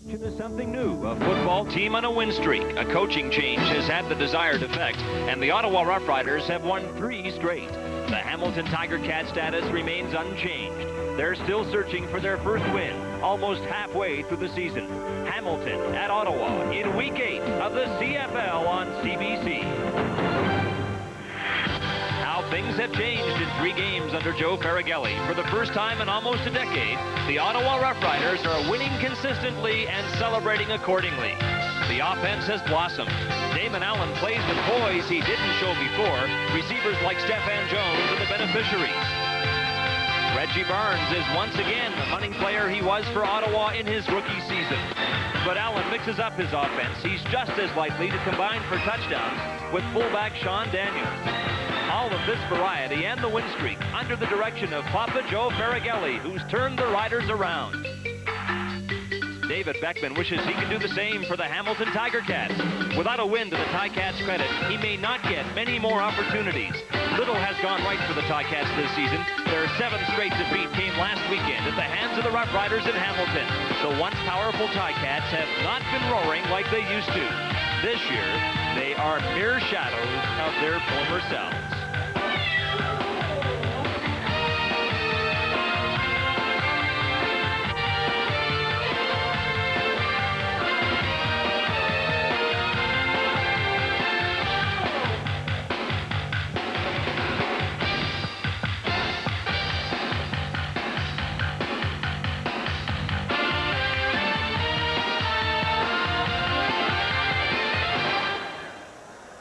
Is something new. A football team on a win streak. A coaching change has had the desired effect, and the Ottawa Rough Riders have won 3 straight. The Hamilton Tiger Cat status remains unchanged. They're still searching for their first win, almost halfway through the season. Hamilton at Ottawa in Week 8 of the CFL on CBC. How things have changed in 3 games under Joe Faragelli. For the first time in almost a decade, the Ottawa Rough Riders are winning consistently and celebrating accordingly. The offense has blossomed. Damon Allen plays with poise he didn't show before. Receivers like Stephan Jones are the beneficiaries. Reggie Barnes is once again the running player he was for Ottawa in his rookie season. But Allen mixes up his offense. He's just as likely to combine for touchdowns with fullback Sean Daniels. All of this variety and the win streak under the direction of Papa Joe Faragelli, who's turned the Riders around. David Beckman wishes he could do the same for the Hamilton Tiger Cats. Without a win to the Ticats' credit, he may not get many more opportunities. Little has gone right for the Ticats this season. Their 7th straight defeat came last weekend at the hands of the Rough Riders in Hamilton. The once powerful Ticats have not been roaring like they used to. This year, they are mere shadows of their former selves.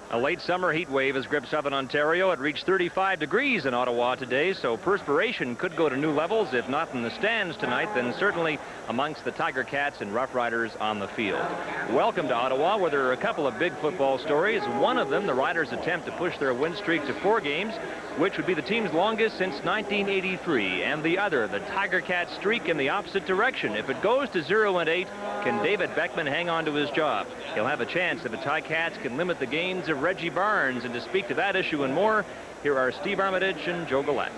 A late summer heat wave has gripped southern Ontario. It reached 35 degrees in Ottawa today, so perspiration could go to new levels, if not in the stands tonight, then certainly amongst the Tiger Cats and Rough Riders on the field. Welcome to Ottawa, where there are a couple of big football stories. One of them, the Riders' attempt to push their win streak to 4 games, which would be the team's longest since 1983. And the other, the Tiger Cat streak in the opposite direction. If it goes to 0-8, can David Beckman hang on to his job? He'll have a chance if the Ticats can limit the gains of Reggie Barnes. And to speak to that issue and more, here are Steve Armitage and Joe Gillette.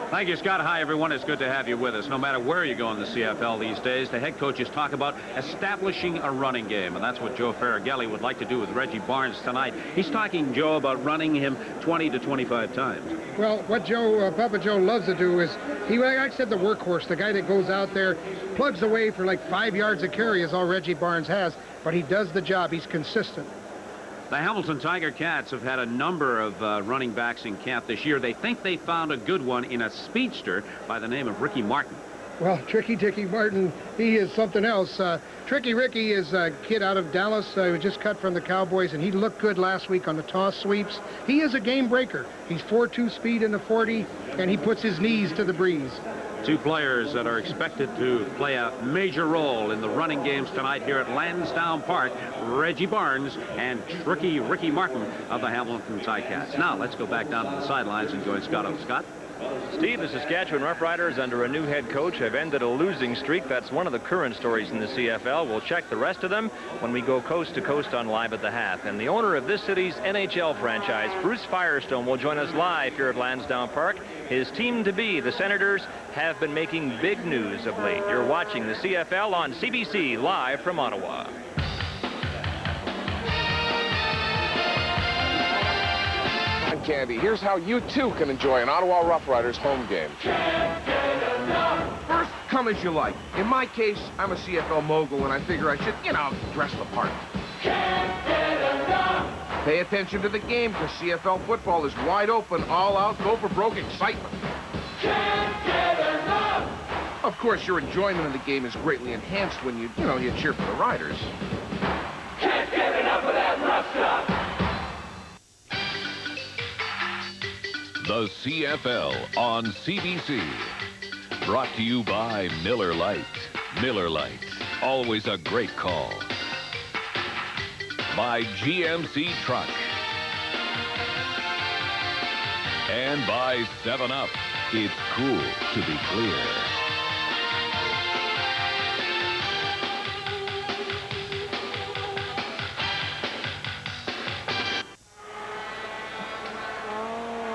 Thank you, Scott. Hi, everyone. It's good to have you with us. No matter where you go in the CFL these days, the head coaches talk about establishing a running game, and that's what Joe Faragelli would like to do with Reggie Barnes tonight. He's talking, Joe, about running him 20 to 25 times. Well, what Papa Joe loves to do is, like I said, the workhorse, the guy that goes out there, plugs away for like 5 yards a carry is all Reggie Barnes has, but he does the job. He's consistent. The Hamilton Tiger Cats have had a number of running backs in camp this year. They think they found a good one in a speedster by the name of Ricky Martin. Well, Tricky Dicky Martin, he is something else. Tricky Ricky is a kid out of Dallas, just cut from the Cowboys, and he looked good last week on the toss sweeps. He is a game breaker. He's 4.2 speed in the 40, and he puts his knees to the breeze. 2 players that are expected to play a major role in the running games tonight here at Lansdowne Park, Reggie Barnes and Tricky Ricky Martin of the Hamilton Ticats. Now, let's go back down to the sidelines and join Scott. Scott? Steve, the Saskatchewan Rough Riders under a new head coach have ended a losing streak. That's one of the current stories in the CFL. We'll check the rest of them when we go coast to coast on Live at the Half. And the owner of this city's NHL franchise, Bruce Firestone, will join us live here at Lansdowne Park. His team-to-be, the Senators, have been making big news of late. You're watching the CFL on CBC live from Ottawa. Candy. Here's how you too can enjoy an Ottawa Rough Riders home game. First, come as you like. In my case, I'm a CFL mogul and I figure I should, dress the part. Pay attention to the game because CFL football is wide open, all out, go for broke excitement. Of course, your enjoyment of the game is greatly enhanced when you cheer for the Riders. Can't get enough of that rough stuff. The CFL on CBC. Brought to you by Miller Lite. Miller Lite, always a great call. By GMC Truck. And by 7-Up. It's cool to be clear.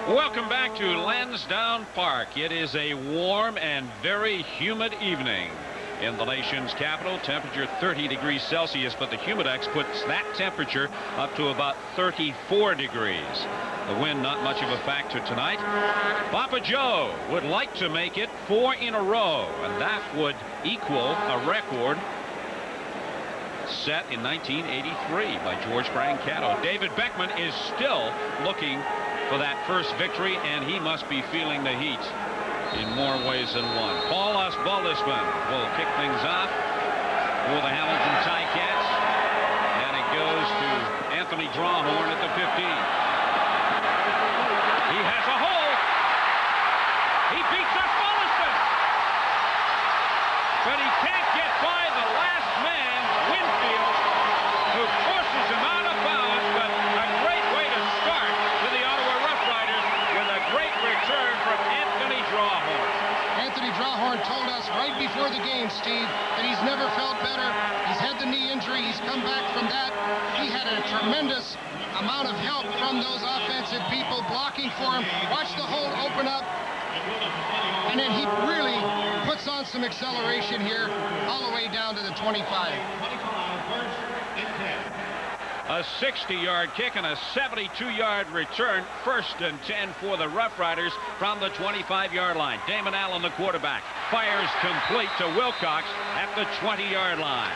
Welcome back to Lansdowne Park. It is a warm and very humid evening. in the nation's capital. Temperature 30 degrees Celsius, but the Humidex puts that temperature up to about 34 degrees. The wind not much of a factor tonight. Papa Joe would like to make it 4 in a row, and that would equal a record set in 1983 by George Brancato. David Beckman is still looking for that first victory, and he must be feeling the heat in more ways than one. Paul Osbaldisman will kick things off for the Hamilton Ticats, and it goes to Anthony Drawhorn at the 15. He has a hole. He beats Osbaldisman, but he can't get by the last man, Winfield, who forces him out of bounds. But a great way to start to the Ottawa Rough Riders with a great return from Anthony Drawhorn. Anthony Drawhorn told us right before the game, Steve, that he's never felt better. He's had the knee injury. He's come back from that. He had a tremendous amount of help from those offensive people blocking for him. Watch the hole open up. And then he really puts on some acceleration here all the way down to the 25. A 60-yard kick and a 72-yard return. 1st and 10 for the Rough Riders from the 25-yard line. Damon Allen, the quarterback, fires complete to Wilcox at the 20-yard line.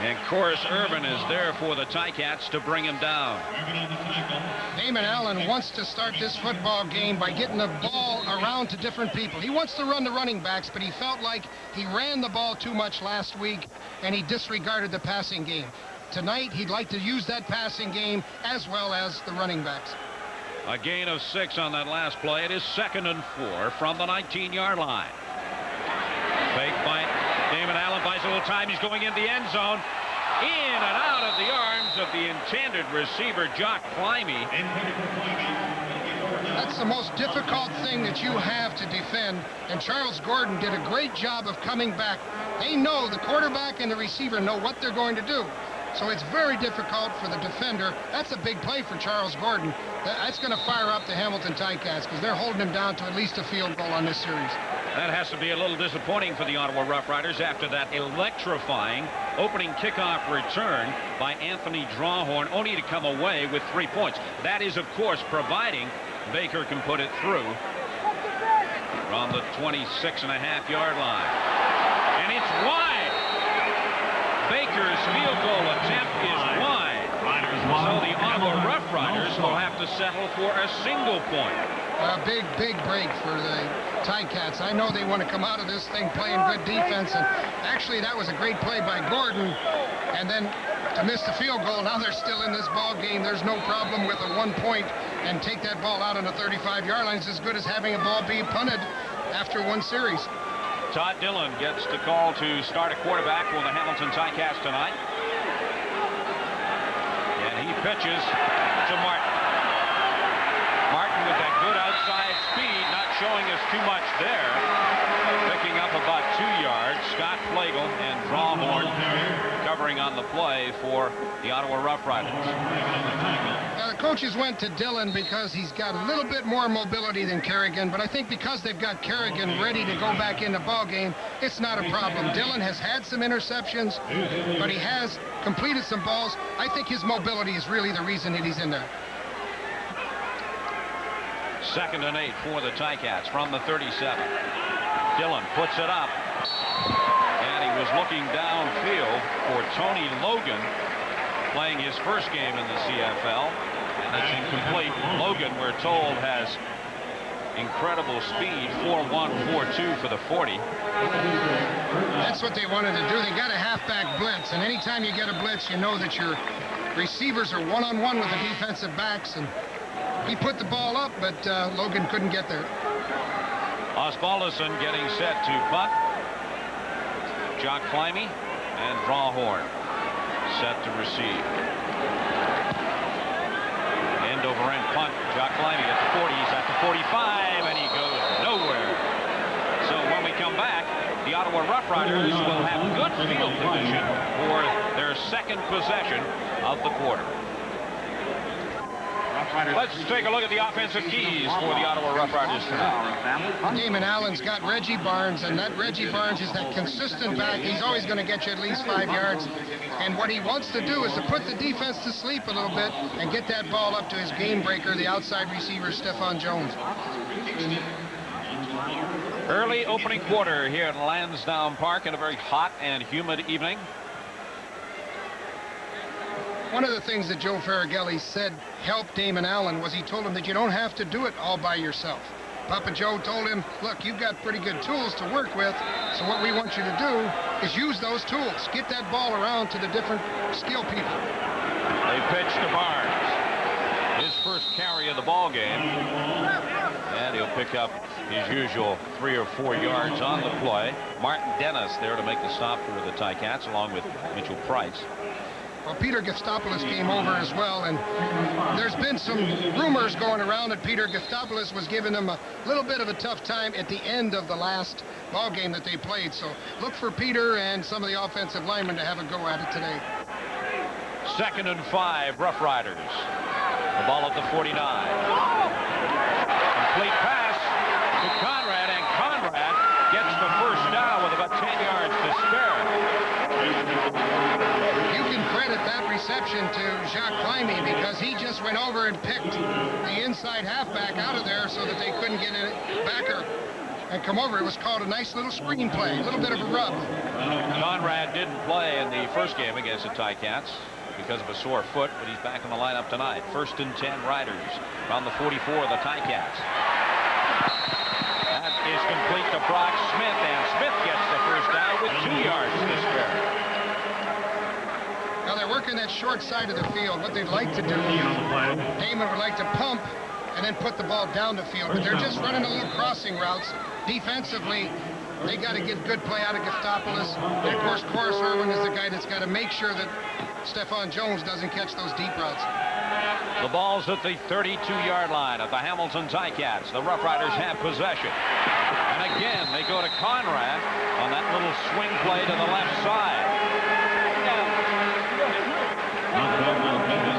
And Corus Irvin is there for the Ticats to bring him down. Damon Allen wants to start this football game by getting the ball around to different people. He wants to run the running backs, but he felt like he ran the ball too much last week, and he disregarded the passing game. Tonight, he'd like to use that passing game as well as the running backs. A gain of 6 on that last play. It is 2nd and 4 from the 19-yard line. Fake by Damon Allen, buys a little time. He's going in the end zone. In and out of the arms of the intended receiver, Jock Climby. That's the most difficult thing that you have to defend, and Charles Gordon did a great job of coming back. They know, the quarterback and the receiver know what they're going to do. So it's very difficult for the defender. That's a big play for Charles Gordon. That's going to fire up the Hamilton Ticats because they're holding him down to at least a field goal on this series. That has to be a little disappointing for the Ottawa Rough Riders after that electrifying opening kickoff return by Anthony Drawhorn, only to come away with 3 points. That is, of course, providing Baker can put it through from the 26.5-yard line. And it's wide. Baker's field goal attempt is wide. So the Ottawa Rough Riders will have to settle for a single point. A big break for the Ticats. I know they want to come out of this thing playing good defense, and actually that was a great play by Gordon, and then to miss the field goal. Now they're still in this ball game. There's no problem with a 1 point and take that ball out on the 35-yard line. It's as good as having a ball be punted after one series. Todd Dillon gets the call to start a quarterback for the Hamilton Ticats tonight. And he pitches to Martin. Martin with that good outside speed, not showing us too much there. Picking up about 2 yards. Scott Flagel and Drawhorn covering on the play for the Ottawa Rough Riders. The coaches went to Dillon because he's got a little bit more mobility than Kerrigan, but I think because they've got Kerrigan ready to go back in the ball game, it's not a problem. Dillon has had some interceptions, but he has completed some balls. I think his mobility is really the reason that he's in there. 2nd and 8 for the Ticats from the 37. Dillon puts it up, and he was looking downfield for Tony Logan, playing his first game in the CFL, and it's incomplete. Logan, we're told, has incredible speed, 4.1, 4.2 for the 40. That's what they wanted to do. They got a halfback blitz, and anytime you get a blitz, you know that your receivers are one-on-one with the defensive backs, and he put the ball up, but Logan couldn't get there. Osbaldisman getting set to punt. Jock Climby and Drawhorn set to receive. End over end punt. Jock Climby at the 40. He's at the 45, and he goes nowhere. So when we come back, the Ottawa Rough Riders will have good field position for their second possession of the quarter. Let's take a look at the offensive keys for the Ottawa Rough Riders tonight. Damon Allen's got Reggie Barnes, and that Reggie Barnes is that consistent back. He's always going to get you at least 5 yards. And what he wants to do is to put the defense to sleep a little bit and get that ball up to his game breaker, the outside receiver, Stephon Jones. Early opening quarter here at Lansdowne Park in a very hot and humid evening. One of the things that Joe Faragelli said helped Damon Allen was he told him that you don't have to do it all by yourself. Papa Joe told him, look, you've got pretty good tools to work with, so what we want you to do is use those tools. Get that ball around to the different skill people. They pitch to Barnes. His first carry of the ball game. And he'll pick up his usual 3 or 4 yards on the play. Martin Dennis there to make the stop for the Ticats, along with Mitchell Price. Well, Peter Giftopoulos came over as well, and there's been some rumors going around that Peter Giftopoulos was giving them a little bit of a tough time at the end of the last ball game that they played. So look for Peter and some of the offensive linemen to have a go at it today. 2nd and 5, Rough Riders. The ball at the 49. Complete pass to Conrad, and Conrad gets the first down with about 10 yards to spare. You can credit that reception to Jacques Climby because he just went over and picked the inside halfback out of there so that they couldn't get a backer and come over. It was called a nice little screen play, a little bit of a rub. Conrad didn't play in the first game against the Ticats because of a sore foot, but he's back in the lineup tonight. 1st and 10 Riders on the 44 of the Ticats. That is complete to Brock Smith, and Smith gets the first down with 2 yards to spare. Now they're working that short side of the field. What they'd like to do, Damon would like to pump and then put the ball down the field, but they're just running a little crossing routes. Defensively, they got to get good play out of Giftopoulos. And of course, Corus Irwin is the guy that's got to make sure that Stephon Jones doesn't catch those deep routes. The ball's at the 32-yard line of the Hamilton Ticats. The Rough Riders have possession. And again, they go to Conrad on that little swing play to the left side.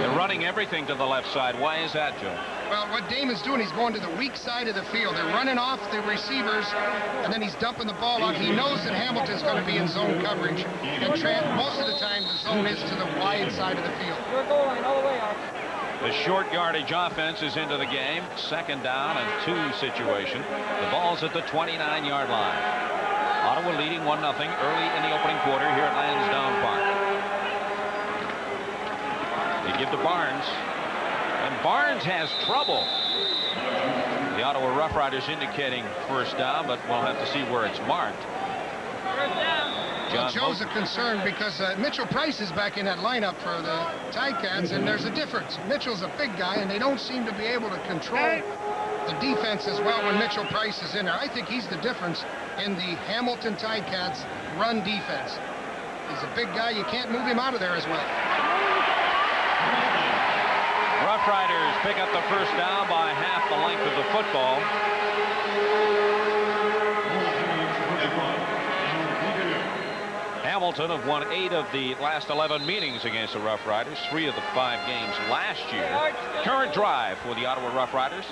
They're running everything to the left side. Why is that, Joe? Well, what Damon's doing, he's going to the weak side of the field. They're running off the receivers, and then he's dumping the ball off. He knows that Hamilton's going to be in zone coverage. And most of the time, the zone is to the wide side of the field. The short yardage offense is into the game. 2nd down and 2 situation. The ball's at the 29-yard line. Ottawa leading 1-0 early in the opening quarter here at Lansdowne Park. They give to Barnes, and Barnes has trouble. The Ottawa Rough Riders indicating first down, but we'll have to see where it's marked. Well, Joe's a concern because Mitchell Price is back in that lineup for the Ticats, and there's a difference. Mitchell's a big guy, and they don't seem to be able to control the defense as well when Mitchell Price is in there. I think he's the difference in the Hamilton Ticats run defense. He's a big guy. You can't move him out of there as well. Rough Riders pick up the first down by half the length of the football. Hamilton have won 8 of the last 11 meetings against the Rough Riders, 3 of the 5 games last year. Current drive for the Ottawa Rough Riders.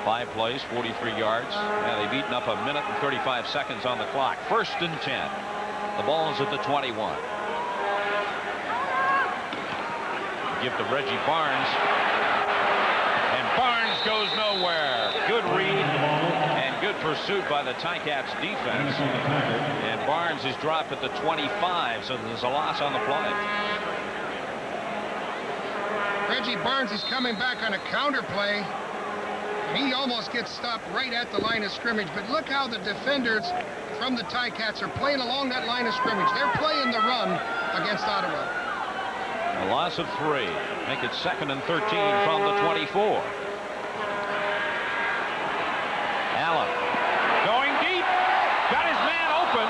5 plays, 43 yards. Now they've eaten up 1 minute and 35 seconds on the clock. 1st and 10. The ball is at the 21. Give to Reggie Barnes, and Barnes goes nowhere. Good read and good pursuit by the Ticats defense, and Barnes is dropped at the 25, so there's a loss on the play. Reggie Barnes is coming back on a counter play. He almost gets stopped right at the line of scrimmage, but look how the defenders from the Ticats are playing along that line of scrimmage. They're playing the run against Ottawa. A loss of 3. Make it 2nd and 13 from the 24. Allen going deep. Got his man open.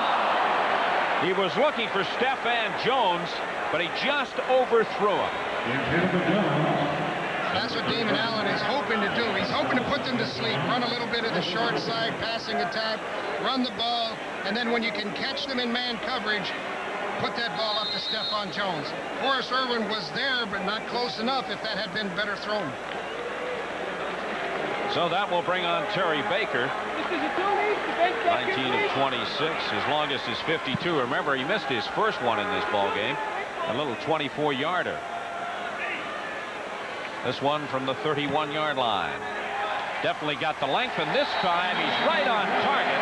He was looking for Stephon Jones, but he just overthrew him. That's what Damon Allen is hoping to do. He's hoping to put them to sleep, run a little bit of the short side passing attack, run the ball, and then when you can catch them in man coverage, put that ball up to Stephon Jones. Forrest Irwin was there, but not close enough if that had been better thrown. So that will bring on Terry Baker. 19 of 26. His longest is 52. Remember, he missed his first one in this ball game. A little 24-yarder. This one from the 31-yard line. Definitely got the length, and this time he's right on target.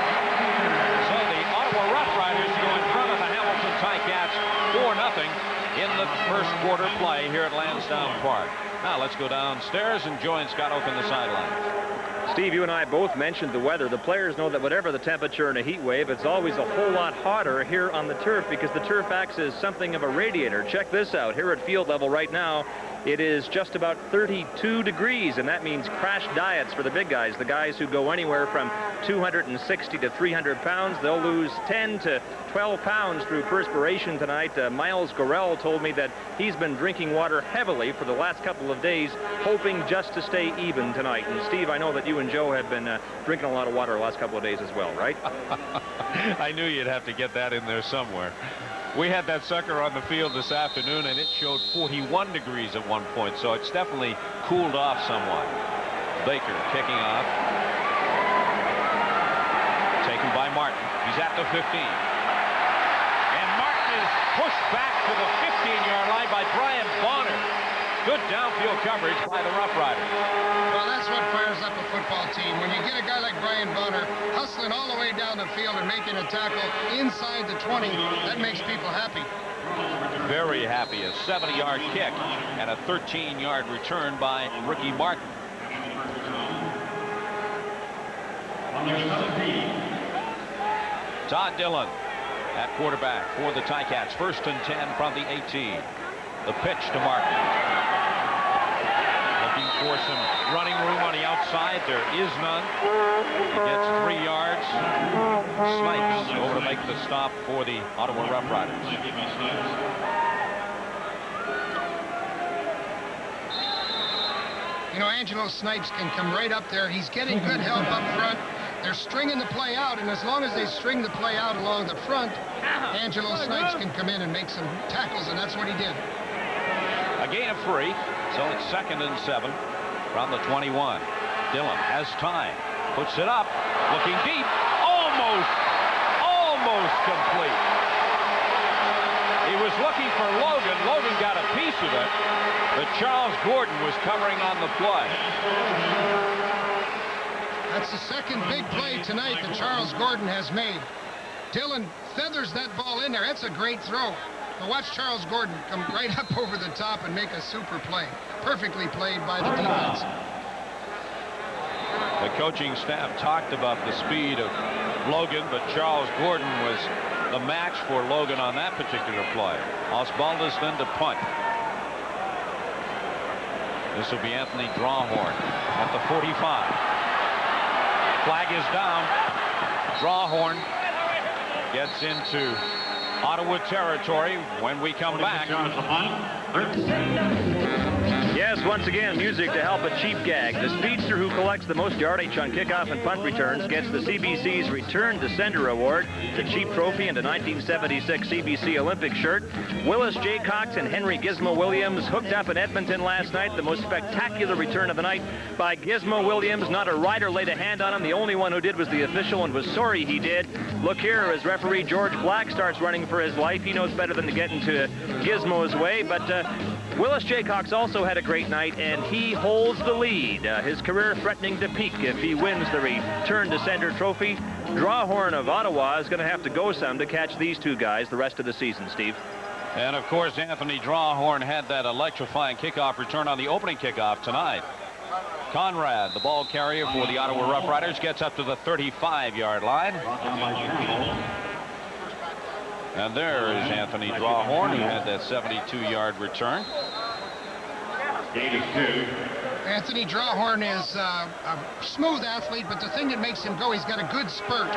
So the Ottawa Rough Riders go in front of the Hamilton Ticats 4-0 in the first quarter play here at Lansdowne Park. Now let's go downstairs and join Scott Oak on the sideline. Steve, you and I both mentioned the weather. The players know that whatever the temperature in a heat wave, it's always a whole lot hotter here on the turf because the turf acts as something of a radiator. Check this out. Here at field level right now, it is just about 32 degrees, and that means crash diets for the big guys. The guys who go anywhere from 260 to 300 pounds, they'll lose 10 to 12 pounds through perspiration tonight. Miles Gorell told me that he's been drinking water heavily for the last couple of days, hoping just to stay even tonight. And Steve, I know that you and Joe have been drinking a lot of water the last couple of days as well, right? I knew you'd have to get that in there somewhere. We had that sucker on the field this afternoon, and it showed 41 degrees at one point, so it's definitely cooled off somewhat. Baker kicking off. Taken by Martin. He's at the 15. And Martin is pushed back to the 15-yard line by Brian Bonner. Good downfield coverage by the Rough Riders. Well, that's what fires up a football team. When you get a guy like Brian Bonner hustling all the way down the field and making a tackle inside the 20, that makes people happy. Very happy. A 70-yard kick and a 13-yard return by Ricky Martin. Todd Dillon at quarterback for the Ticats. 1st and 10 from the 18. The pitch to Martin. Looking for some running room on the outside. There is none. He gets 3 yards. Snipes over to make the stop for the Ottawa Rough Riders. You know, Angelo Snipes can come right up there. He's getting good help up front. They're stringing the play out, and as long as they string the play out along the front, Angelo Snipes can come in and make some tackles, and that's what he did. A gain of 3, so it's 2nd and 7 from the 21. Dillon has time, puts it up, looking deep, almost complete. He was looking for Logan. Logan got a piece of it, but Charles Gordon was covering on the play. That's the second big play tonight that Charles Gordon has made. Dillon feathers that ball in there. That's a great throw. But watch Charles Gordon come right up over the top and make a super play. Perfectly played by the defense. The coaching staff talked about the speed of Logan, but Charles Gordon was the match for Logan on that particular play. Osbaldis then to punt. This will be Anthony Drawhorn at the 45. Flag is down. Drawhorn gets into Ottawa territory when we come back. Yes, once again, music to help a cheap gag. The speedster who collects the most yardage on kickoff and punt returns gets the CBC's Return to Sender Award, the cheap trophy, and a 1976 CBC Olympic shirt. Willis J. Cox and Henry Gizmo Williams hooked up in Edmonton last night. The most spectacular return of the night by Gizmo Williams. Not a rider laid a hand on him. The only one who did was the official, and was sorry he did. Look here as referee George Black starts running for his life. He knows better than to get into Gizmo's way, but Willis J. Cox also had a great night, and he holds the lead. His career threatening to peak if he wins the Return to Sender trophy. Drawhorn of Ottawa is going to have to go some to catch these two guys the rest of the season, Steve. And, of course, Anthony Drawhorn had that electrifying kickoff return on the opening kickoff tonight. Conrad, the ball carrier for the Ottawa Rough Riders, gets up to the 35-yard line. And there is Anthony Drawhorn, who had that 72-yard return. Anthony Drawhorn is a smooth athlete, but the thing that makes him go, he's got a good spurt.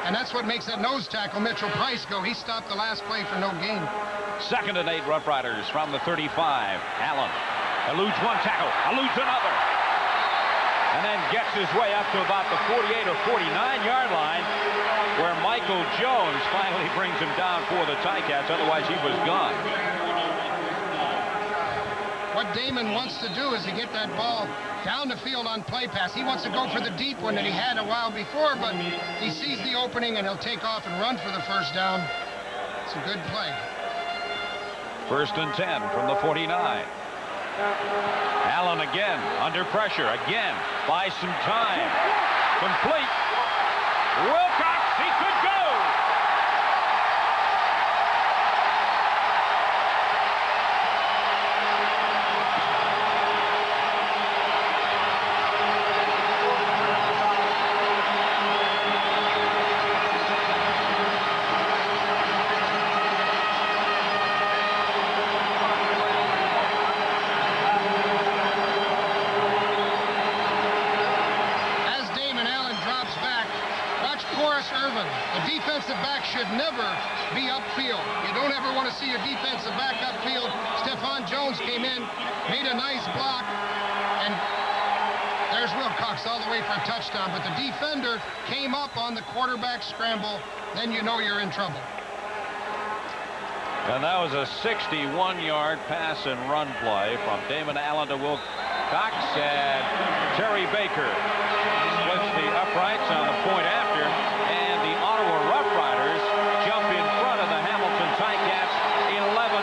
And that's what makes that nose tackle, Mitchell Price, go. He stopped the last play for no gain. 2nd and 8 Rough Riders from the 35. Allen eludes one tackle, eludes another, and then gets his way up to about the 48 or 49-yard line. where Michael Jones finally brings him down for the Ticats. Otherwise, he was gone. What Damon wants to do is to get that ball down the field on play pass. He wants to go for the deep one that he had a while before, but he sees the opening and he'll take off and run for the first down. It's a good play. 1st and 10 from the 49. Allen again, under pressure, again, buys some time. Complete. Wilcox, he could go! Should never be upfield. You don't ever want to see your defensive back upfield. Stephon Jones came in, made a nice block, and there's Wilcox all the way for a touchdown. But the defender came up on the quarterback scramble. Then you know you're in trouble. And that was a 61-yard pass and run play from Damon Allen to Wilcox, and Terry Baker splits the uprights on the point after, and the Ottawa Rough Riders jump in front of the Hamilton Ticats 11-0.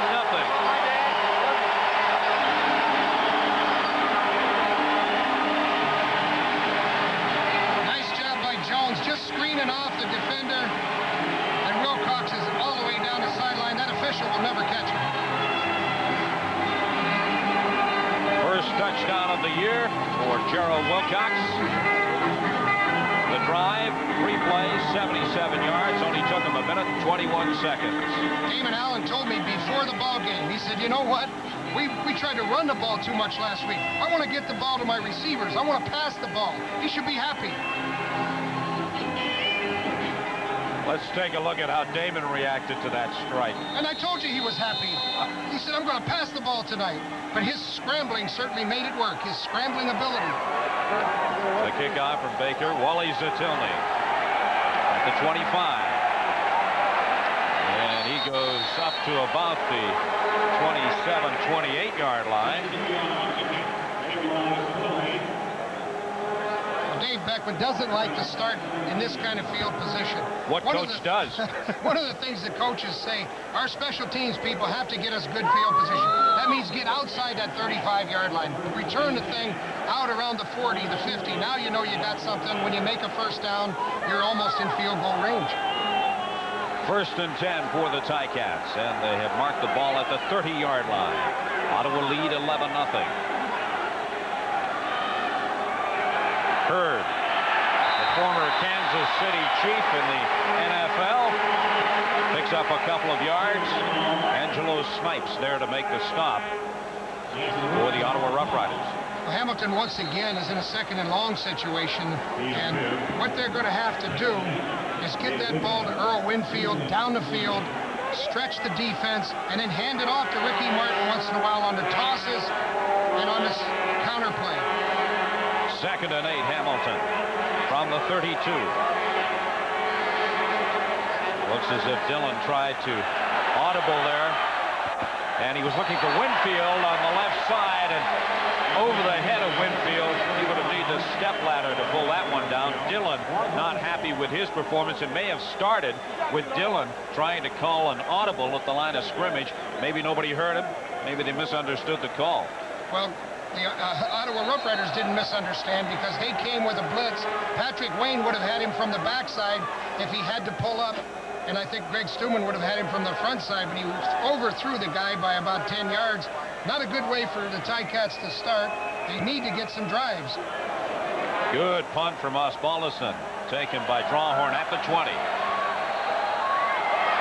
Nice job by Jones, just screening off the defender, and Wilcox is all the way down the sideline. That official will never catch him. First touchdown of the year for Gerald Wilcox. The drive, 3 plays, 77 yards. Only took him a minute and 21 seconds. Damon Allen told me before the ball game, he said, you know what? We tried to run the ball too much last week. I want to get the ball to my receivers. I want to pass the ball. He should be happy. Let's take a look at how Damon reacted to that strike. And I told you he was happy. He said, I'm going to pass the ball tonight. But his scrambling certainly made it work, his scrambling ability. The kickoff from Baker. Wally Zatilny at the 25. And he goes up to about the 27, 28-yard line. Dave Beckman doesn't like to start in this kind of field position. What coach does? One of the things the coaches say, our special teams people have to get us good field position. That means get outside that 35-yard line. Return the thing out around the 40, the 50. Now you know you got something. When you make a first down, you're almost in field goal range. 1st and 10 for the Ticats, and they have marked the ball at the 30-yard line. Ottawa lead 11-0. Hurd, the former Kansas City Chief in the NFL, picks up a couple of yards. Angelo Snipes there to make the stop for the Ottawa Rough Riders. Well, Hamilton once again is in a 2nd and long situation, and what they're going to have to do is get that ball to Earl Winfield down the field, stretch the defense, and then hand it off to Ricky Martin once in a while on the tosses and on this counter play. 2nd and 8, Hamilton from the 32. Looks as if Dillon tried to audible there, and he was looking for Winfield on the left side, and over the head of Winfield. He would have needed a step ladder to pull that one down. Dillon not happy with his performance. It may have started with Dillon trying to call an audible at the line of scrimmage. Maybe nobody heard him. Maybe they misunderstood the call. Well, the Ottawa Rough Riders didn't misunderstand because they came with a blitz. Patrick Wayne would have had him from the backside if he had to pull up, and I think Greg Stuman would have had him from the front side, but he overthrew the guy by about 10 yards. Not a good way for the Ticats to start. They need to get some drives. Good punt from Osbaldiston, taken by Drawhorn at the 20.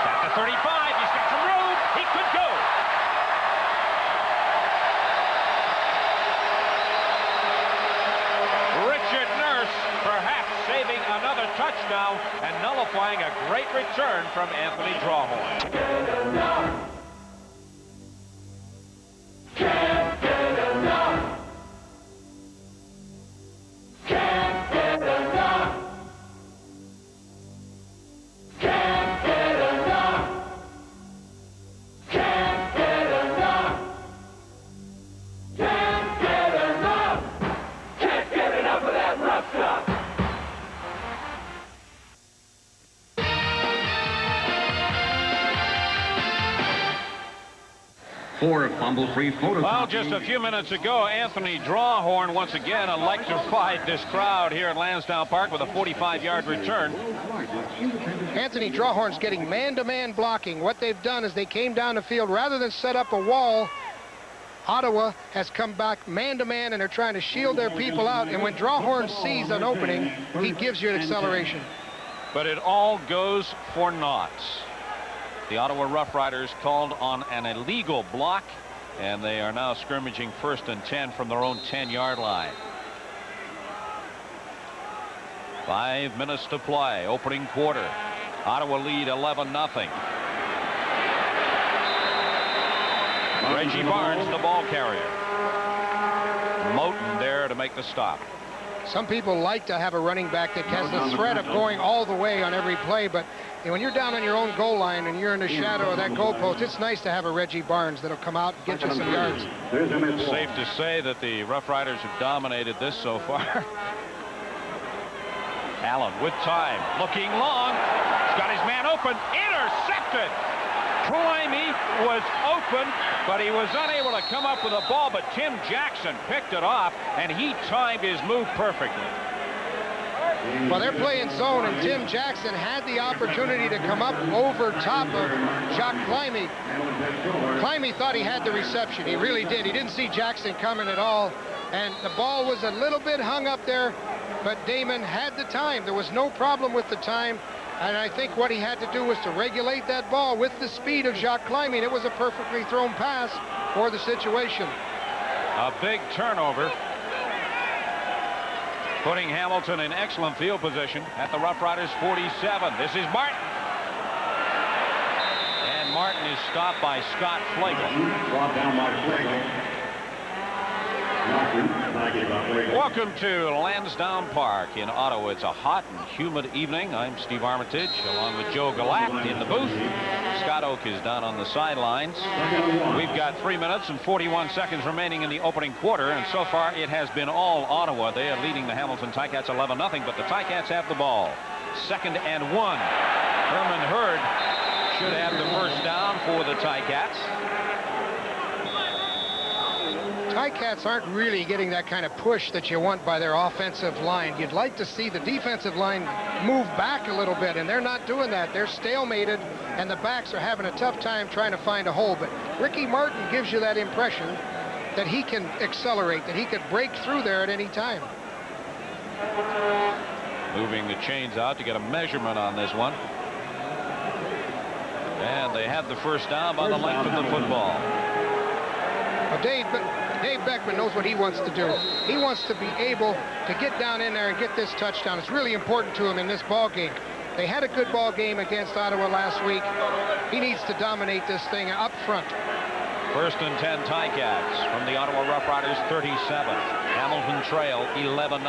At the 35, he's got some room. He could go. Richard Nurse perhaps saving another touchdown and nullifying a great return from Anthony Drawhorn. 4 fumble-free photo. Well, just a few minutes ago, Anthony Drawhorn once again electrified this crowd here at Lansdowne Park with a 45-yard return. Anthony Drawhorn's getting man-to-man blocking. What they've done is they came down the field. Rather than set up a wall, Ottawa has come back man-to-man, and they're trying to shield their people out. And when Drawhorn sees an opening, he gives you an acceleration. But it all goes for naught. The Ottawa Rough Riders called on an illegal block, and they are now scrimmaging 1st and 10 from their own 10-yard line. 5 minutes to play, opening quarter. Ottawa lead 11-0. Reggie Barnes, the ball carrier. Moten there to make the stop. Some people like to have a running back that has the threat of going all the way on every play, but when you're down on your own goal line and you're in the shadow of that goalpost, it's nice to have a Reggie Barnes that'll come out and get you some yards. Safe to say that the Rough Riders have dominated this so far. Allen with time, looking long. He's got his man open, intercepted. Climby was open, but he was unable to come up with a ball, but Tim Jackson picked it off, and he timed his move perfectly. Well, they're playing zone, and Tim Jackson had the opportunity to come up over top of Jacques Climby. Climby thought he had the reception. He really did. He didn't see Jackson coming at all, and the ball was a little bit hung up there, but Damon had the time. There was no problem with the time. And I think what he had to do was to regulate that ball with the speed of Jacques Climby, and it was a perfectly thrown pass for the situation. A big turnover, putting Hamilton in excellent field position at the Rough Riders 47. This is Martin. And Martin is stopped by Scott Flegel. Brought down by Flegel. Welcome to Lansdowne Park in Ottawa. It's a hot and humid evening. I'm Steve Armitage along with Joe Galat in the booth. Scott Oak is down on the sidelines. We've got 3 minutes and 41 seconds remaining in the opening quarter, and so far it has been all Ottawa. They are leading the Hamilton Ticats 11-0, but the Ticats have the ball. 2nd and 1. Herman Hurd should have the first down for the Ticats. Ticats aren't really getting that kind of push that you want by their offensive line. You'd like to see the defensive line move back a little bit, and they're not doing that. They're stalemated, and the backs are having a tough time trying to find a hole. But Ricky Martin gives you that impression that he can accelerate, that he could break through there at any time. Moving the chains out to get a measurement on this one. And they have the first down by the length of the football. Well, Dave Beckman knows what he wants to do. He wants to be able to get down in there and get this touchdown. It's really important to him in this ball game. They had a good ball game against Ottawa last week. He needs to dominate this thing up front. 1st and 10 Ticats from the Ottawa Rough Riders 37. Hamilton trail 11-0.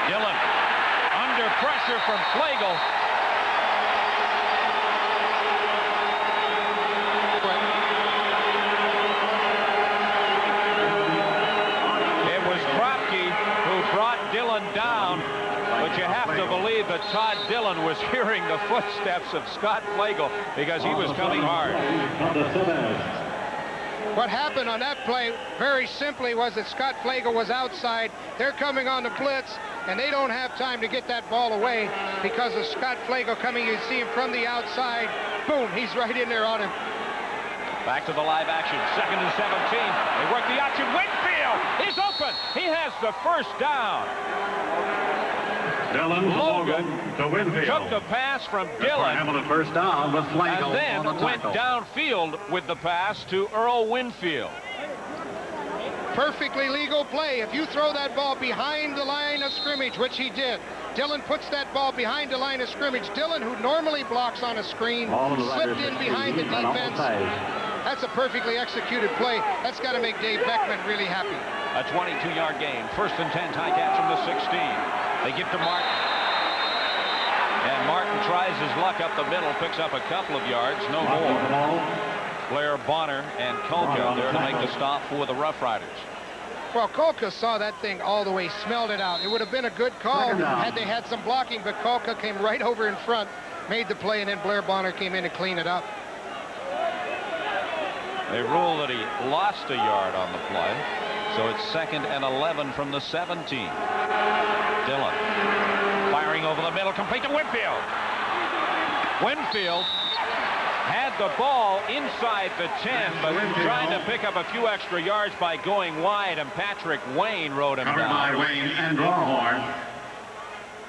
Dillon under pressure from Flegel. Down, but you have to believe that Todd Dillon was hearing the footsteps of Scott Flegel because he was coming hard. What happened on that play, very simply, was that Scott Flegel was outside. They're coming on the blitz, and they don't have time to get that ball away because of Scott Flegel coming. You see him from the outside. Boom, he's right in there on him. Back to the live action, 2nd and 17. They work the option. Winfield is open. He has the first down. Logan to Winfield. Took the pass from Dillon. Hamilton first down with Flegel. And then went downfield with the pass to Earl Winfield. Perfectly legal play. If you throw that ball behind the line of scrimmage, which he did, Dillon puts that ball behind the line of scrimmage. Dillon, who normally blocks on a screen, slipped in behind the defense. That's a perfectly executed play. That's got to make Dave Beckman really happy. A 22-yard gain. 1st and 10 Ticats from the 16. They give to Martin. And Martin tries his luck up the middle, picks up a couple of yards, no more. Blair Bonner and Kolka there to make the stop for the Rough Riders. Well, Kolka saw that thing all the way, smelled it out. It would have been a good call had they had some blocking, but Kolka came right over in front, made the play, and then Blair Bonner came in to clean it up. They rule that he lost a yard on the play. So it's 2nd and 11 from the 17. Dillon firing over the middle, complete to Winfield. Winfield had the ball inside the 10, but trying to pick up a few extra yards by going wide, and Patrick Wayne rode him Covered by down. Wayne and Drawhorn.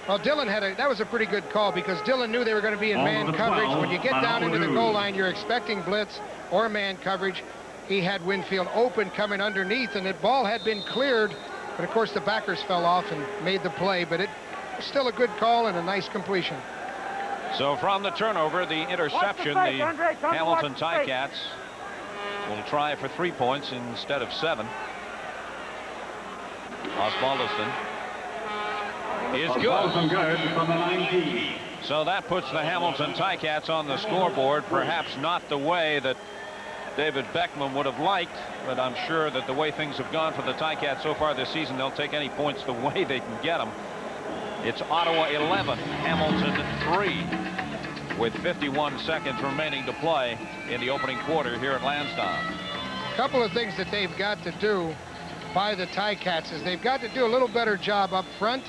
Well, Dillon that was a pretty good call because Dillon knew they were going to be in Ball man to the coverage. 12, When you get down into the Ottawa goal lose. line, you're expecting blitz or man coverage. He had Winfield open coming underneath, and the ball had been cleared, but of course the backers fell off and made the play, but it was still a good call and a nice completion. So from the turnover, the interception, the Hamilton Ticats will try for 3 points instead of 7. Osbaldiston is Osbaldiston good. good from the 19. So that puts the Hamilton Ticats on the scoreboard, perhaps not the way that David Beckman would have liked, but I'm sure that the way things have gone for the Ticats so far this season, they'll take any points the way they can get them. It's Ottawa 11, Hamilton 3, with 51 seconds remaining to play in the opening quarter here at Lansdowne. A couple of things that they've got to do by the Ticats is they've got to do a little better job up front.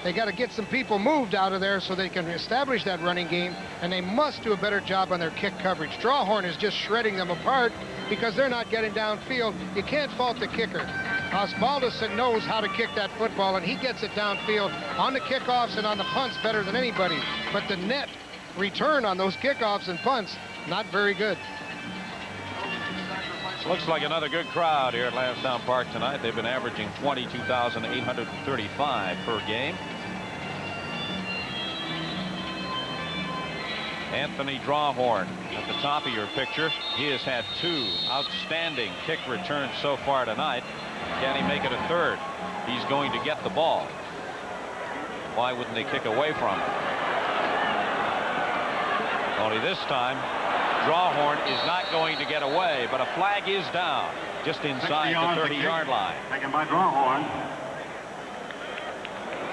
They got to get some people moved out of there so they can establish that running game, and they must do a better job on their kick coverage. Drawhorn is just shredding them apart because they're not getting downfield. You can't fault the kicker. Osbaldiston knows how to kick that football, and he gets it downfield on the kickoffs and on the punts better than anybody. But the net return on those kickoffs and punts, not very good. Looks like another good crowd here at Lansdowne Park tonight. They've been averaging 22,835 per game. Anthony Drawhorn at the top of your picture. He has had 2 outstanding kick returns so far tonight. Can he make it a third? He's going to get the ball. Why wouldn't they kick away from him? Only this time, Drawhorn is not going to get away, but a flag is down just inside the 30-yard line. Taken by Drawhorn.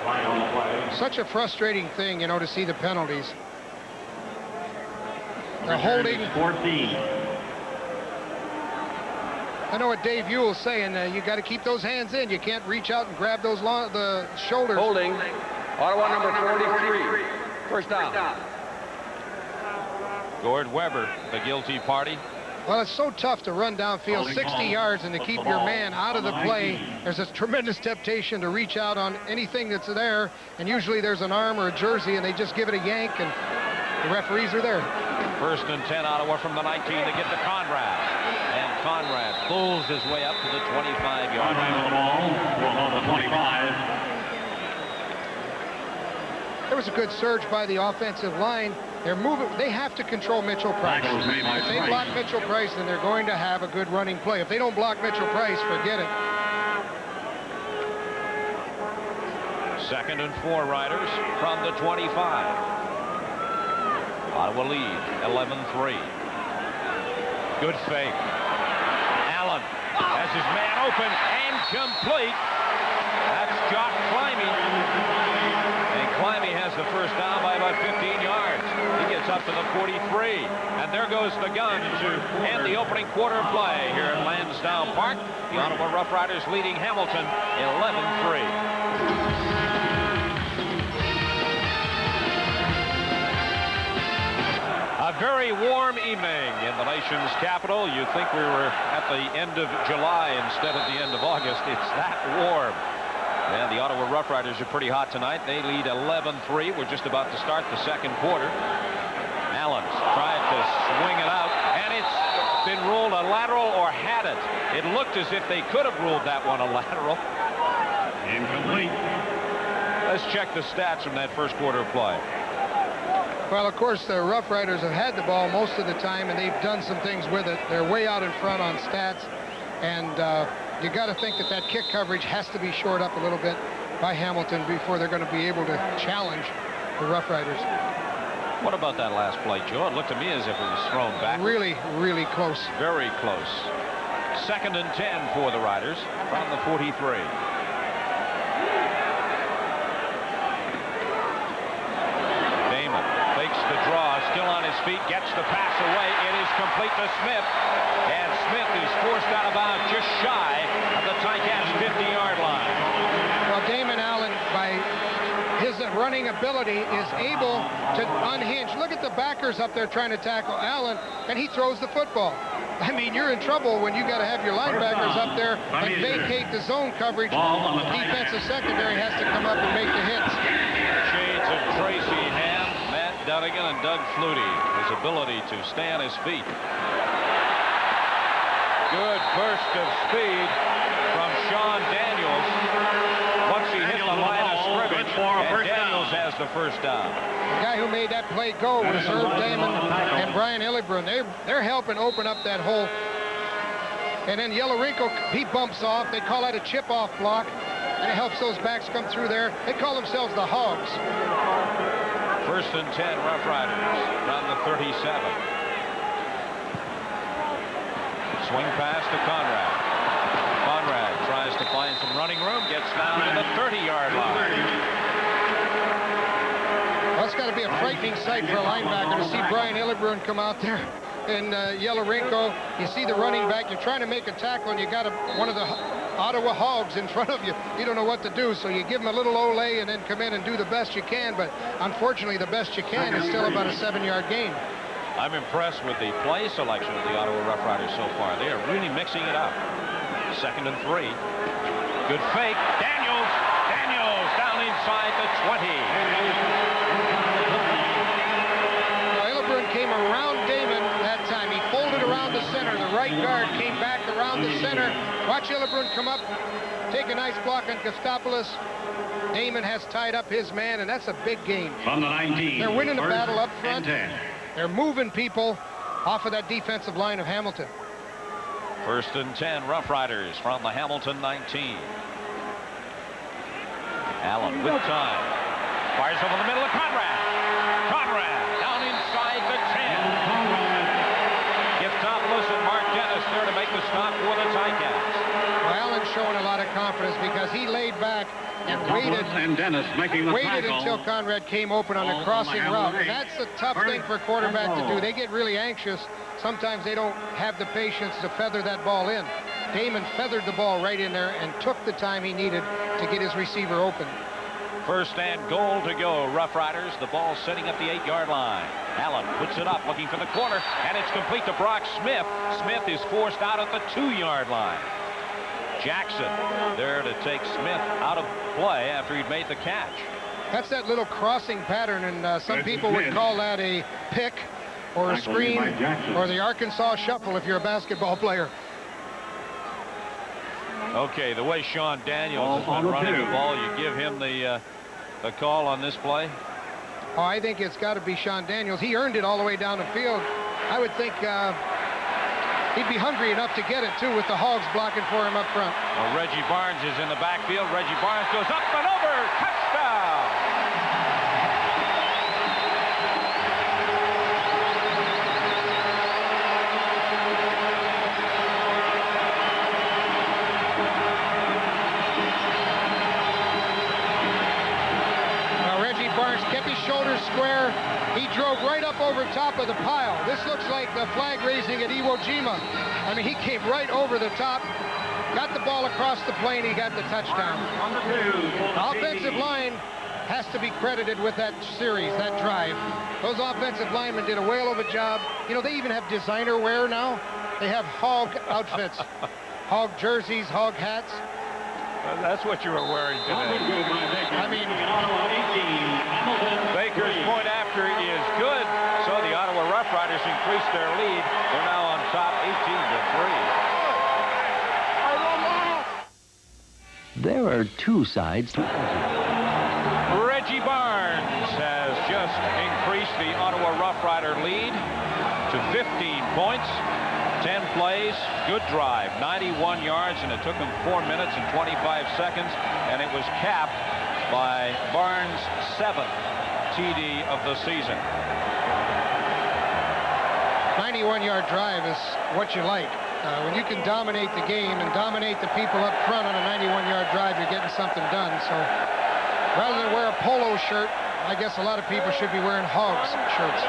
Flag on the play. Such a frustrating thing, you know, to see the penalties. They're holding. 14. I know what Dave Ewell's saying. You got to keep those hands in. You can't reach out and grab those the shoulders. Holding. Ottawa number 43. First down. Gord Weber, the guilty party. Well, it's so tough to run downfield 60 yards and to keep your man out of the play. There's a tremendous temptation to reach out on anything that's there, and usually there's an arm or a jersey, and they just give it a yank, and the referees are there. 1st and 10, Ottawa from the 19 to get to Conrad. And Conrad pulls his way up to the 25-yard Conrad with the ball. On the 25. There was a good surge by the offensive line. They're moving. They have to control Mitchell Price. If they block Mitchell Price, then they're going to have a good running play. If they don't block Mitchell Price, forget it. 2nd and 4, Riders from the 25. Ottawa lead 11-3. Good fake. Allen has his man open and complete. That's Jock Climby. And Climby has the first down by about 15 yards. He gets up to the 43. And there goes the gun to end the opening quarter play here at Lansdowne Park. The Ottawa Rough Riders leading Hamilton 11-3. A very warm evening in the nation's capital. You'd think we were at the end of July instead of the end of August. It's that warm. And the Ottawa Rough Riders are pretty hot tonight. They lead 11-3. We're just about to start the second quarter. Allen's tried to swing it out, and it's been ruled a lateral, or had it. It looked as if they could have ruled that one a lateral. Incomplete. Let's check the stats from that first quarter of play. Well, of course, the Rough Riders have had the ball most of the time, and they've done some things with it. They're way out in front on stats, and you got to think that that kick coverage has to be shored up a little bit by Hamilton before they're going to be able to challenge the Rough Riders. What about that last play, Joe? It looked to me as if it was thrown back. Really, really close. Very close. 2nd and 10 for the Riders from the 43. The draw, still on his feet, gets the pass away. It is complete to Smith, and forced out of bounds just shy of the Ticats' 50-yard line. Well, Damon Allen, by his running ability, is able to unhinge. Look at the backers up there trying to tackle Allen, and he throws the football. I mean, you're in trouble when you got to have your linebackers up there and vacate the zone coverage. The defensive secondary has to come up and make the hits. Shades of Tracy Ham, Matt Dunnigan, and Doug Flutie. His ability to stay on his feet. Good burst of speed from Sean Daniels. Once he hit the line of scrimmage, and Daniels has the first down. The guy who made that play go was Herb Damon and Brian Illebrun. They're helping open up that hole. And then Yellowrinkle, he bumps off. They call that a chip-off block, and it helps those backs come through there. They call themselves the Hogs. 1st and 10, Rough Riders on the 37. Swing pass to Conrad. Conrad tries to find some running room, gets down to the 30-yard line. Well, it's got to be a frightening sight for a linebacker to see Brian Illebrun come out there in Yellowrinkle. You see the running back. You're trying to make a tackle, and you got one of the Ottawa Hogs in front of you. You don't know what to do, so you give him a little olay and then come in and do the best you can. But unfortunately, the best you can is still about a 7-yard gain. I'm impressed with the play selection of the Ottawa Rough Riders so far. They are really mixing it up. 2nd and 3. Good fake. Daniels down inside the 20. Illebrun came around Damon that time. He folded around the center. The right guard came back around the center. Watch Illebrun come up, take a nice block on Kostopoulos. Damon has tied up his man, and that's a big game. From the 19. They're winning the battle up front. They're moving people off of that defensive line of Hamilton. 1st and 10, Rough Riders from the Hamilton 19. Allen with time. Fires over the middle of Conrad. Conrad down inside the 10. Giftopoulos and Mark Dennis there to make the stop for the Ticats. Well, Allen's showing a lot of confidence because he laid back and waited until Conrad came open on the crossing route. And that's a tough thing for a quarterback to do. They get really anxious. Sometimes they don't have the patience to feather that ball in. Damon feathered the ball right in there and took the time he needed to get his receiver open. 1st and goal to go. Rough Riders. The ball sitting at the 8-yard line. Allen puts it up, looking for the corner, and it's complete to Brock Smith. Smith is forced out at the 2-yard line. Jackson there to take Smith out of play after he'd made the catch. That's that little crossing pattern, and some people would call that a pick or a screen or the Arkansas shuffle if you're a basketball player. Okay, the way Sean Daniels has been running the ball, you give him the call on this play? Oh, I think it's got to be Sean Daniels. He earned it all the way down the field. I would think he'd be hungry enough to get it, too, with the Hogs blocking for him up front. Well, Reggie Barnes is in the backfield. Reggie Barnes goes up and over. Touchdown! Barnes kept his shoulders square. He drove right up over top of the pile. This looks like the flag raising at Iwo Jima. I mean, he came right over the top, got the ball across the plane, he got the touchdown. The offensive line has to be credited with that series, that drive. Those offensive linemen did a whale of a job. You know, they even have designer wear now. They have Hog outfits, Hog jerseys, Hog hats. Well, that's what you were wearing today. I mean, Baker's point after is good, so the Ottawa Rough Riders increased their lead. They're now on top 18-3. There are two sides to Reggie Barnes has just increased the Ottawa Rough Rider lead to 15 points. 10 plays, good drive, 91 yards, and it took him 4 minutes and 25 seconds, and it was capped by Barnes' 7th TD of the season. 91-yard drive is what you like. When you can dominate the game and dominate the people up front on a 91-yard drive, you're getting something done. So rather than wear a polo shirt, I guess a lot of people should be wearing Hogs shirts.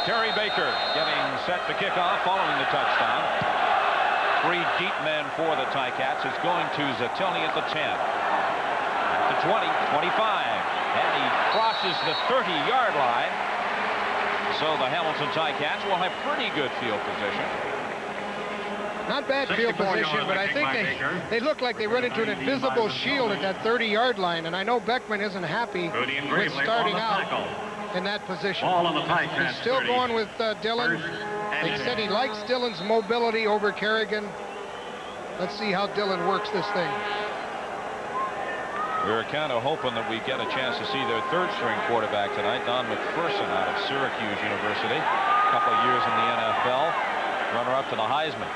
Terry Baker getting set to kick off following the touchdown. Three deep men for the Ticats. It's going to Zatilny at the 10. At the 20, 25. And he crosses the 30-yard line. So the Hamilton Ticats will have pretty good field position. Not bad field position, but I think they look like they run into an invisible shield at that 30-yard line, and I know Beckman isn't happy with starting out in that position. He's still going with Dillon. They said he likes Dillon's mobility over Kerrigan. Let's see how Dillon works this thing. We were kind of hoping that we get a chance to see their third-string quarterback tonight, Don McPherson out of Syracuse University. A couple of years in the NFL, runner-up to the Heisman.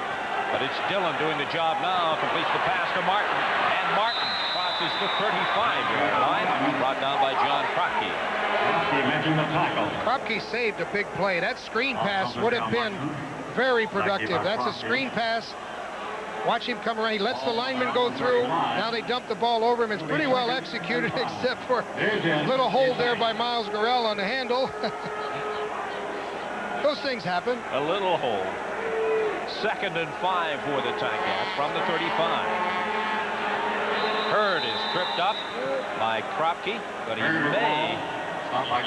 But it's Dillon doing the job now, completes the pass to Martin, and Martin crosses the 35-yard line, brought down by John Kropke. Kropke saved a big play. That screen pass would have been very productive. That's a screen pass. Watch him come around. He lets the lineman go through. Now they dump the ball over him. It's pretty well executed, except for a little hold there by Miles Gorell on the handle. Those things happen. A little hold. 2nd and 5 for the Ticats from the 35. Hurd is tripped up by Kropke, but he may,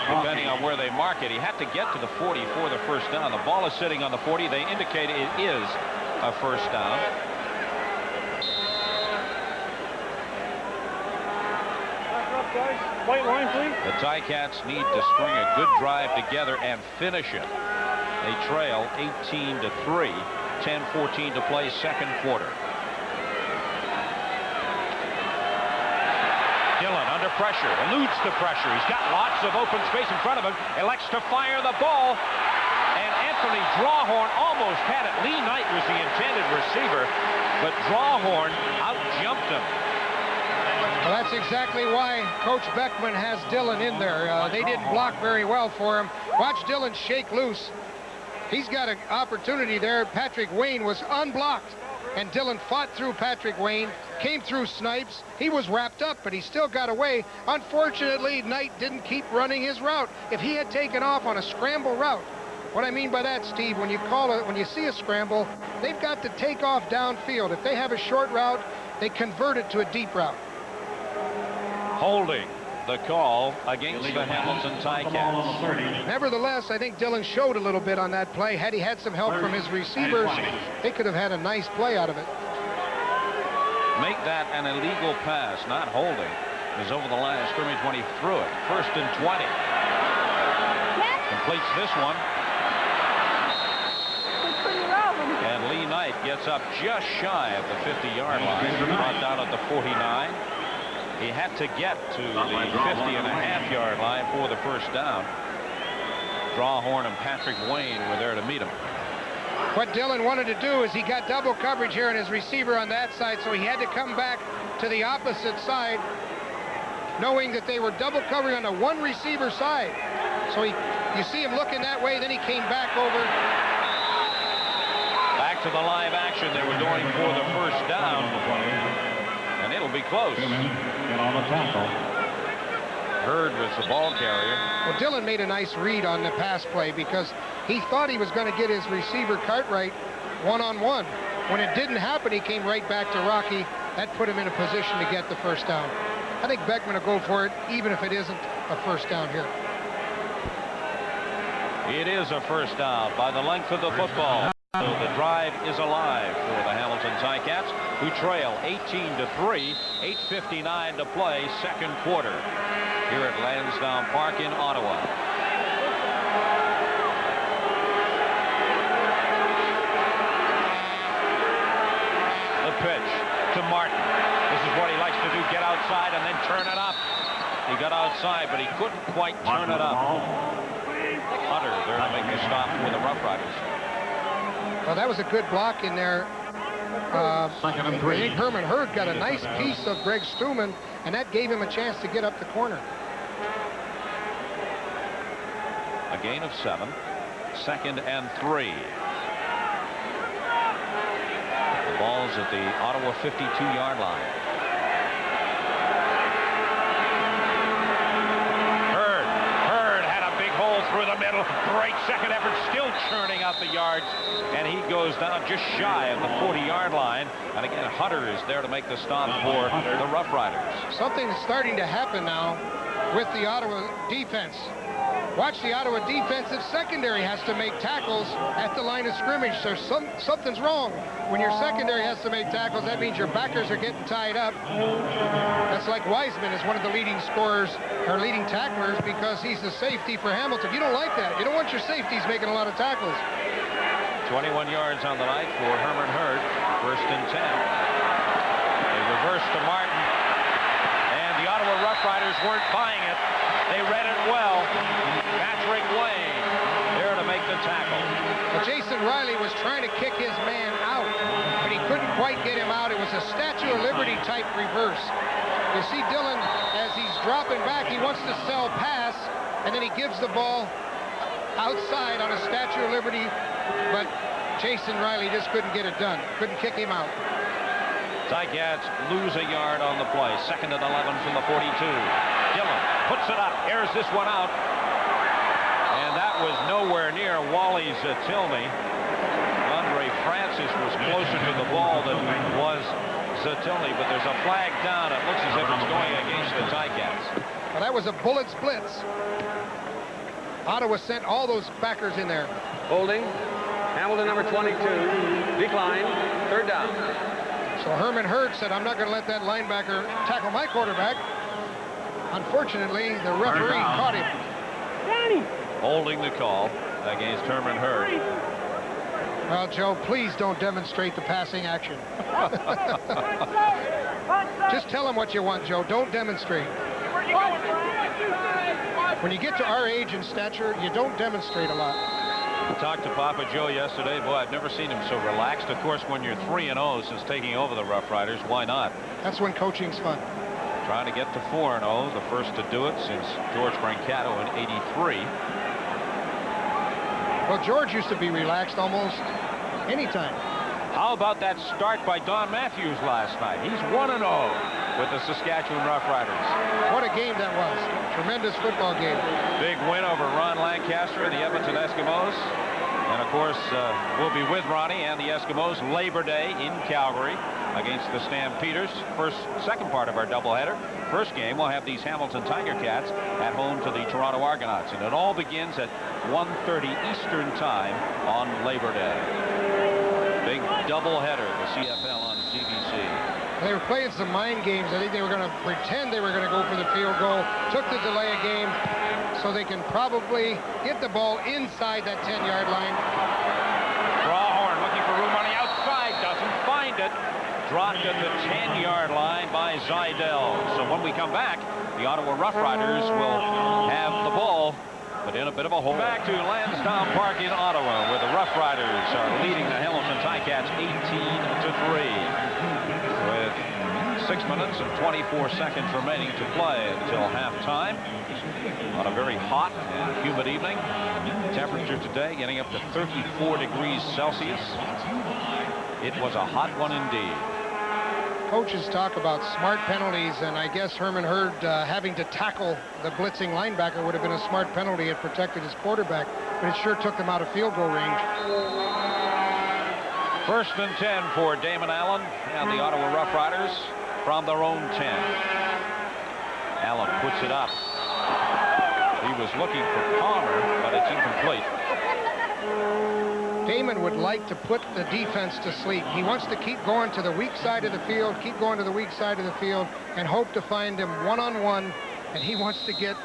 depending on where they mark it, he had to get to the 40 for the first down. The ball is sitting on the 40. They indicate it is a first down. White line, please. The Ticats need to string a good drive together and finish it. They trail 18-3, 10-14 to play, second quarter. Dillon under pressure, eludes the pressure. He's got lots of open space in front of him, elects to fire the ball, and Anthony Drawhorn almost had it. Lee Knight was the intended receiver, but Drawhorn out-jumped him. Well, that's exactly why Coach Beckman has Dillon in there. They didn't block very well for him. Watch Dillon shake loose. He's got an opportunity there. Patrick Wayne was unblocked, and Dillon fought through Patrick Wayne, came through Snipes. He was wrapped up, but he still got away. Unfortunately, Knight didn't keep running his route. If he had taken off on a scramble route, what I mean by that, Steve, when you see a scramble, they've got to take off downfield. If they have a short route, they convert it to a deep route. Holding the call against the Hamilton Ticats. Nevertheless, I think Dillon showed a little bit on that play. Had he had some help from his receivers, they could have had a nice play out of it. Make that an illegal pass, not holding. It was over the line of scrimmage when he threw it. 1st and 20. Completes this one. And Lee Knight gets up just shy of the 50-yard line. Brought down at the 49. He had to get to the 50.5-yard line for the first down. Drawhorn and Patrick Wayne were there to meet him. What Dillon wanted to do is he got double coverage here on his receiver on that side, so he had to come back to the opposite side, knowing that they were double covering on the one receiver side. So you see him looking that way, then he came back over. Back to the live action. They were going for the first down. And it'll be close. Hurd was the ball carrier. Well, Dillon made a nice read on the pass play because he thought he was going to get his receiver Cartwright one-on-one. When it didn't happen, he came right back to Rocky. That put him in a position to get the first down. I think Beckman will go for it, even if it isn't a first down here. It is a first down by the length of the football. So the drive is alive for the Hamilton Ticats, who trail 18-3, 8:59 to play, second quarter, here at Lansdowne Park in Ottawa. The pitch to Martin. This is what he likes to do, get outside and then turn it up. He got outside, but he couldn't quite turn it up. Hunter there to make the stop for the Rough Riders. Well, that was a good block in there. I think Herman Hurd got a nice piece of Greg Stuman, and that gave him a chance to get up the corner. A gain of 7. 2nd and 3. The ball's at the Ottawa 52-yard line. Hurd had a big hole through the middle Oh, great second effort, still churning out the yards, and he goes down just shy of the 40-yard line. And again, Hunter is there to make the stop for the Rough Riders. Something is starting to happen now with the Ottawa defense. Watch the Ottawa defensive secondary has to make tackles at the line of scrimmage. So something's wrong. When your secondary has to make tackles, that means your backers are getting tied up. That's like Wiseman is one of the leading scorers or leading tacklers because he's the safety for Hamilton. You don't like that. You don't want your safeties making a lot of tackles. 21 yards on the night for Herman Hurd. 1st and 10. They reverse to Martin. And the Ottawa Rough Riders weren't buying it. They read it well. Patrick Lane there to make the tackle. Well, Jason Riley was trying to kick his man out, but he couldn't quite get him out. It was a Statue of Liberty type reverse. You see Dillon, as he's dropping back, he wants to sell pass, and then he gives the ball outside on a Statue of Liberty, but Jason Riley just couldn't get it done. Couldn't kick him out. Ticats lose a yard on the play. 2nd and 11 from the 42. Dillon puts it up, airs this one out. And that was nowhere near Wally Zatilny. Andre Francis was closer to the ball than was Zatilny, but there's a flag down. It looks as if it's going against the Ticats. Well, that was a Bullets blitz. Ottawa sent all those backers in there. Holding. Hamilton, number 22. Decline. 3rd down. So Herman Hurd said, I'm not going to let that linebacker tackle my quarterback. Unfortunately, the referee caught him. Holding the call against Herman Hurd. Well, Joe, please don't demonstrate the passing action. Just tell him what you want, Joe. Don't demonstrate. When you get to our age and stature, you don't demonstrate a lot. I talked to Papa Joe yesterday. Boy, I've never seen him so relaxed. Of course, when you're 3-0 since taking over the Rough Riders, why not? That's when coaching's fun. Trying to get to 4-0, the first to do it since George Brancato in '83. Well, George used to be relaxed almost anytime. How about that start by Don Matthews last night? He's 1-0 with the Saskatchewan Rough Riders. What a game that was. Tremendous football game. Big win over Ron Lancaster and the Edmonton Eskimos. And, of course, we'll be with Ronnie and the Eskimos Labor Day in Calgary against the Stampeders. Second part of our doubleheader. First game, we'll have these Hamilton Tiger Cats at home to the Toronto Argonauts. And it all begins at 1:30 Eastern Time on Labor Day. Big doubleheader, the CFL on CBC. They were playing some mind games. I think they were going to pretend they were going to go for the field goal. Took the delay of game so they can probably get the ball inside that 10-yard line. Drawhorn looking for room on the outside. Doesn't find it. Dropped at the 10-yard line by Zidell. So when we come back, the Ottawa Rough Riders will have the ball, but in a bit of a hole. Back to Lansdowne Park in Ottawa, where the Rough Riders are leading the Hamilton Ticats 18-3. With 6 minutes and 24 seconds remaining to play until halftime. On a very hot and humid evening. Temperature today getting up to 34 degrees Celsius. It was a hot one indeed. Coaches talk about smart penalties, and I guess Herman Hurd having to tackle the blitzing linebacker would have been a smart penalty. It protected his quarterback, but it sure took them out of field goal range. 1st and 10 for Damon Allen and the Ottawa Rough Riders from their own 10. Allen puts it up. He was looking for Palmer, but it's incomplete. Damon would like to put the defense to sleep. He wants to keep going to the weak side of the field, keep going to the weak side of the field, and hope to find him one-on-one, and he wants to get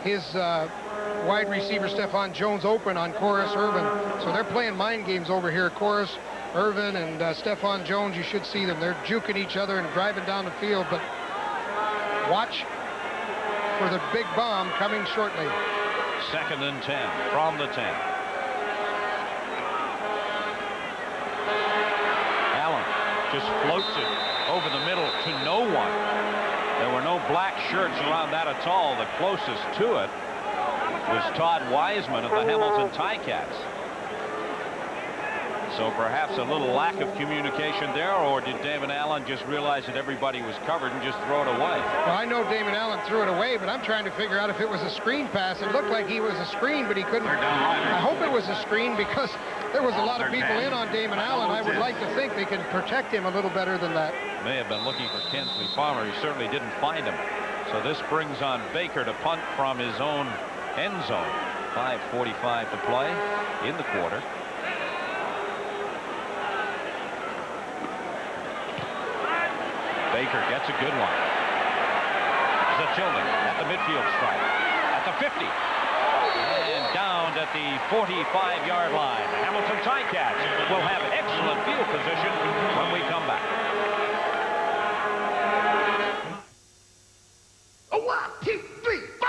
his wide receiver Stephon Jones open on Corus Irvin. So they're playing mind games over here. Corus Irvin and Stephon Jones, you should see them. They're juking each other and driving down the field, but watch for the big bomb coming shortly. 2nd and 10 from the 10. Allen just floats it over the middle to no one. There were no black shirts around that at all. The closest to it was Todd Wiseman of the Hamilton Ticats. So perhaps a little lack of communication there, or did Damon Allen just realize that everybody was covered and just throw it away? Well, I know Damon Allen threw it away, but I'm trying to figure out if it was a screen pass. It looked like he was a screen, but he couldn't. I hope it was a screen because there was a lot of people in on Damon Allen. I would like to think they can protect him a little better than that. May have been looking for Kensley Farmer. He certainly didn't find him. So this brings on Baker to punt from his own end zone. 5:45 to play in the quarter. Baker gets a good one. Zatilnik at the midfield stripe. At the 50. And down at the 45-yard line. The Hamilton Ticats will have excellent field position when we come back. A 1, 2, 3, 4.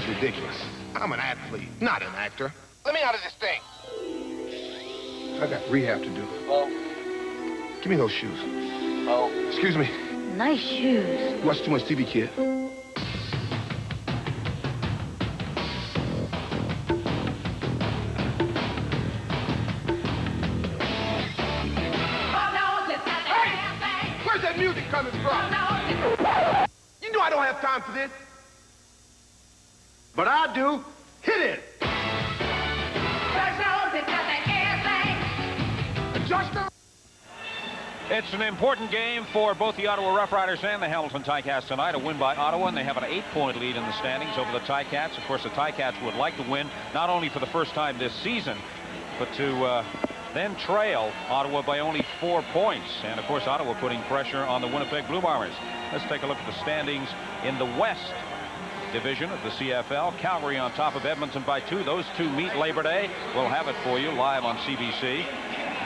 Ridiculous. I'm an athlete, not an actor. Let me out of this thing. I got rehab to do. Oh. Give me those shoes. Oh. Excuse me. Nice shoes. You watch too much TV, kid. Hey! Where's that music coming from? You know I don't have time for this. But I do. Hit it! It's an important game for both the Ottawa Roughriders and the Hamilton Ticats tonight. A win by Ottawa, and they have an 8-point lead in the standings over the Ticats. Of course, the Ticats would like to win, not only for the first time this season, but to then trail Ottawa by only 4 points. And, of course, Ottawa putting pressure on the Winnipeg Blue Bombers. Let's take a look at the standings in the West Division of the CFL. Calgary on top of Edmonton by 2. Those two meet Labor Day. We'll have it for you live on CBC.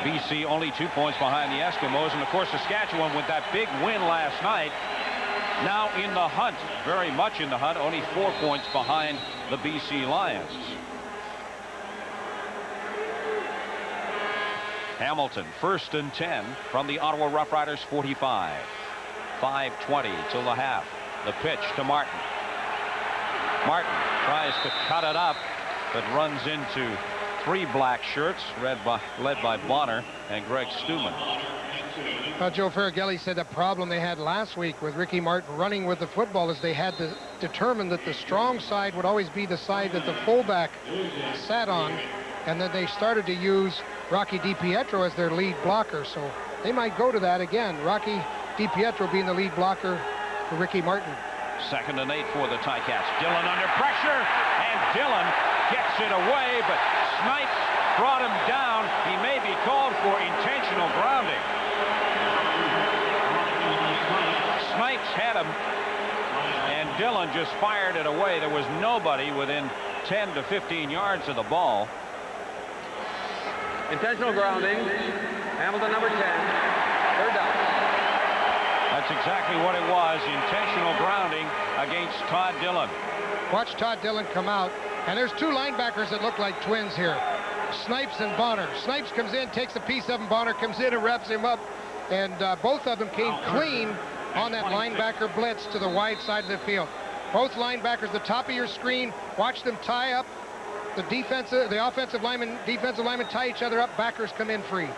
BC only 2 points behind the Eskimos. And, of course, Saskatchewan with that big win last night. Now in the hunt, very much in the hunt, only 4 points behind the BC Lions. Hamilton, 1st and 10 from the Ottawa Roughriders 45. 5:20 till the half. The pitch to Martin. Martin tries to cut it up, but runs into 3 black shirts, led by Bonner and Greg Stuman. Joe Faragelli said the problem they had last week with Ricky Martin running with the football is they had to determine that the strong side would always be the side that the fullback sat on, and then they started to use Rocky DiPietro as their lead blocker, so they might go to that again. Rocky DiPietro being the lead blocker for Ricky Martin. 2nd and 8 for the Ticats. Dillon under pressure, and Dillon gets it away, but Snipes brought him down. He may be called for intentional grounding. Snipes had him, and Dillon just fired it away. There was nobody within 10 to 15 yards of the ball. Intentional grounding. Hamilton number 10. 3rd down. That's exactly what it was. Intentional grounding against Todd Dillon. Watch Todd Dillon come out, and there's 2 linebackers that look like twins here. Snipes and Bonner. Snipes comes in, takes a piece of him. Bonner comes in and wraps him up, and both of them came clean on that linebacker blitz to the wide side of the field. Both linebackers, the top of your screen, watch them tie up. The offensive lineman, defensive lineman tie each other up. Backers come in free.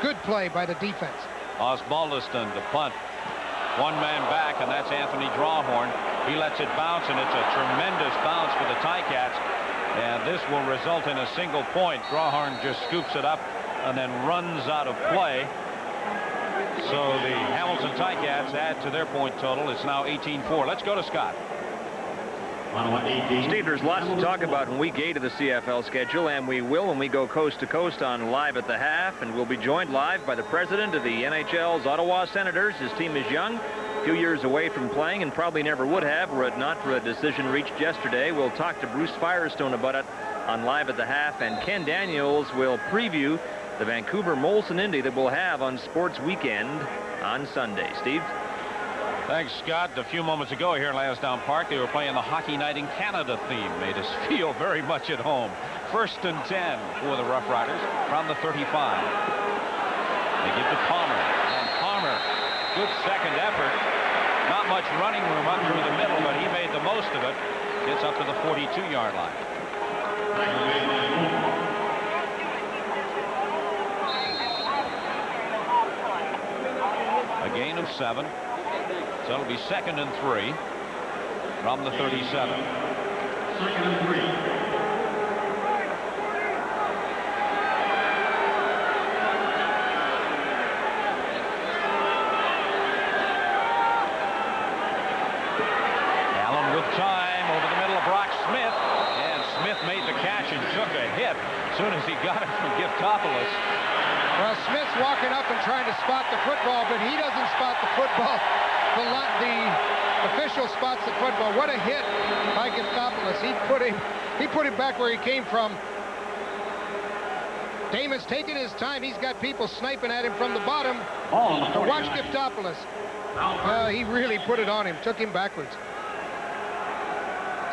Good play by the defense. Osbaldiston to punt. 1 man back, and that's Anthony Drawhorn. He lets it bounce, and it's a tremendous bounce for the Ticats. And this will result in a single point. Drawhorn just scoops it up and then runs out of play. So the Hamilton Ticats add to their point total. It's now 18-4. Let's go to Scott. Steve, there's lots to talk about in Week 8 of the CFL schedule, and we will when we go coast to coast on Live at the Half, and we'll be joined live by the president of the NHL's Ottawa Senators. His team is young, a few years away from playing, and probably never would have were it not for a decision reached yesterday. We'll talk to Bruce Firestone about it on Live at the Half, and Ken Daniels will preview the Vancouver Molson Indy that we'll have on Sports Weekend on Sunday. Steve? Thanks, Scott. A few moments ago here in Lansdowne Park, they were playing the Hockey Night in Canada theme. Made us feel very much at home. 1st and 10 for the Rough Riders from the 35. They give to Palmer. And Palmer, good second effort. Not much running room up through the middle, but he made the most of it. Gets up to the 42-yard line. A gain of 7. So it'll be 2nd and 3 from the 37. 2nd and 3. Allen with time over the middle of Brock Smith. And Smith made the catch and took a hit as soon as he got it from Giftopoulos. Well, Smith's walking up and trying to spot the football, but he doesn't spot the football. The official spots the football. What a hit by Giftopoulos. He put him back where he came from. Damon's taking his time. He's got people sniping at him from the bottom. So watch Giftopoulos. He really put it on him. Took him backwards.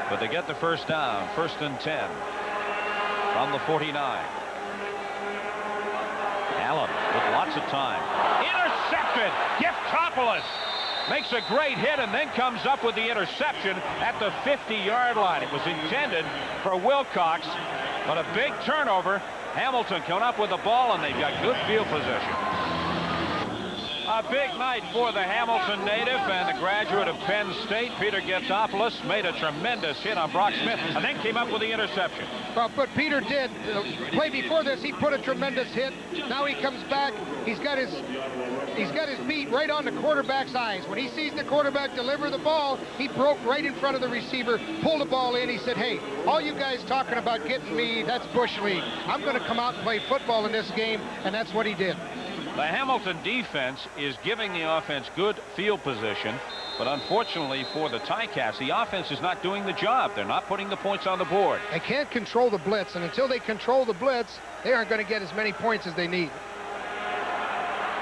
But they get the first down. 1st and 10 from the 49. Allen with lots of time. Intercepted. Giftopoulos makes a great hit and then comes up with the interception at the 50-yard line. It was intended for Wilcox, but a big turnover. Hamilton coming up with the ball, and they've got good field position. A big night for the Hamilton native and the graduate of Penn State, Peter Giftopoulos, made a tremendous hit on Brock Smith and then came up with the interception. Well, but Peter did. Play before this, he put a tremendous hit. Now he comes back. He's got his beat right on the quarterback's eyes. When he sees the quarterback deliver the ball, he broke right in front of the receiver, pulled the ball in. He said, hey, all you guys talking about getting me, that's Bush League. I'm going to come out and play football in this game, and that's what he did. The Hamilton defense is giving the offense good field position, but unfortunately for the Ticats, the offense is not doing the job. They're not putting the points on the board. They can't control the blitz, and until they control the blitz, they aren't going to get as many points as they need.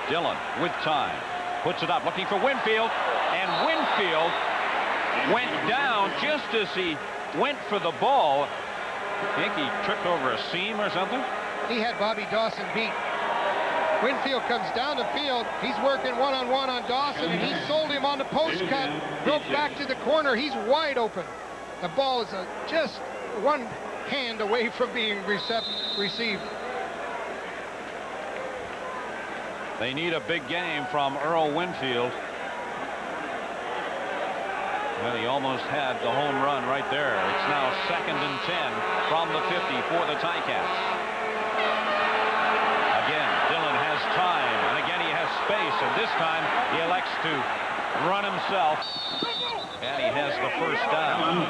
Dillon with time, puts it up, looking for Winfield, and Winfield went down just as he went for the ball. I think he tripped over a seam or something. He had Bobby Dawson beat. Winfield comes down the field. He's working one-on-one on Dawson, and he sold him on the post cut. Broke back to the corner. He's wide open. The ball is just one hand away from being received. They need a big game from Earl Winfield. Well, he almost had the home run right there. It's now 2nd and 10 from the 50 for the Ticats. Time, and again he has space, and this time he elects to run himself, and he has the first down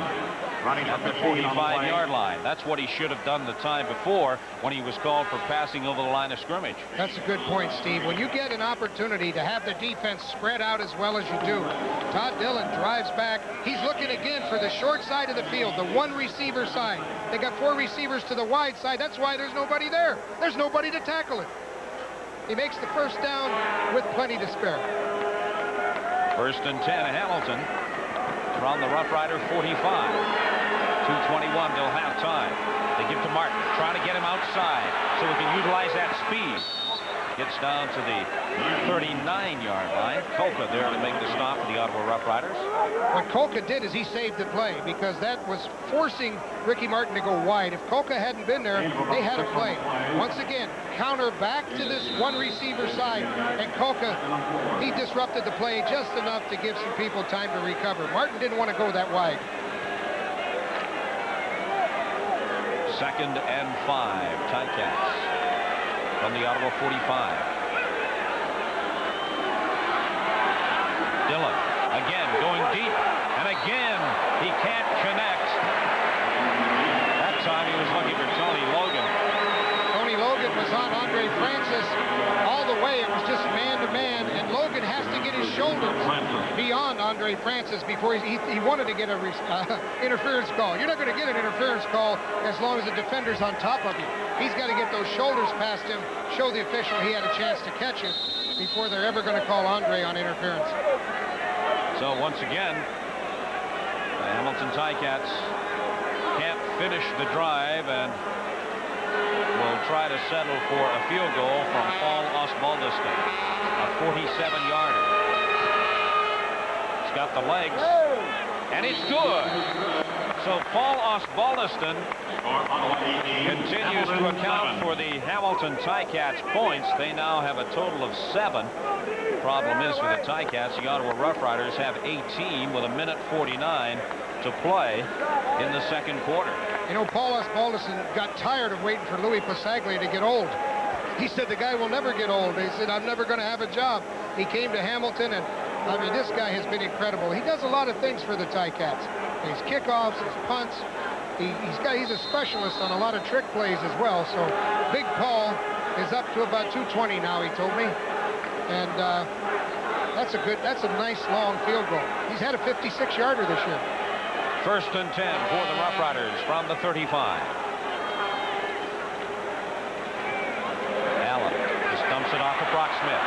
Running at the 45-yard line. That's what he should have done the time before when he was called for passing over the line of scrimmage. That's a good point, Steve. When you get an opportunity to have the defense spread out as well as you do, Todd Dillon drives back. He's looking again for the short side of the field, the one receiver side. They got 4 receivers to the wide side. That's why there's nobody there. There's nobody to tackle it. He makes the first down with plenty to spare. 1st and 10, Hamilton from the Rough Rider 45. 2:21 till halftime. They give to Martin, trying to get him outside so we can utilize that speed. Gets down to the 39-yard line. Kolka there to make the stop for the Ottawa Rough Riders. What Kolka did is he saved the play because that was forcing Ricky Martin to go wide. If Kolka hadn't been there, they had a play. Once again, counter back to this one receiver side, and Kolka, he disrupted the play just enough to give some people time to recover. Martin didn't want to go that wide. 2nd and 5, Ticats from the Ottawa 45. Dillon again going deep, and again he can't connect. That time he was looking for Tony Logan. Tony Logan was on Andre Francis all the way. It was just man-to-man, and Logan has to get his shoulders beyond Andre Francis before he wanted to get a interference call. You're not going to get an interference call as long as the defender's on top of you. He's got to get those shoulders past him, show the official he had a chance to catch it before they're ever going to call Andre on interference. So once again, the Hamilton Ticats can't finish the drive and will try to settle for a field goal from Paul Osbaldiston, a 47-yarder. He's got the legs, and it's good. So Paul Osbaldiston continues to account for the Hamilton Ticats points. They now have a total of 7. Problem is for the Ticats, the Ottawa Rough Riders have 18 with 1:49 to play in the second quarter. You know, Paul Osbaldiston got tired of waiting for Louis Pasaglia to get old. He said the guy will never get old. He said, I'm never going to have a job. He came to Hamilton, and I mean, this guy has been incredible. He does a lot of things for the Ticats. His kickoffs, his punts. He's a specialist on a lot of trick plays as well. So Big Paul is up to about 220 now, he told me. And that's a nice long field goal. He's had a 56-yarder this year. First and 10 for the Rough Riders from the 35. Allen just dumps it off to Brock Smith.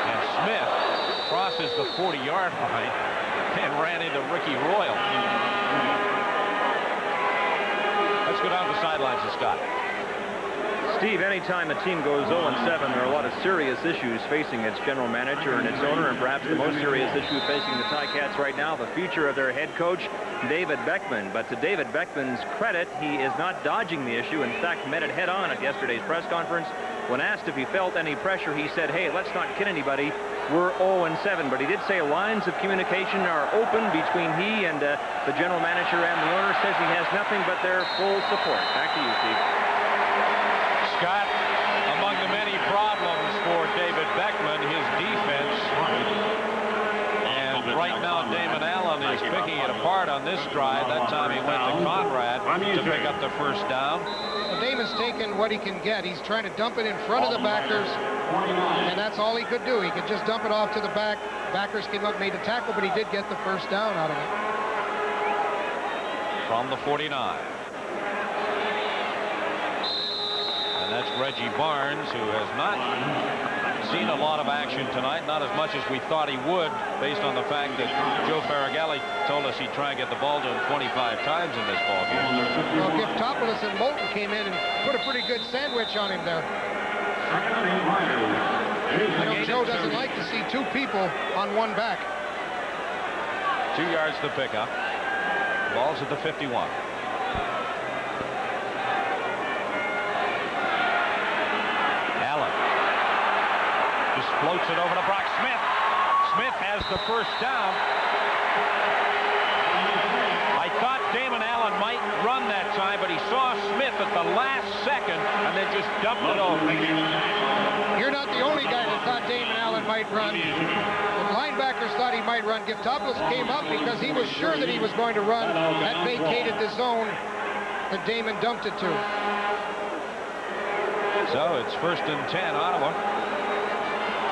And Smith crosses the 40-yard line and ran into Ricky Royal. Let's go down to the sidelines to Scott. Steve, anytime a team goes 0-7, there are a lot of serious issues facing its general manager and its owner, and perhaps the most serious issue facing the Ticats right now, the future of their head coach, David Beckman. But to David Beckman's credit, he is not dodging the issue. In fact, met it head-on at yesterday's press conference. When asked if he felt any pressure, he said, hey, let's not kid anybody. We're 0-7. But he did say lines of communication are open between he and the general manager, and the owner says he has nothing but their full support. Back to you, Steve. Scott, among the many problems for David Beckman, his defense. And right now, Damon Allen is picking it apart on this drive. That time he went to Conrad to pick up the first down. Well, Damon's taken what he can get. He's trying to dump it in front of the backers, and that's all he could do. He could just dump it off to the back. Backers came up, made a tackle, but he did get the first down out of it. From the 49. And that's Reggie Barnes, who has not seen a lot of action tonight, not as much as we thought he would, based on the fact that Joe Faragalli told us he'd try and get the ball to him 25 times in this ballgame. Well, Giftopoulos and Moulton came in and put a pretty good sandwich on him there. I know Joe doesn't like to see 2 people on one back. 2 yards to pick up. Ball's at the 51. Floats it over to Brock Smith. Smith has the first down. I thought Damon Allen might run that time, but he saw Smith at the last second and then just dumped it over. You're not the only guy that thought Damon Allen might run. The linebackers thought he might run. Giftopoulos came up because he was sure that he was going to run. That vacated the zone that Damon dumped it to. So it's first and 10, Ottawa.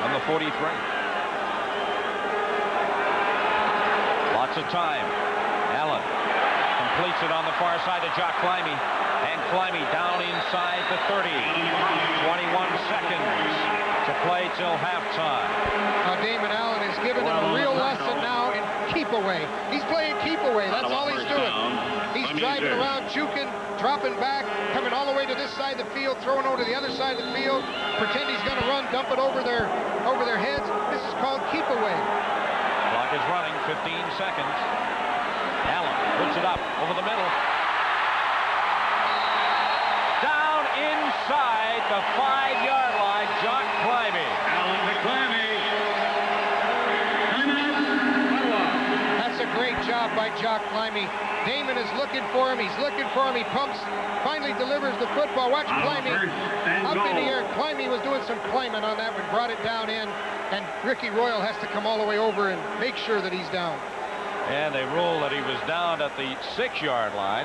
On the 43. Lots of time. Allen completes it on the far side to Jock Climby. And Climby down inside the 30. 21 seconds to play till halftime. Now Damon Allen is giving him a real lesson now in keep away. He's playing keep away. That's all he's doing. He's driving around, juking, dropping back, coming all the way to this side of the field, throwing over to the other side of the field, pretend he's going to run, dump it over their heads. This is called keep away. Clock is running, 15 seconds. Allen puts it up over the middle. Down inside the 5-yard line, Jock Climby. Allen to Climby. That's a great job by Jock Climby. Damon is looking for him. He's looking for him. He pumps, finally delivers the football. Watch Climby up in the air. Climby was doing some climbing on that one, brought it down in, and Ricky Royal has to come all the way over and make sure that he's down. And they rule that he was down at the 6-yard line.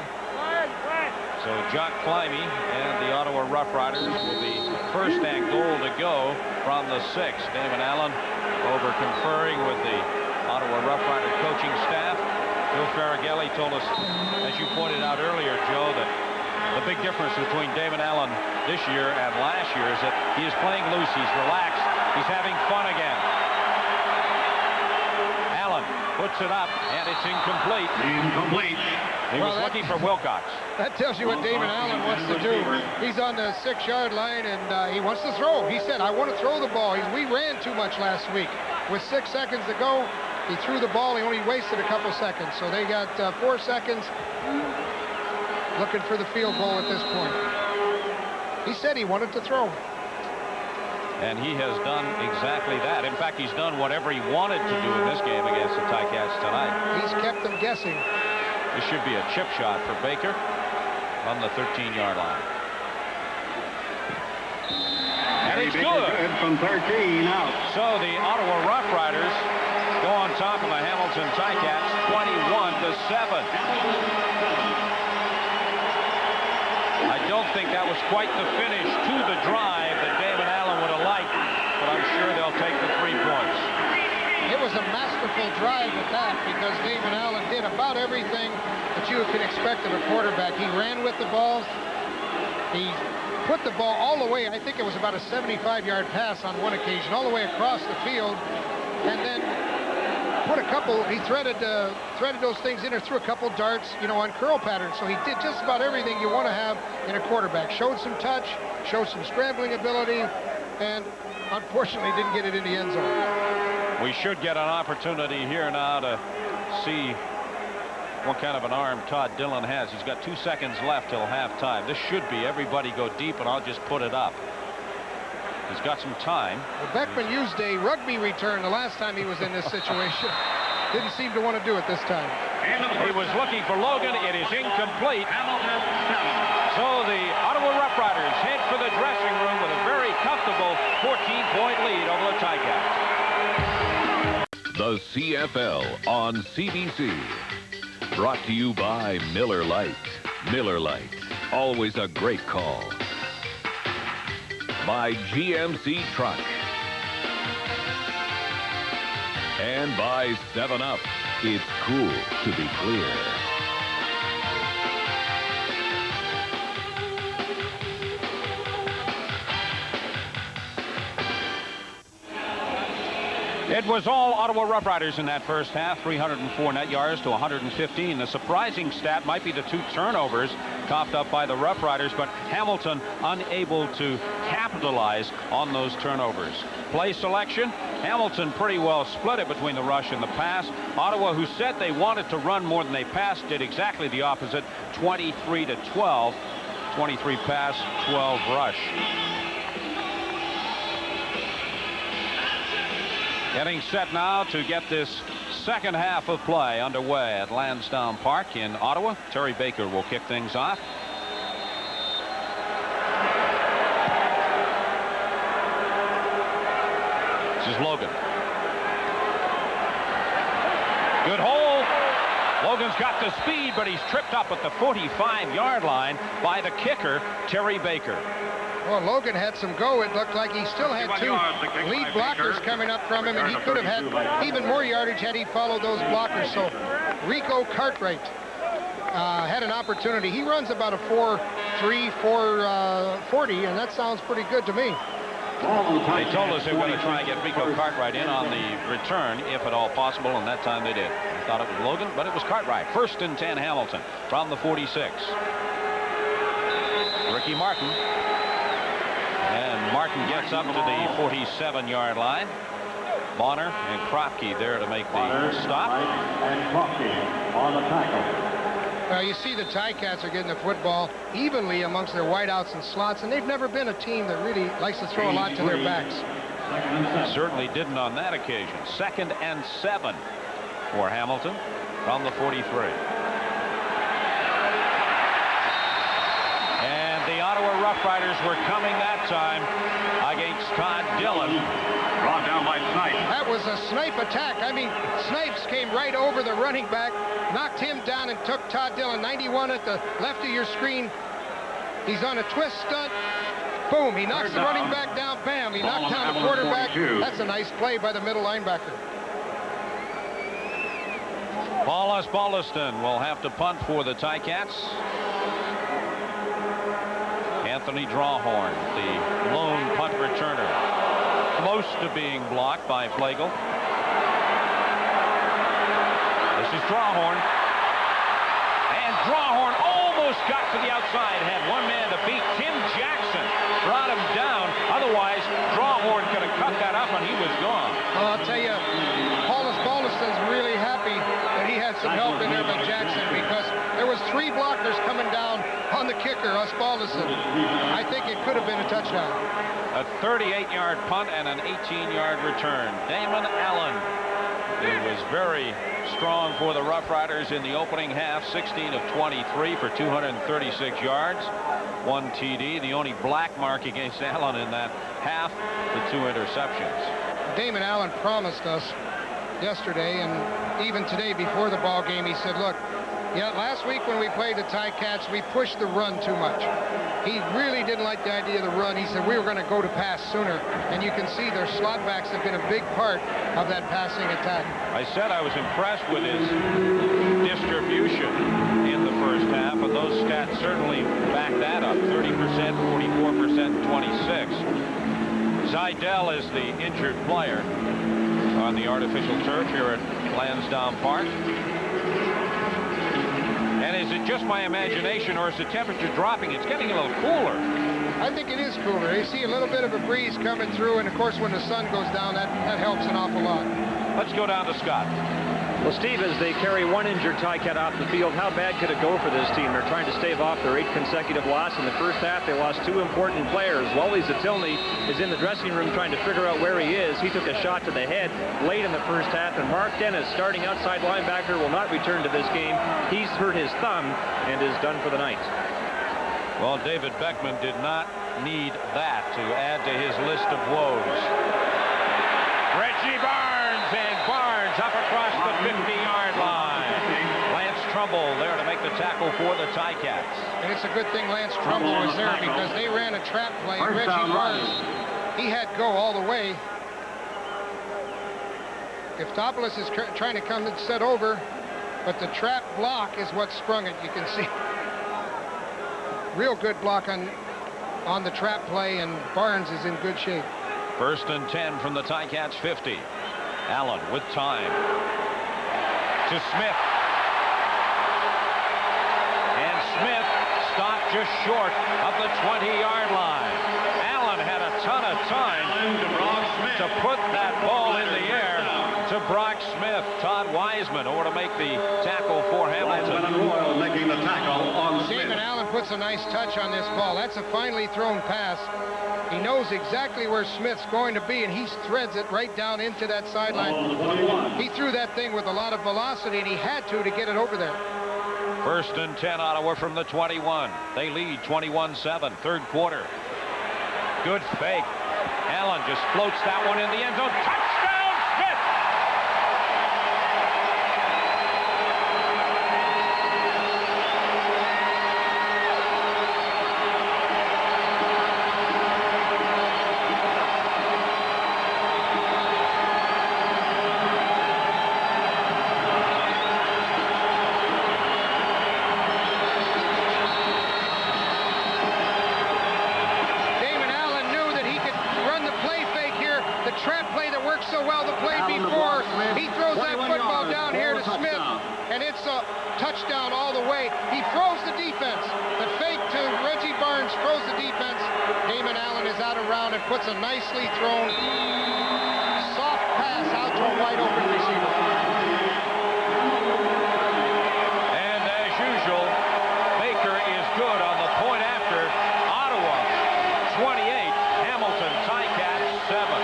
So Jock Climby and the Ottawa Rough Riders will be first and goal to go from the 6. Damon Allen over conferring with the Ottawa Rough Rider coaching staff. Joe Faragalli told us, as you pointed out earlier, Joe, that the big difference between Damon Allen this year and last year is that he is playing loose, he's relaxed, he's having fun again. puts it up, and it's incomplete. Incomplete. He was looking for Wilcox. That tells you what Damon Allen wants to do. He's on the 6-yard line, and he wants to throw. He said, I want to throw the ball. We ran too much last week. With 6 seconds to go, he threw the ball. He only wasted a couple seconds. So they got 4 seconds looking for the field goal at this point. He said he wanted to throw. And he has done exactly that. In fact, he's done whatever he wanted to do in this game against the Ticats tonight. He's kept them guessing. This should be a chip shot for Baker on the 13-yard line. And it's good. From 13 out. So the Ottawa Rough Riders go on top of the Hamilton Ticats 21-7. I don't think that was quite the finish to the drive that Damon Allen would have liked, but I'm sure they'll take the 3 points. It was a masterful drive at that, because Damon Allen did about everything that you could expect of a quarterback. He ran with the ball. He put the ball all the way. I think it was about a 75-yard pass on one occasion, all the way across the field, and then put a couple. He threaded those things in, or threw a couple darts, on curl patterns. So he did just about everything you want to have in a quarterback. Showed some touch, showed some scrambling ability, and unfortunately didn't get it in the end zone. We should get an opportunity here now to see what kind of an arm Todd Dillon has. He's got 2 seconds left till halftime. This should be everybody go deep, and I'll just put it up. He's got some time. Well, Beckman used a rugby return the last time he was in this situation. Didn't seem to want to do it this time. He was looking for Logan. It is incomplete. So the Ottawa Rough Riders head for the dressing room with a very comfortable 14-point lead over the Ticats. The CFL on CBC. Brought to you by Miller Lite. Miller Lite, always a great call. By GMC Truck. And by 7-Up. It's cool to be clear. It was all Ottawa Rough Riders in that first half, 304 net yards to 115. The surprising stat might be the 2 turnovers coughed up by the Rough Riders, but Hamilton unable to capitalize on those turnovers. Play selection, Hamilton pretty well split it between the rush and the pass. Ottawa, who said they wanted to run more than they passed, did exactly the opposite, 23-12. 23 pass, 12 rush. Getting set now to get this second half of play underway at Lansdowne Park in Ottawa. Terry Baker will kick things off. This is Logan. Good hole. Logan's got the speed, but he's tripped up at the 45-yard line by the kicker, Terry Baker. Well, Logan had some go. It looked like he still had 2 lead blockers coming up from him, and he could have had even more yardage had he followed those blockers. So Rico Cartwright had an opportunity. He runs about a 4.3, 4.40, and that sounds pretty good to me. They told us they were going to try and get Rico Cartwright in on the return, if at all possible, and that time they did. I thought it was Logan, but it was Cartwright. 1st and 10 Hamilton from the 46. Ricky Martin. And Martin gets up to the 47-yard line. Bonner and Kropke there to make the stop. And Kropke on the tackle. Well, you see the Ticats are getting the football evenly amongst their wideouts and slots, and they've never been a team that really likes to throw a lot to their backs. Certainly didn't on that occasion. 2nd and 7 for Hamilton from the 43. And the Ottawa Rough Riders were coming that time against Todd Dillon. Brought down by Snipes. That was a snipe attack. I mean, Snipes came right over the running back, knocked him down, and took Todd Dillon. 91 at the left of your screen. He's on a twist stunt. Boom, he knocks the running back down. Bam, he knocked down the quarterback. That's a nice play by the middle linebacker. Paulus Balliston will have to punt for the Ticats. Anthony Drawhorn, the lone punt returner. Close to being blocked by Flagel. This is Drawhorn. And Drawhorn almost got to the outside. Had one man to beat. Tim Jackson brought him down. Otherwise, Drawhorn could have cut that up and he was gone. Well, I'll tell you, Paulus Balderson's really happy that he had some help in there by Jackson, because there was 3 blockers coming down on the kicker, Balderson. I think it could have been a touchdown. A 38-yard punt and an 18-yard return. Damon Allen, who was very strong for the Rough Riders in the opening half, 16 of 23 for 236 yards, 1 TD. The only black mark against Allen in that half, the 2 interceptions. Damon Allen promised us yesterday and even today before the ball game, he said, look, yeah, last week when we played the Ticats, we pushed the run too much. He really didn't like the idea of the run. He said we were going to go to pass sooner. And you can see their slot backs have been a big part of that passing attack. I said I was impressed with his distribution in the first half, and those stats certainly back that up. 30%, 44%, 26. Zidell is the injured player on the artificial turf here at Lansdowne Park. And is it just my imagination, or is the temperature dropping? It's getting a little cooler. I think it is cooler. You see a little bit of a breeze coming through, and of course when the sun goes down, that helps an awful lot. Let's go down to Scott. Well, Steve, as they carry one injured Ticat off the field, how bad could it go for this team? They're trying to stave off their 8th consecutive loss. In the first half, they lost 2 important players. Wally Zatilny is in the dressing room trying to figure out where he is. He took a shot to the head late in the first half, and Mark Dennis, starting outside linebacker, will not return to this game. He's hurt his thumb and is done for the night. Well, David Beckman did not need that to add to his list of woes. Reggie Barnes, and Barnes up across the 50-yard line. Lance Trumbull there to make the tackle for the Ticats. And it's a good thing Lance Trumbull was there, because they ran a trap play. And Reggie Barnes, he had go all the way. If Topoulos is trying to come and set over, but the trap block is what sprung it. You can see real good block on the trap play, and Barnes is in good shape. 1st and 10 from the Ticats 50. Allen with time to Smith. And Smith stopped just short of the 20-yard line. Allen had a ton of time to put that ball in the air to Brock Smith. Todd Wiseman over to make the tackle for Hamilton. Making the tackle on Smith. Damon Allen puts a nice touch on this ball. That's a finely thrown pass. He knows exactly where Smith's going to be, and he threads it right down into that sideline. He threw that thing with a lot of velocity, and he had to get it over there. 1st and 10, Ottawa from the 21. They lead 21-7, 3rd quarter. Good fake. Allen just floats that one in the end zone. Touchdown, Smith! So well the play before, he throws that football down here to Smith, and it's a touchdown all the way. He throws the defense. The fake to Reggie Barnes throws the defense. Damon Allen is out around and puts a nicely thrown soft pass out to a wide open receiver. And as usual, Baker is good on the point after. Ottawa 28, Hamilton Ticats 7.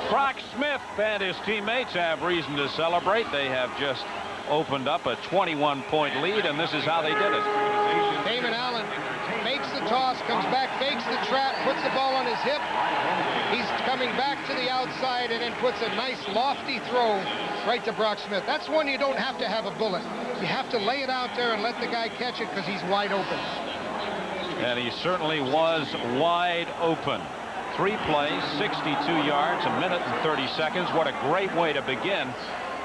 Brock Smith and his teammates have reason to celebrate. They have just opened up a 21-point lead, and this is how they did it. Damon Allen makes the toss, comes back, fakes the trap, puts the ball on his hip. He's coming back to the outside and then puts a nice lofty throw right to Brock Smith. That's one you don't have to have a bullet. You have to lay it out there and let the guy catch it because he's wide open. And he certainly was wide open. 3 plays, 62 yards, a minute and 30 seconds. What a great way to begin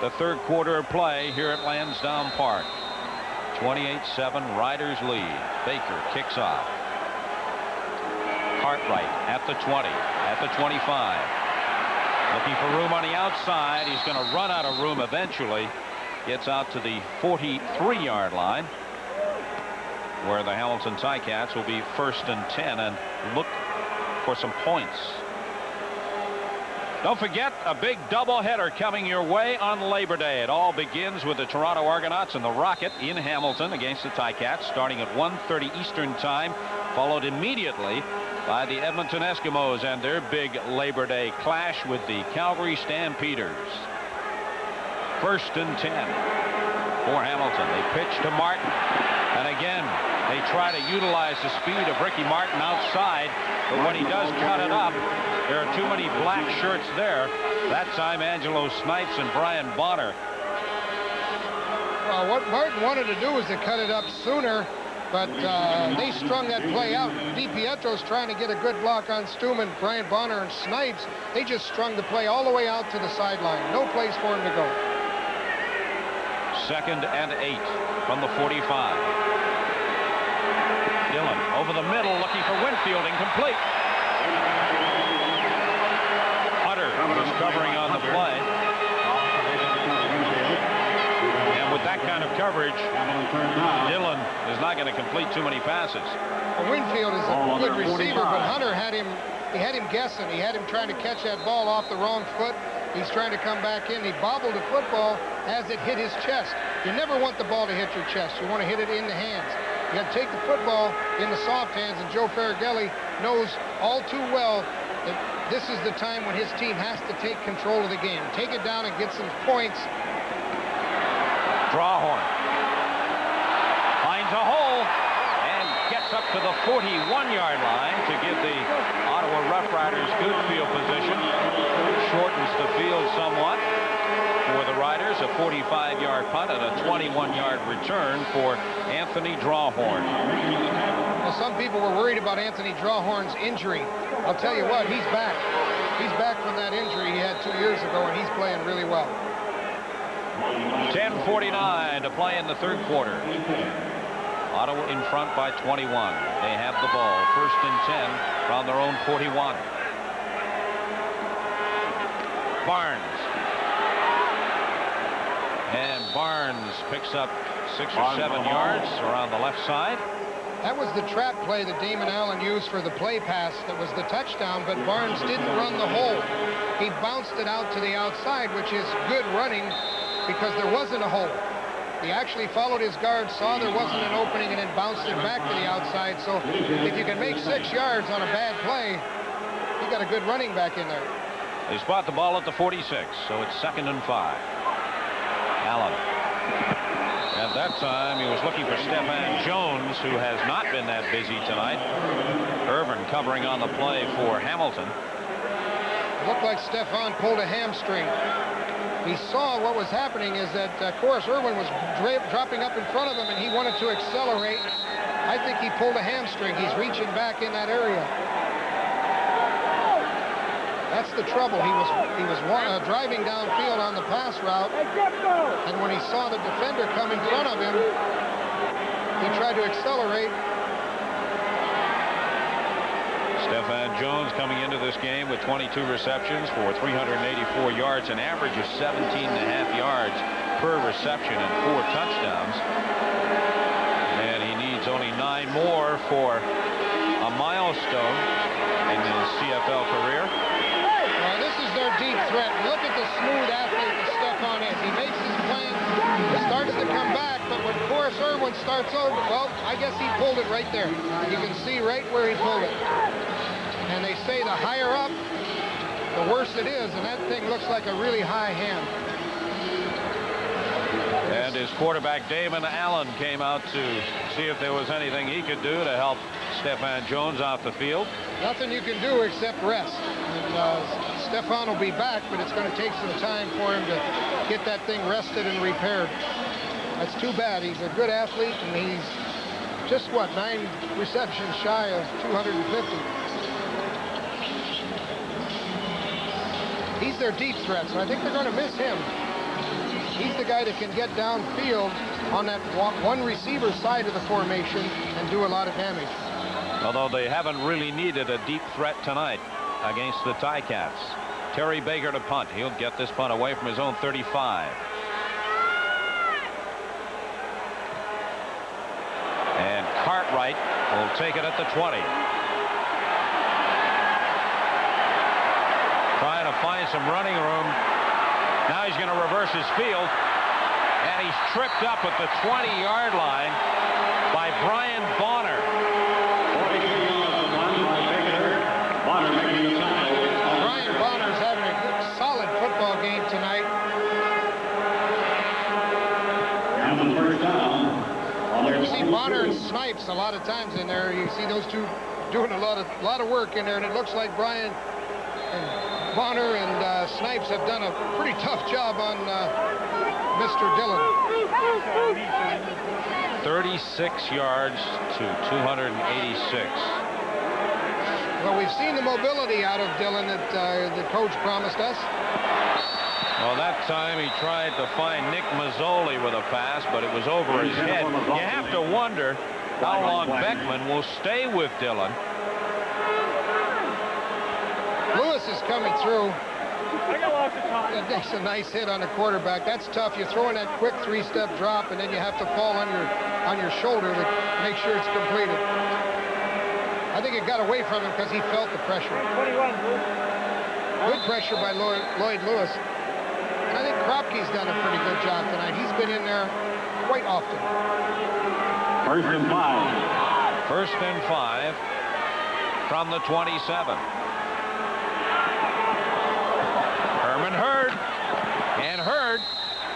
the 3rd quarter of play here at Lansdowne Park. 28-7, Riders lead. Baker kicks off. Cartwright at the 20, at the 25. Looking for room on the outside. He's going to run out of room eventually. gets out to the 43-yard line, where the Hamilton Ticats will be 1st and 10 and look for some points. Don't forget, a big doubleheader coming your way on Labor Day. It all begins with the Toronto Argonauts and the Rocket in Hamilton against the Ticats, starting at 1:30 Eastern Time, followed immediately by the Edmonton Eskimos and their big Labor Day clash with the Calgary Stampeders. 1st and 10 for Hamilton. They pitch to Martin, and again they try to utilize the speed of Ricky Martin outside, but when he does cut it up, there are too many black shirts there. That time Angelo Snipes and Brian Bonner. Well, what Martin wanted to do was to cut it up sooner, but they strung that play out. DiPietro's trying to get a good block on Stuman, Brian Bonner, and Snipes. They just strung the play all the way out to the sideline. No place for him to go. 2nd and 8 from the 45. Dillon over the middle looking for Winfield, incomplete. Hutter was covering on the play. And with that kind of coverage, Dillon is not going to complete too many passes. Well, Winfield is a good receiver, but Hunter had him guessing. He had him trying to catch that ball off the wrong foot. He's trying to come back in. He bobbled the football as it hit his chest. You never want the ball to hit your chest. You want to hit it in the hands. You got to take the football in the soft hands, and Joe Faragelli knows all too well that this is the time when his team has to take control of the game. Take it down and get some points. Drawhorn finds a hole and gets up to the 41-yard line to give the Ottawa Rough Riders good field position. Shortens the field somewhat for the Riders. A 45-yard punt and a 21-yard return for Anthony Drawhorn. Well, some people were worried about Anthony Drawhorn's injury. I'll tell you what, he's back. He's back from that injury he had 2 years ago, and he's playing really well. 10:49 to play in the 3rd quarter. Ottawa in front by 21. They have the ball. 1st and 10 from their own 41. Barnes. And Barnes picks up 6 or 7 yards around the left side. That was the trap play that Damon Allen used for the play pass that was the touchdown, but Barnes didn't run the hole. He bounced it out to the outside, which is good running because there wasn't a hole. He actually followed his guard, saw there wasn't an opening, and then bounced it back to the outside. So if you can make 6 yards on a bad play, you got a good running back in there. They spot the ball at the 46, so it's 2nd and 5. Allen. At that time, he was looking for Stephan Jones, who has not been that busy tonight. Irvin covering on the play for Hamilton. It looked like Stephan pulled a hamstring. He saw what was happening is that Corus Irwin was dropping up in front of him, and he wanted to accelerate. I think he pulled a hamstring. He's reaching back in that area. That's the trouble. He was driving downfield on the pass route, and when he saw the defender come in front of him, he tried to accelerate. Stephan Jones coming into this game with 22 receptions for 384 yards, an average of 17.5 yards per reception and 4 touchdowns. And he needs only 9 more for a milestone in his CFL career. This is their deep threat. Look at the smooth athlete that Stephan is. He makes his plan, starts to come back, but when Corus Irwin starts over, well, I guess he pulled it right there. You can see right where he pulled it. And they say the higher up, the worse it is, and that thing looks like a really high hand. And his quarterback, Damon Allen, came out to see if there was anything he could do to help Stephan Jones off the field. Nothing you can do except rest. And Stephan will be back, but it's going to take some time for him to get that thing rested and repaired. That's too bad. He's a good athlete, and he's just, what, 9 receptions shy of 250. He's their deep threat, so I think they're going to miss him. He's the guy that can get downfield on that one receiver side of the formation and do a lot of damage. Although they haven't really needed a deep threat tonight against the Ticats. Terry Baker to punt. He'll get this punt away from his own 35. Cartwright will take it at the 20. Trying to find some running room. Now he's going to reverse his field. And he's tripped up at the 20-yard line by Brian Bonner. Brian Bonner's having a good, solid football game tonight. You see Bonner and Snipes a lot of times in there. You see those two doing a lot of work in there, and it looks like Brian and Bonner and Snipes have done a pretty tough job on Mr. Dillon. 36 yards to 286. Well, we've seen the mobility out of Dillon that the coach promised us. Well, that time he tried to find Nick Mazzoli with a pass, but it was over his head. You have to wonder how long Beckman will stay with Dillon. Lewis is coming through. That makes a nice hit on the quarterback. That's tough. You're throwing that quick three-step drop, and then you have to fall on your shoulder to make sure it's completed. I think it got away from him because he felt the pressure. Good pressure by Lloyd Lewis. And I think Kropke's done a pretty good job tonight. He's been in there quite often. 1st and 5. 1st and 5 from the 27. Herman Hurd. And Hurd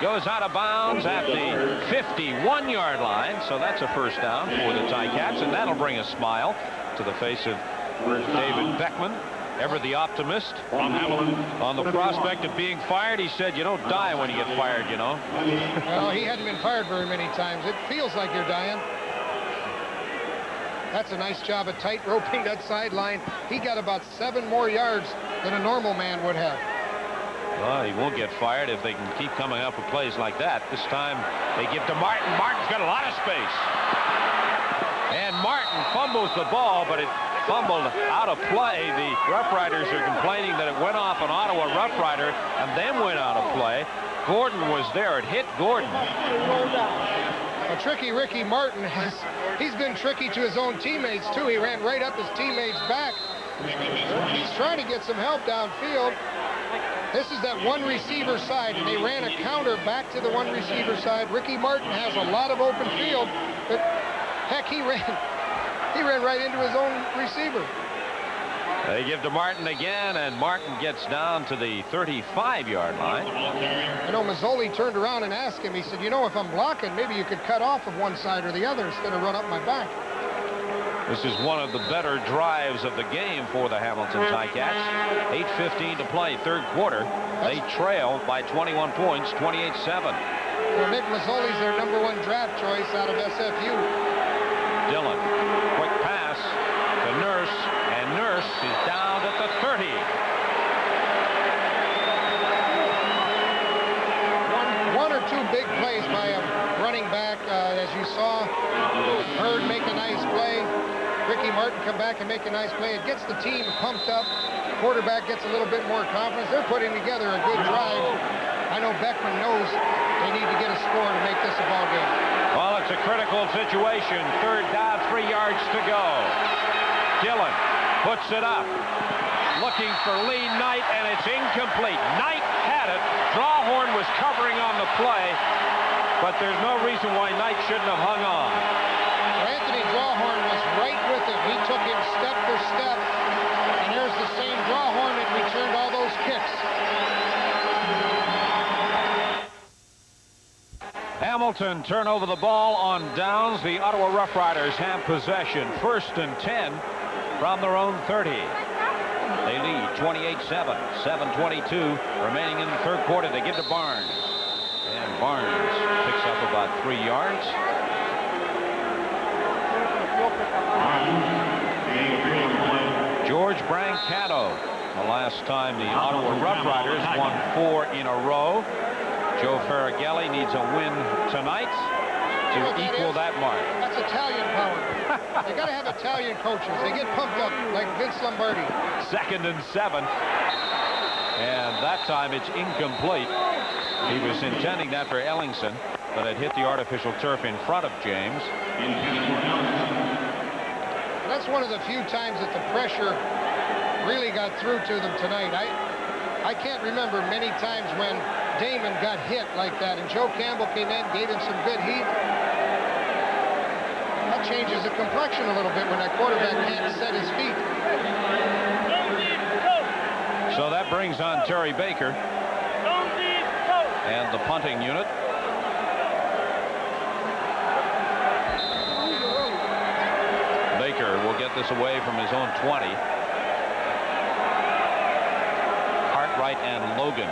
goes out of bounds at the 51-yard line. So that's a first down for the Ticats, and that'll bring a smile to the face of David Beckman, ever the optimist. On the prospect of being fired, he said, you don't die when you get fired, you know. Well, he hadn't been fired very many times. It feels like you're dying. That's a nice job of tight roping that sideline. He got about 7 more yards than a normal man would have. Well, he won't get fired if they can keep coming up with plays like that. This time they give to Martin. Martin's got a lot of space. And Martin fumbles the ball, but it fumbled out of play. The Rough Riders are complaining that it went off an Ottawa Rough Rider and then went out of play. Gordon was there. It hit Gordon. A tricky Ricky Martin he's been tricky to his own teammates too. He ran right up his teammates' back. He's trying to get some help downfield. This is that one receiver side, and they ran a counter back to the one receiver side. Ricky Martin has a lot of open field, but heck, he ran right into his own receiver. They give to Martin again, and Martin gets down to the 35-yard line. I know Mazzoli turned around and asked him, he said, you know, if I'm blocking, maybe you could cut off of one side or the other instead of run up my back. This is one of the better drives of the game for the Hamilton Ticats. 8:15 to play, third quarter. They trail by 21 points, 28-7. Well, Nick Mazzoli's their #1 draft choice out of SFU. Dillon, quick pass to Nurse, and Nurse is down at the 30. One or two big plays by a running back, as you saw. Hurd make a nice play. Ricky Martin come back and make a nice play. It gets the team pumped up. Quarterback gets a little bit more confidence. They're putting together a good drive. I know Beckman knows they need to get a score to make this a ball game. Well, it's a critical situation. 3rd down, 3 yards to go. Dillon puts it up. Looking for Lee Knight, and it's incomplete. Knight had it. Drawhorn was covering on the play, but there's no reason why Knight shouldn't have hung on. Anthony Drawhorn was right with it. He took him step for step, and there's the same Drawhorn that returned all those kicks. Hamilton turn over the ball on downs. The Ottawa Rough Riders have possession. 1st and 10 from their own 30. They lead 28-7. 7:22 remaining in the third quarter. They give to Barnes. And Barnes picks up about 3 yards. George Brancato. The last time the Ottawa Rough Riders won 4 in a row. Joe Ferraghelli needs a win tonight to equal that mark. That's Italian power. They got to have Italian coaches. They get pumped up like Vince Lombardi. 2nd and 7. And that time it's incomplete. He was intending that for Ellingson, but it hit the artificial turf in front of James. That's one of the few times that the pressure really got through to them tonight. I can't remember many times when Damon got hit like that, and Joe Campbell came in, gave him some good heat. That changes the complexion a little bit when that quarterback can't set his feet. So that brings on Terry Baker and the punting unit. Baker will get this away from his own 20. Cartwright and Logan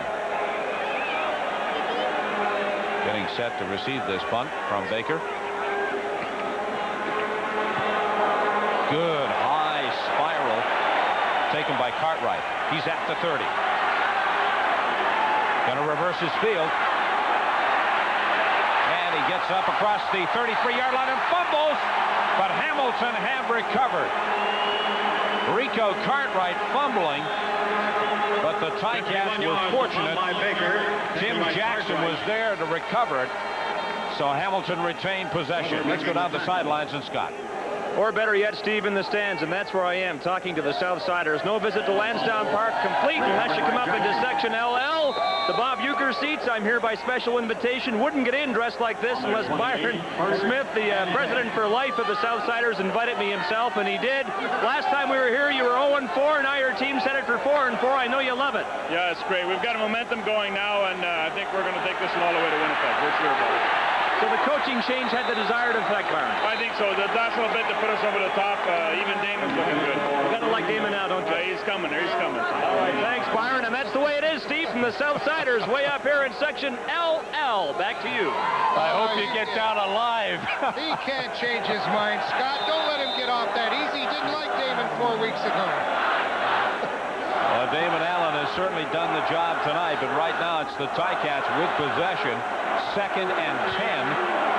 getting set to receive this punt from Baker. Good high spiral taken by Cartwright. He's at the 30. Going to reverse his field. And he gets up across the 33-yard line and fumbles. But Hamilton had recovered. Rico Cartwright fumbling. But the Ticats were fortunate. Tim Jackson was there to recover it. So Hamilton retained possession. Let's go down the sidelines and Scott. Or better yet, Steve, in the stands, and that's where I am, talking to the Southsiders. No visit to Lansdowne Park complete unless you come up into section LL. The Bob Euchre seats, I'm here by special invitation. Wouldn't get in dressed like this unless Byron Smith, the president for life of the Southsiders, invited me himself, and he did. Last time we were here, you were 0-4. Now your team's headed for 4-4. I know you love it. Yeah, it's great. We've got a momentum going now, and I think we're going to take this one all the way to Winnipeg. We're sure about it. So the coaching change had the desired effect, Byron? I think so. The last little bit to put us over the top. Even Damon's looking good. You gotta like Damon now, don't you? He's coming. He's coming. All right, thanks, Byron. And that's the way it is, Steve, from the Southsiders way up here in section LL. Back to you. I hope you get down alive. He can't change his mind. Scott, don't let him get off that easy. He didn't like Damon 4 weeks ago. Damon Allen has certainly done the job tonight, but right now it's the Ticats with possession. 2nd and 10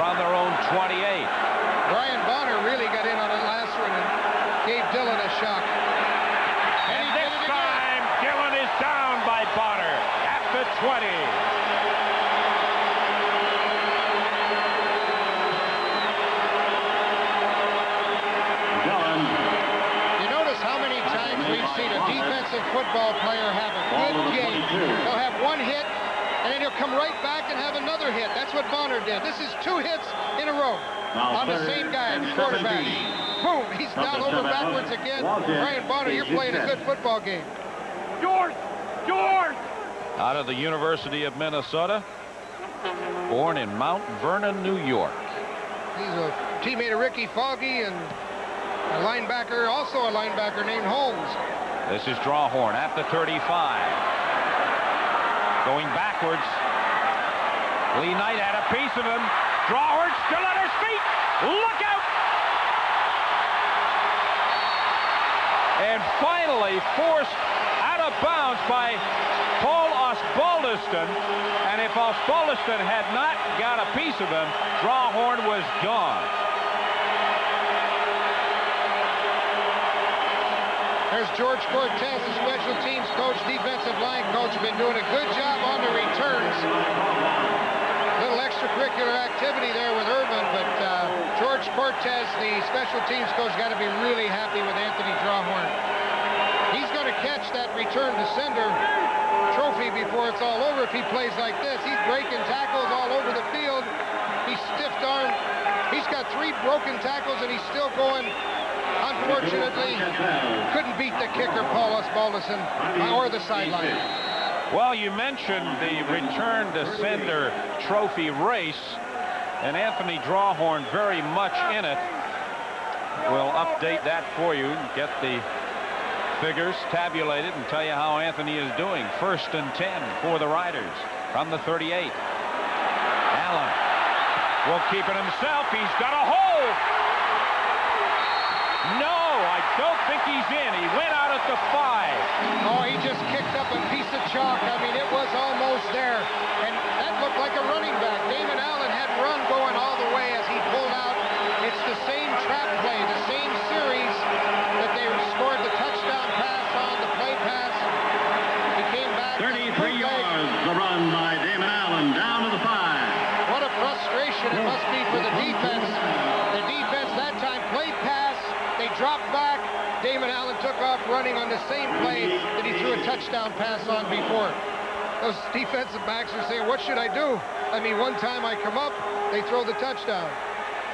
from their own 28. Brian Bonner really got in on it last one and gave Dillon a shock. And this time, Dillon is down by Bonner at the 20. You notice how many times we've seen a defensive football player have a good game. They'll have one hit, and then he'll come right back and have another hit. That's what Bonner did. This is 2 hits in a row on the same guy, the quarterback. Boom, he's down over backwards again. Brian Bonner, you're playing a good football game. George! Out of the University of Minnesota, born in Mount Vernon, New York. He's a teammate of Ricky Foggy and a linebacker, also a linebacker named Holmes. This is Drawhorn at the 35. Going backwards. Lee Knight had a piece of him. Drawhorn still on his feet. Look out! And finally forced out of bounds by Paul Osbaldiston. And if Osbaldiston had not got a piece of him, Drawhorn was gone. There's George Cortez, the special teams coach, defensive line coach, been doing a good job on the returns. Little extracurricular activity there with Urban, but George Cortez, the special teams coach, got to be really happy with Anthony Drawhorn. He's going to catch that return to sender trophy before it's all over if he plays like this. He's breaking tackles all over the field. He's stiff-armed. He's got 3 broken tackles, and he's still going. Unfortunately, couldn't beat the kicker, Paul Osbaldiston, or the sideline. Well, you mentioned the return to sender trophy race, and Anthony Drawhorn very much in it. We'll update that for you, get the figures tabulated, and tell you how Anthony is doing. 1st and 10 for the Riders from the 38. Allen will keep it himself. He's got a hole. No, I don't think he's in. He went out at the 5. Oh, he just kicked up a piece of chalk. I mean, it was almost there. And that looked like a running back. Damon Allen had run going all the way as he pulled out. It's the same trap play, the same series that they scored the touchdown pass on, the play pass. He came back. 33 yards, the run by Damon Allen down to the 5. What a frustration it must be for the defense. The defense that time played pass. They dropped back. Damon Allen took off running on the same play that he threw a touchdown pass on before. Those defensive backs are saying, what should I do? I mean, one time I come up, they throw the touchdown.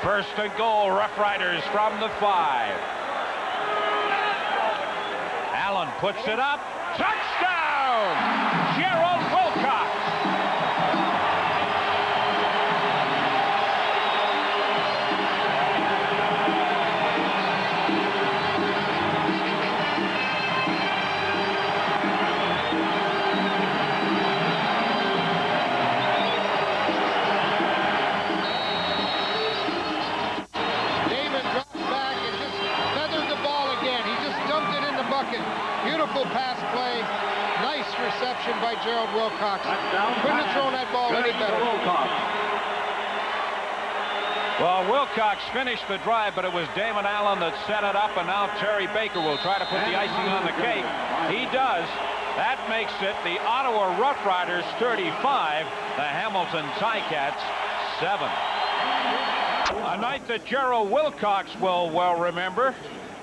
First and goal, Rough Riders from the 5. Allen puts it up. Touchdown! Gerald Wilcox. Beautiful pass play. Nice reception by Gerald Wilcox. Couldn't have thrown that ball any better. Well, Wilcox finished the drive, but it was Damon Allen that set it up, and now Terry Baker will try to put the icing on the cake. He does. That makes it the Ottawa Rough Riders 35, the Hamilton Ticats 7. A night that Gerald Wilcox will well remember.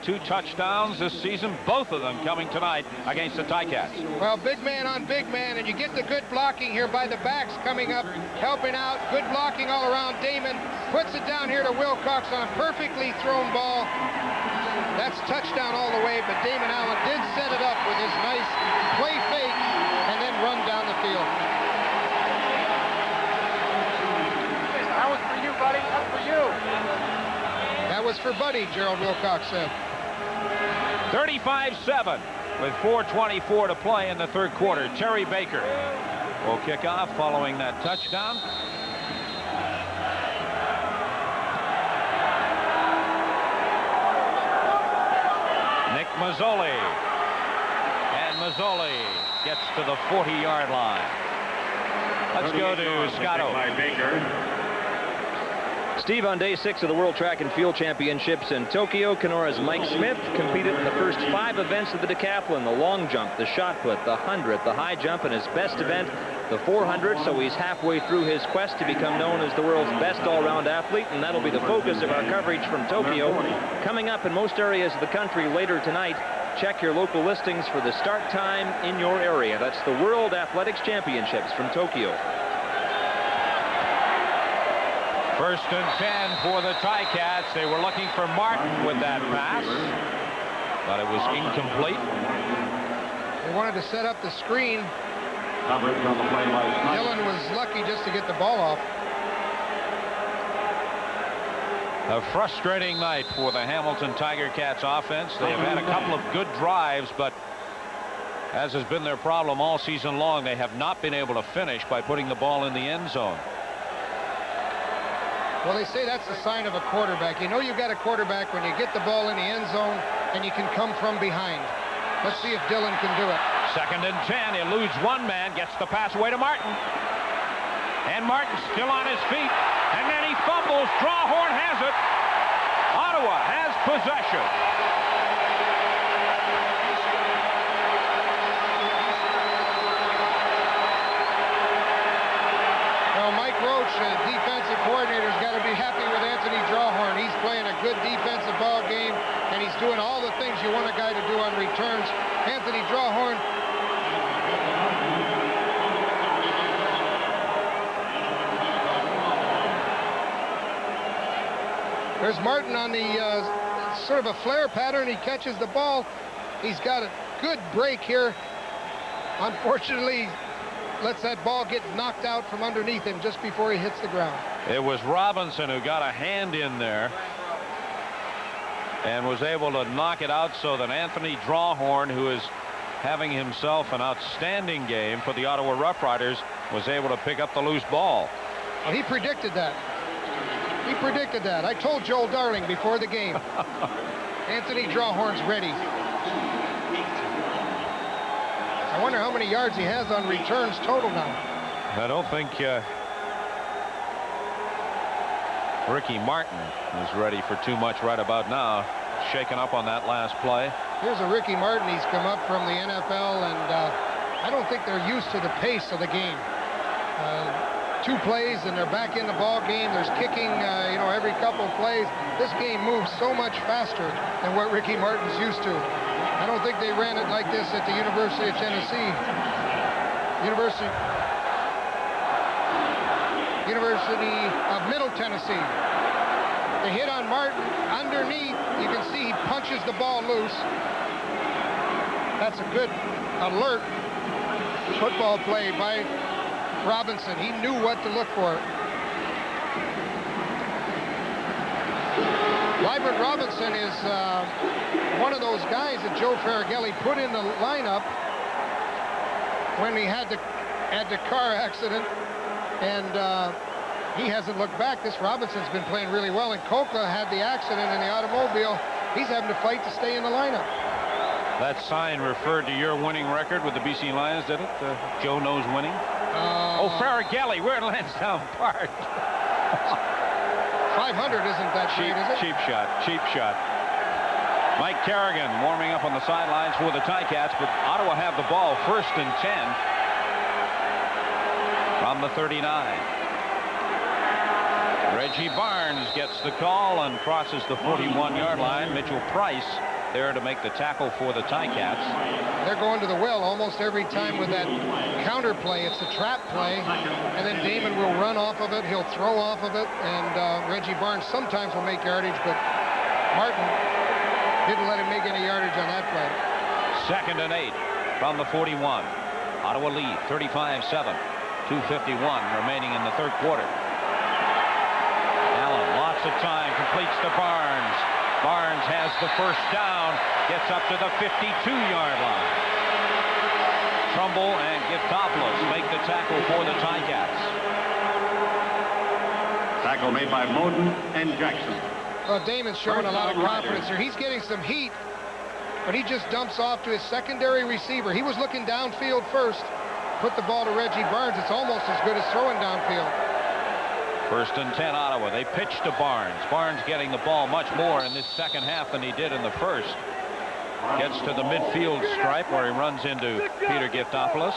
2 touchdowns this season, both of them coming tonight against the Ticats. Well, big man on big man, and you get the good blocking here by the backs coming up, helping out. Good blocking all around. Damon puts it down here to Wilcox on a perfectly thrown ball. That's touchdown all the way, but Damon Allen did set it up with his nice play fake and then run down the field. That was for you, buddy. That's for you. That was for Buddy, Gerald Wilcox said. 35-7 with 4:24 to play in the third quarter. Terry Baker will kick off following that touchdown. Nick Mazzoli. And Mazzoli gets to the 40-yard line. Let's go to Scotto. Steve, on day 6 of the World Track and Field Championships in Tokyo, Kenora's Mike Smith competed in the first 5 events of the decathlon: the long jump, the shot put, the 100, the high jump, and his best event, the 400. So he's halfway through his quest to become known as the world's best all-round athlete, and that'll be the focus of our coverage from Tokyo. Coming up in most areas of the country later tonight, check your local listings for the start time in your area. That's the World Athletics Championships from Tokyo. First and 10 for the Ticats. They were looking for Martin with that pass, but it was incomplete. They wanted to set up the screen. Dillon was lucky just to get the ball off. A frustrating night for the Hamilton Tiger Cats offense. They have had a couple of good drives, but as has been their problem all season long, they have not been able to finish by putting the ball in the end zone. Well, they say that's the sign of a quarterback. You know you've got a quarterback when you get the ball in the end zone and you can come from behind. Let's see if Dillon can do it. Second and 10. He eludes one man, gets the pass away to Martin. And Martin's still on his feet. And then he fumbles. Drawhorn has it. Ottawa has possession. Well, Mike Roach, defensive coordinator, has got to be happy with Anthony Drawhorn. He's playing a good defensive ball game, and he's doing all the things you want a guy to do on returns. Anthony Drawhorn. There's Martin on the sort of a flare pattern. He catches the ball. He's got a good break here. Unfortunately, lets that ball get knocked out from underneath him just before he hits the ground. It was Robinson who got a hand in there and was able to knock it out, so that Anthony Drawhorn, who is having himself an outstanding game for the Ottawa Rough Riders, was able to pick up the loose ball. Well, he predicted that. He predicted that. I told Joel Darling before the game. Anthony Drawhorn's ready. I wonder how many yards he has on returns total now. I don't think Ricky Martin is ready for too much right about now. Shaken up on that last play. Here's a Ricky Martin. He's come up from the NFL, and I don't think they're used to the pace of the game. 2 plays and they're back in the ball game. There's kicking, you know, every couple of plays. This game moves so much faster than what Ricky Martin's used to. I don't think they ran it like this at the University of Tennessee. University of Middle Tennessee. They hit on Martin underneath. You can see he punches the ball loose. That's a good alert football play by Robinson. He knew what to look for. Liebert Robinson is one of those guys that Joe Faragelli put in the lineup when he had the car accident, and he hasn't looked back. This Robinson's been playing really well, and Coca had the accident in the automobile. He's having to fight to stay in the lineup. That sign referred to your winning record with the BC Lions, did it? Joe knows winning. Faragelli, where it Lansdowne Park. 500 isn't that cheap, is it? Cheap shot. Mike Kerrigan warming up on the sidelines for the Ticats, but Ottawa have the ball 1st and 10 from the 39. Reggie Barnes gets the call and crosses the 41-yard line. Mitchell Price there to make the tackle for the Ticats. They're going to the well almost every time with that counter play. It's a trap play, and then Damon will run off of it. He'll throw off of it, and Reggie Barnes sometimes will make yardage, but Martin didn't let him make any yardage on that play. 2nd and 8 from the 41. Ottawa lead 35-7. 2:51 remaining in the 3rd quarter. Allen, lots of time, completes to Barnes. Barnes has the 1st down, gets up to the 52-yard line. Trumbull and Giftopoulos make the tackle for the Ticats. Tackle made by Moden and Jackson. Well, Damon's showing a lot of confidence here. He's getting some heat, but he just dumps off to his secondary receiver. He was looking downfield first, put the ball to Reggie Barnes. It's almost as good as throwing downfield. 1st and 10 Ottawa. They pitch to Barnes. Barnes getting the ball much more in this 2nd half than he did in the 1st. Gets to the midfield stripe where he runs into Peter Giftopoulos.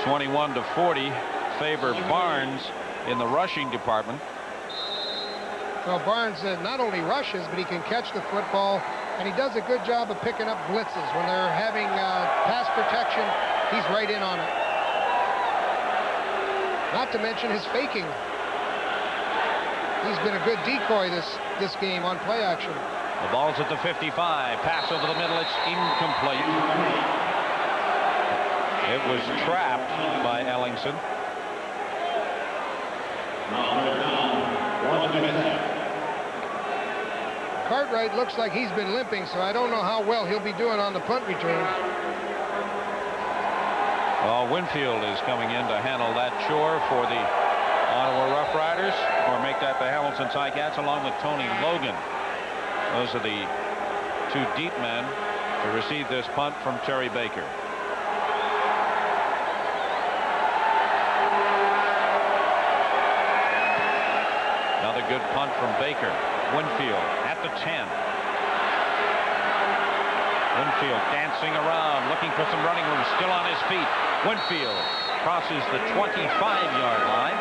21-40 favor Barnes in the rushing department. Well, Barnes not only rushes, but he can catch the football, and he does a good job of picking up blitzes. When they're having pass protection, he's right in on it. Not to mention his faking. He's been a good decoy this game on play action. The ball's at the 55. Pass over the middle. It's incomplete. It was trapped by Ellingson. Cartwright looks like he's been limping, so I don't know how well he'll be doing on the punt return. Well, Winfield is coming in to handle that chore for the Ottawa Rough Riders, or make that the Hamilton Ticats, along with Tony Logan. Those are the 2 deep men to receive this punt from Terry Baker. Another good punt from Baker. Winfield at the 10. Winfield dancing around, looking for some running room, still on his feet. Winfield crosses the 25-yard line.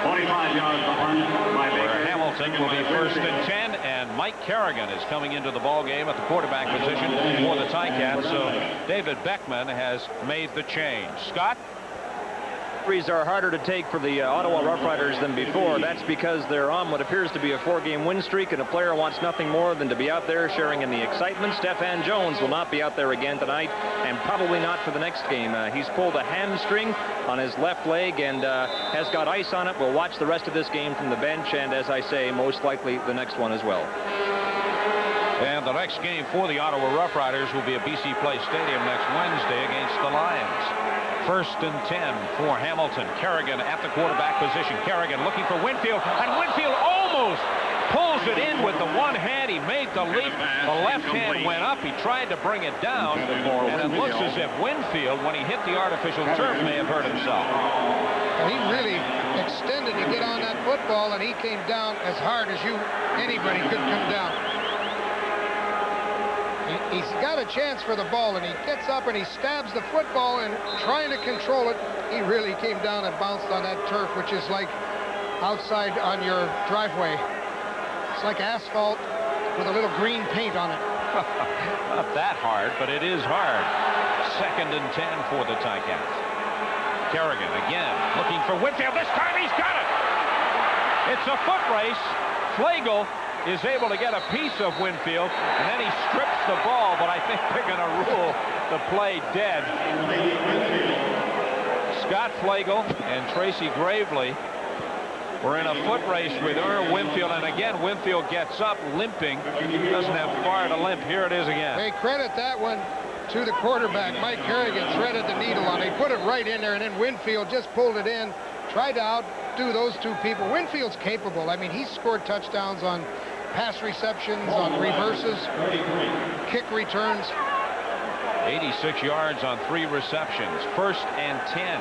45 yards behind by Baker. Where Hamilton will be 1st and 10, and Mike Kerrigan is coming into the ball game at the quarterback position for the Ticats. So David Beckman has made the change. Scott? Threes are harder to take for the Ottawa Rough Riders than before. That's because they're on what appears to be a 4-game win streak, and a player wants nothing more than to be out there sharing in the excitement. Stephan Jones will not be out there again tonight, and probably not for the next game. He's pulled a hamstring on his left leg and has got ice on it. We'll watch the rest of this game from the bench, and as I say, most likely the next one as well. And the next game for the Ottawa Rough Riders will be at BC Place Stadium next Wednesday against the Lions. 1st and 10 for Hamilton. Kerrigan at the quarterback position. Kerrigan looking for Winfield, and Winfield almost pulls it in with the one hand. He made the leap. The left hand went up. He tried to bring it down, and it looks as if Winfield, when he hit the artificial turf, may have hurt himself. Well, he really extended to get on that football, and he came down as hard as anybody could come down. He's got a chance for the ball, and he gets up and he stabs the football, and trying to control it, he really came down and bounced on that turf, which is like outside on your driveway. It's like asphalt with a little green paint on it. Not that hard, but it is hard. 2nd and 10 for the Ticats. Kerrigan again looking for Winfield. This time he's got it. It's a foot race. Flagel is able to get a piece of Winfield, and then he strips the ball, but I think they're going to rule the play dead. Scott Flagel and Tracy Gravely were in a foot race with Winfield, and again Winfield gets up limping. Doesn't have far to limp. Here it is again. They credit that one to the quarterback. Mike Kerrigan threaded the needle on it. He put it right in there, and then Winfield just pulled it in, tried to outdo those two people. Winfield's capable. I mean, he's scored touchdowns on pass receptions, on reverses, kick returns. 86 yards on 3 receptions. 1st and 10.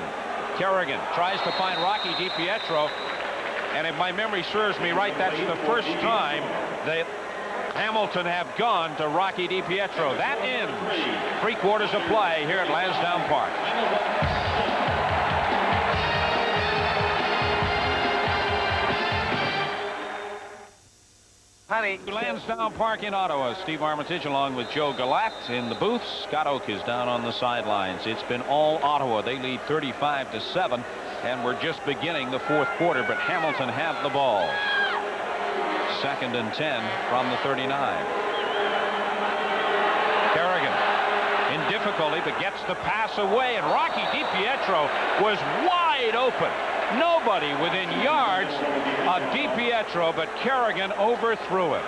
Kerrigan tries to find Rocky DiPietro, and if my memory serves me right, that's the first time that Hamilton have gone to Rocky DiPietro. That ends 3 quarters of play here at Lansdowne Park. Lansdowne Park in Ottawa. Steve Armitage along with Joe Galat in the booth. Scott Oak is down on the sidelines. It's been all Ottawa. They lead 35-7, and we're just beginning the 4th quarter, but Hamilton have the ball. 2nd and 10 from the 39. Kerrigan in difficulty, but gets the pass away, and Rocky DiPietro was wide open. Nobody within yards of DiPietro, but Kerrigan overthrew it.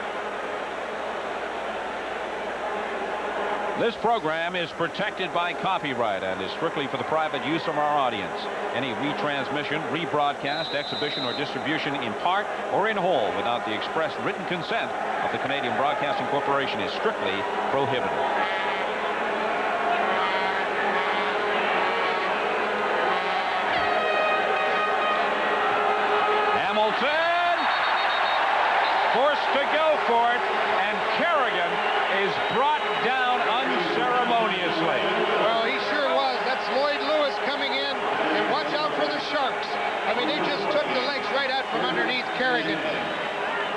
This program is protected by copyright and is strictly for the private use of our audience. Any retransmission, rebroadcast, exhibition, or distribution in part or in whole without the express written consent of the Canadian Broadcasting Corporation is strictly prohibited. Hamilton forced to go for it, and Kerrigan is brought down unceremoniously. Well, he sure was. That's Lloyd Lewis coming in, and watch out for the Sharks. I mean, they just took the legs right out from underneath Kerrigan.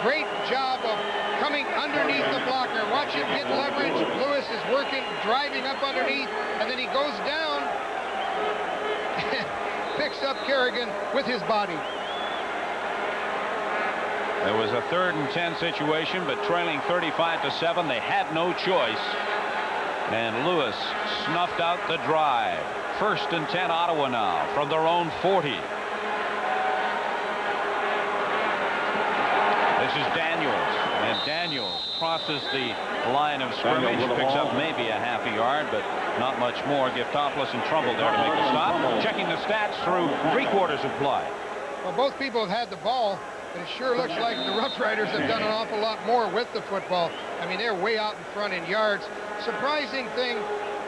Great job of coming underneath the blocker. Watch him get leverage. Lewis is working, driving up underneath, and then he goes down, picks up Kerrigan with his body. There was a 3rd and 10 situation, but trailing 35-7, they had no choice. And Lewis snuffed out the drive. 1st and 10 Ottawa now from their own 40. This is Daniels, and Daniels crosses the line of scrimmage, picks up maybe a half a yard, but not much more. Giftopoulos and Trumbull there to make the stop. Checking the stats through 3 quarters of play. Well, both people have had the ball, but it sure looks like the Rough Riders have done an awful lot more with the football. I mean, they're way out in front in yards. Surprising thing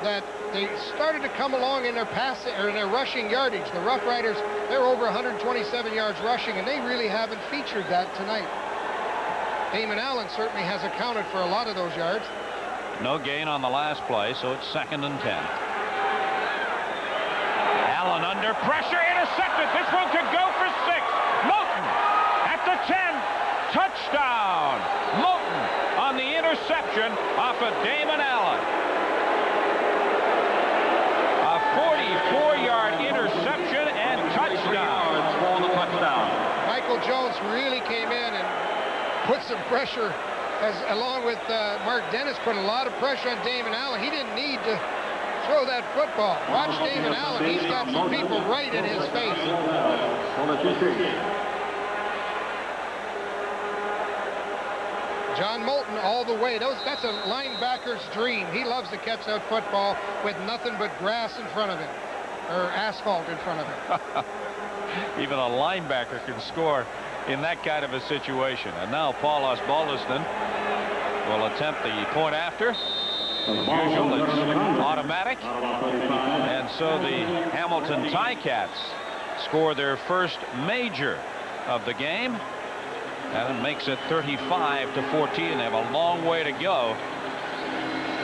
that they started to come along in their passing or in their rushing yardage. The Rough Riders, they're over 127 yards rushing, and they really haven't featured that tonight. Damon Allen certainly has accounted for a lot of those yards. No gain on the last play, so it's 2nd and 10. Allen under pressure, intercepted. This one could go for 6. Moulton at the 10. Touchdown. Moulton on the interception off of Damon Allen. A 44-yard interception and touchdown. For the touchdown. Michael Jones really came in and put some pressure, along with Mark Dennis, put a lot of pressure on Damon Allen. He didn't need to throw that football. Watch Damon Allen. He's got some people right in his face. John Moulton all the way. That's a linebacker's dream. He loves to catch that football with nothing but grass in front of him, or asphalt in front of him. Even a linebacker can score in that kind of a situation. And now Paul Osbaldiston will attempt the point after. As usual, it's automatic. And so the Hamilton Ticats score their first major of the game. And it makes it 35-14. They have a long way to go.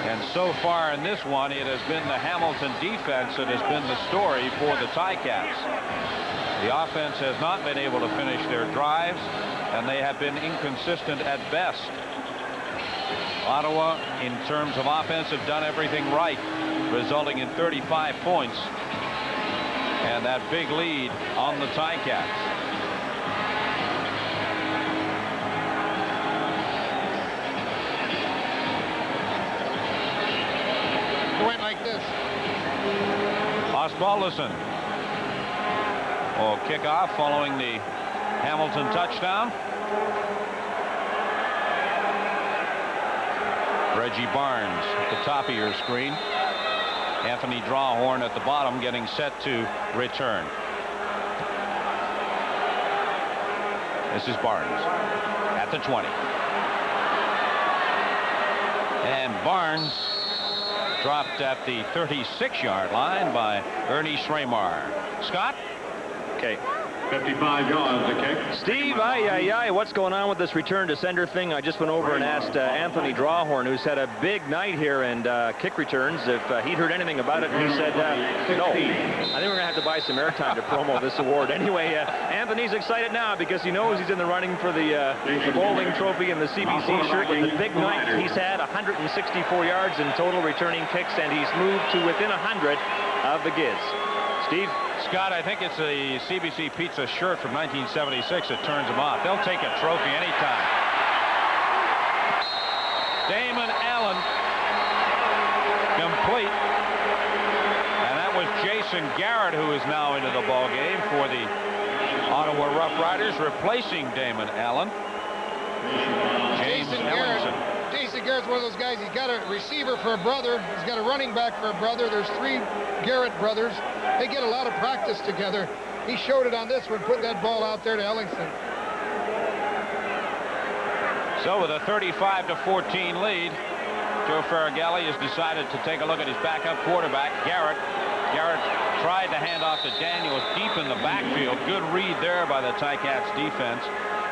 And so far in this one, it has been the Hamilton defense that has been the story for the Ticats. The offense has not been able to finish their drives, and they have been inconsistent at best. Ottawa, in terms of offense, have done everything right, resulting in 35 points and that big lead on the Ticats. It went like this. Osbaldiston will kick off following the Hamilton touchdown. Reggie Barnes at the top of your screen. Anthony Drawhorn at the bottom, getting set to return. This is Barnes at the 20. And Barnes dropped at the 36-yard line by Ernie Schramar. Scott? Okay. 55 yards the kick. Steve, what's going on with this return to sender thing? I just went over and asked Anthony Drawhorn, who's had a big night here and kick returns, if he'd heard anything about it, and he said no. I think we're going to have to buy some airtime to promo this award. Anyway, Anthony's excited now because he knows he's in the running for the bowling trophy and the CBC shirt. With the big night he's had, 164 yards in total returning kicks, and he's moved to within 100 of the Giz. Steve? Scott, I think it's a CBC Pizza shirt from 1976 that turns them off. They'll take a trophy anytime. Damon Allen complete. And that was Jason Garrett, who is now into the ball game for the Ottawa Rough Riders, replacing Damon Allen. James Ellingson. Jason Garrett's one of those guys. He's got a receiver for a brother. He's got a running back for a brother. There's 3 Garrett brothers. They get a lot of practice together. He showed it on this one, putting that ball out there to Ellingson. So with a 35-14 lead, Joe Faragalli has decided to take a look at his backup quarterback, Garrett. Garrett tried to hand off to Daniels deep in the backfield. Good read there by the Ticats defense.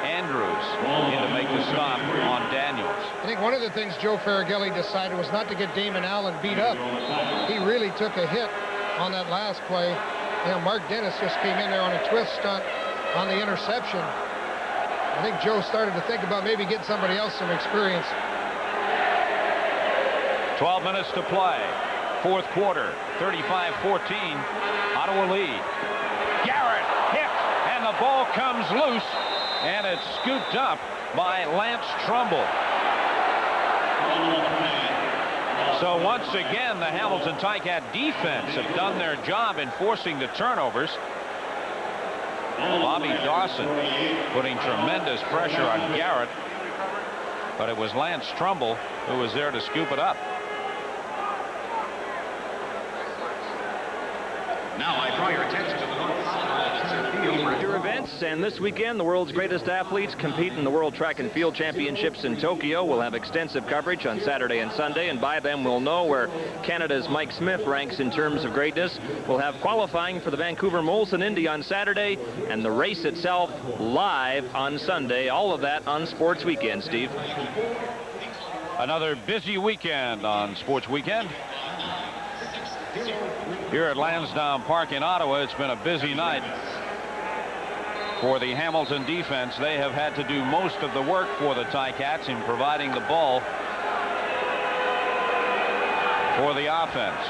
Andrews in to make the stop on Daniels. I think one of the things Joe Faragalli decided was not to get Damon Allen beat up. He really took a hit on that last play. You know, Mark Dennis just came in there on a twist stunt on the interception. I think Joe started to think about maybe getting somebody else some experience. 12 minutes to play. Fourth quarter, 35-14. Ottawa lead. Garrett hit, and the ball comes loose, and it's scooped up by Lance Trumbull. So once again, the Hamilton Ticat defense have done their job in forcing the turnovers. Bobby Dawson putting tremendous pressure on Garrett, but it was Lance Trumbull who was there to scoop it up. Now I draw your attention to the north Your events, and this weekend the world's greatest athletes compete in the World Track and Field Championships in Tokyo. We'll have extensive coverage on Saturday and Sunday, and by then we'll know where Canada's Mike Smith ranks in terms of greatness. We'll have qualifying for the Vancouver Molson Indy on Saturday, and the race itself live on Sunday. All of that on Sports Weekend, Steve. Another busy weekend on Sports Weekend. Here at Lansdowne Park in Ottawa, it's been a busy night for the Hamilton defense. They have had to do most of the work for the Ticats in providing the ball for the offense.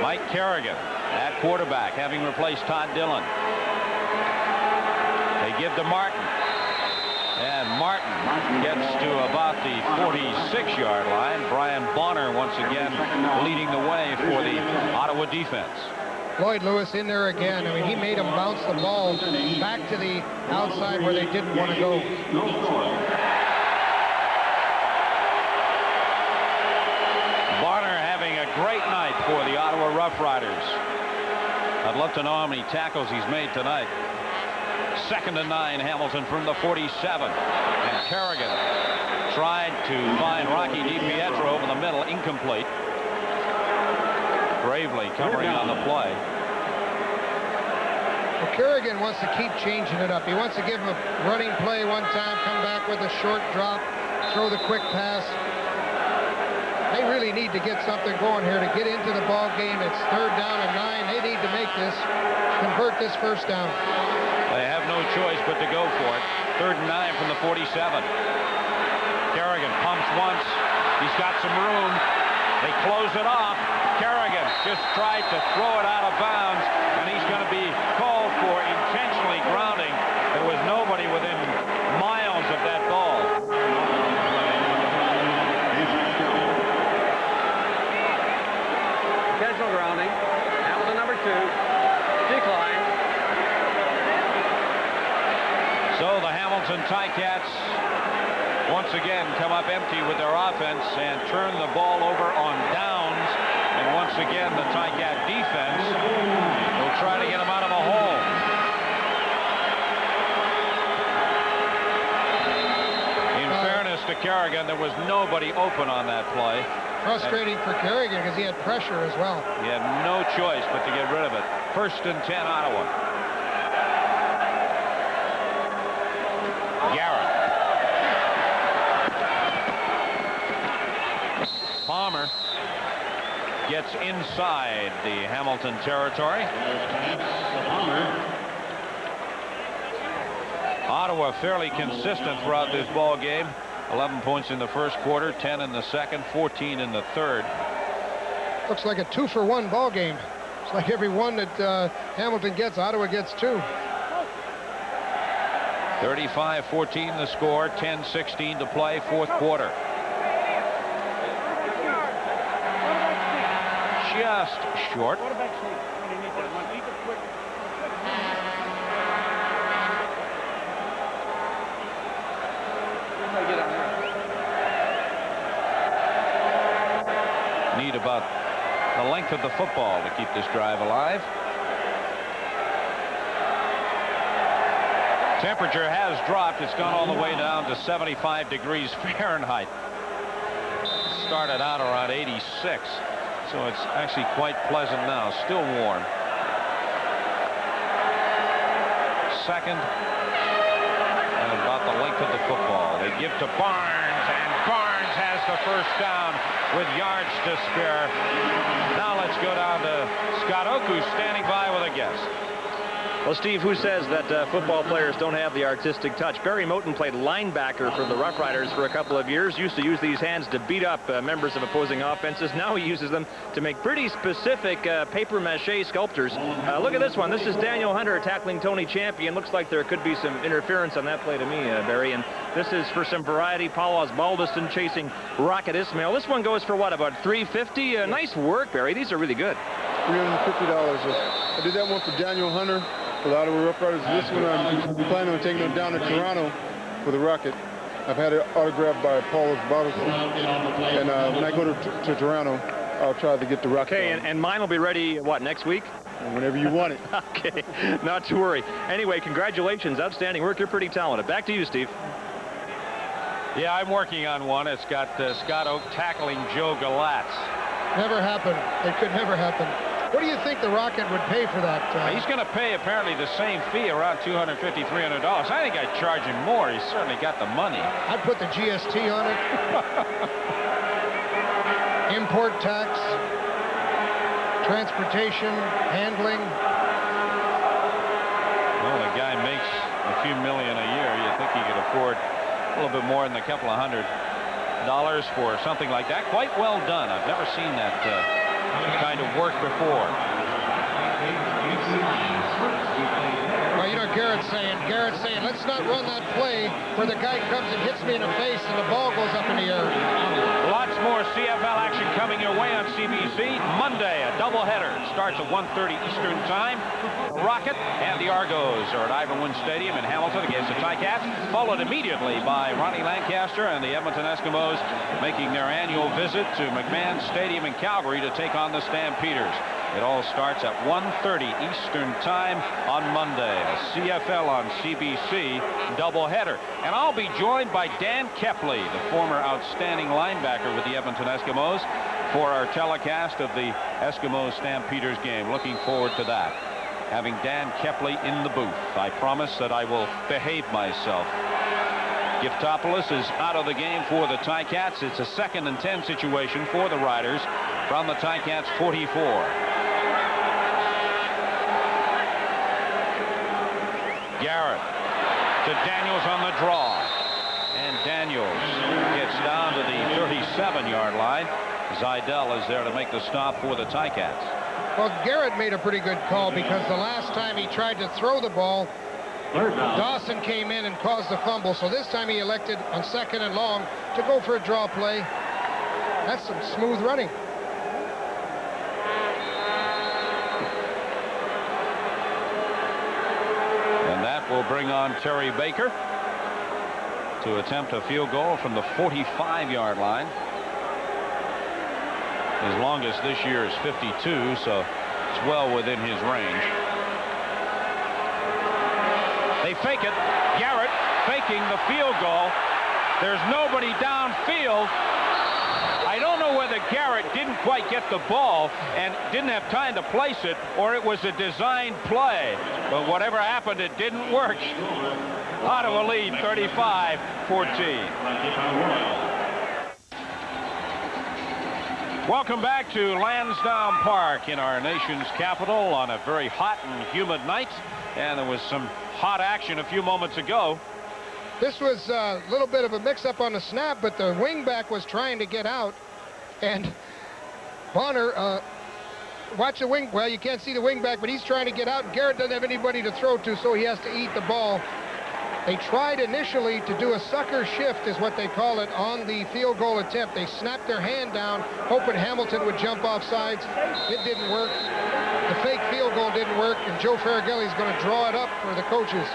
Mike Kerrigan at quarterback, having replaced Todd Dillon. They give to Martin, and Martin gets to about the 46-yard line. Brian Bonner once again leading the way for the Ottawa defense. Lloyd Lewis in there again. I mean, he made them bounce the ball back to the outside where they didn't want to go. Bonner having a great night for the Ottawa Rough Riders. I'd love to know how many tackles he's made tonight. 2nd and 9, Hamilton from the 47. And Kerrigan tried to find Rocky DiPietro over the middle, incomplete. Bravely covering on the play. Well, Kerrigan wants to keep changing it up. He wants to give him a running play one time, come back with a short drop, throw the quick pass. They really need to get something going here to get into the ball game. It's 3rd down and 9. They need to make this, convert this first down. They have no choice but to go for it. 3rd and 9 from the 47. Kerrigan pumps once. He's got some room. They close it off. Kerrigan just tried to throw it out of bounds, and he's going to be called for intentionally grounding. There was nobody within miles of that ball. Intentional grounding. Hamilton number 2. Decline. So the Hamilton Ticats once again come up empty with their offense and turn the ball over on downs. And once again, the Ticat defense will try to get them out of a hole. In fairness to Kerrigan, there was nobody open on that play. Frustrating for Kerrigan because he had pressure as well. He had no choice but to get rid of it. 1st and 10, Ottawa. Garrett. Palmer gets inside the Hamilton territory. Ottawa fairly consistent throughout this ball game. 11 points in the first quarter, 10 in the second, 14 in the third. Looks like a 2-for-1 ball game. It's like every one that Hamilton gets, Ottawa gets 2. 35-14 the score, 10-16 to play, 4th quarter. Just short. Need about the length of the football to keep this drive alive. Temperature has dropped. It's gone all the way down to 75 degrees Fahrenheit. Started out around 86. So it's actually quite pleasant now. Still warm. 2nd and about the length of the football. They give to Barnes, and Barnes has the first down with yards to spare. Now let's go down to Scott Oak, who's standing by with a guess. Well, Steve, who says that football players don't have the artistic touch? Barry Moten played linebacker for the Rough Riders for a couple of years, used to use these hands to beat up members of opposing offenses. Now he uses them to make pretty specific paper-mache sculptures. Look at this one. This is Daniel Hunter tackling Tony Champion. Looks like there could be some interference on that play to me, Barry. And this is for some variety. Paul Osbaldiston chasing Rocket Ismail. This one goes for what, about $350? Nice work, Barry. These are really good. $350. I did that one for Daniel Hunter for the Ottawa Rough Riders. This one I'm planning on taking them down to Toronto for the Rocket. I've had it autographed by Paul Osbaldiston. And when I go to Toronto, I'll try to get the Rocket. Okay, and mine will be ready, what, next week? Whenever you want it. Okay, not to worry. Anyway, congratulations. Outstanding work. You're pretty talented. Back to you, Steve. Yeah, I'm working on one. It's got Scott Oak tackling Joe Galatz. Never happened. It could never happen. What do you think the Rocket would pay for that? He's going to pay apparently the same fee, around $250, $300. I think I'd charge him more. He's certainly got the money. I'd put the GST on it. Import tax, transportation, handling. Well, the guy makes a few million a year. You think he could afford a little bit more than a couple of $100 for something like that. Quite well done. I've never seen that kind of work before. Well, you know what Garrett's saying? Garrett's saying, let's not run that play where the guy comes and hits me in the face and the ball goes up in the air. Lots more CFL action coming your way on CBC. Monday, a doubleheader. Starts at 1:30 Eastern Time. The Rocket and the Argos are at Ivan Stadium in Hamilton against the Ticats, followed immediately by Ronnie Lancaster and the Edmonton Eskimos making their annual visit to McMahon Stadium in Calgary to take on the Stampeders. It all starts at 1:30 Eastern Time on Monday. A CFL on CBC doubleheader. And I'll be joined by Dan Kepley, the former outstanding linebacker with the Edmonton Eskimos, for our telecast of the Eskimos Stampeders game. Looking forward to that. Having Dan Kepley in the booth. I promise that I will behave myself. Giftopoulos is out of the game for the Ticats. It's a 2nd and 10 situation for the Riders from the Ticats 44. Garrett to Daniels on the draw. And Daniels gets down to the 37-yard line. Zidell is there to make the stop for the Ticats. Well, Garrett made a pretty good call because the last time he tried to throw the ball, Dawson came in and caused the fumble. So this time he elected on 2nd and long to go for a draw play. That's some smooth running. And that will bring on Terry Baker to attempt a field goal from the 45-yard line. His longest this year is 52, so it's well within his range. They fake it. Garrett faking the field goal. There's nobody downfield. I don't know whether Garrett didn't quite get the ball and didn't have time to place it, or it was a designed play. But whatever happened, it didn't work. Ottawa lead 35-14. Welcome back to Lansdowne Park in our nation's capital on a very hot and humid night. And there was some hot action a few moments ago. This was a little bit of a mix-up on the snap, but the wingback was trying to get out. And Bonner, watch the wing. Well, you can't see the wingback, but he's trying to get out. And Garrett doesn't have anybody to throw to, so he has to eat the ball. They tried initially to do a sucker shift, is what they call it, on the field goal attempt. They snapped their hand down, hoping Hamilton would jump off sides. It didn't work. The fake field goal didn't work, and Joe Faragelli is going to draw it up for the coaches.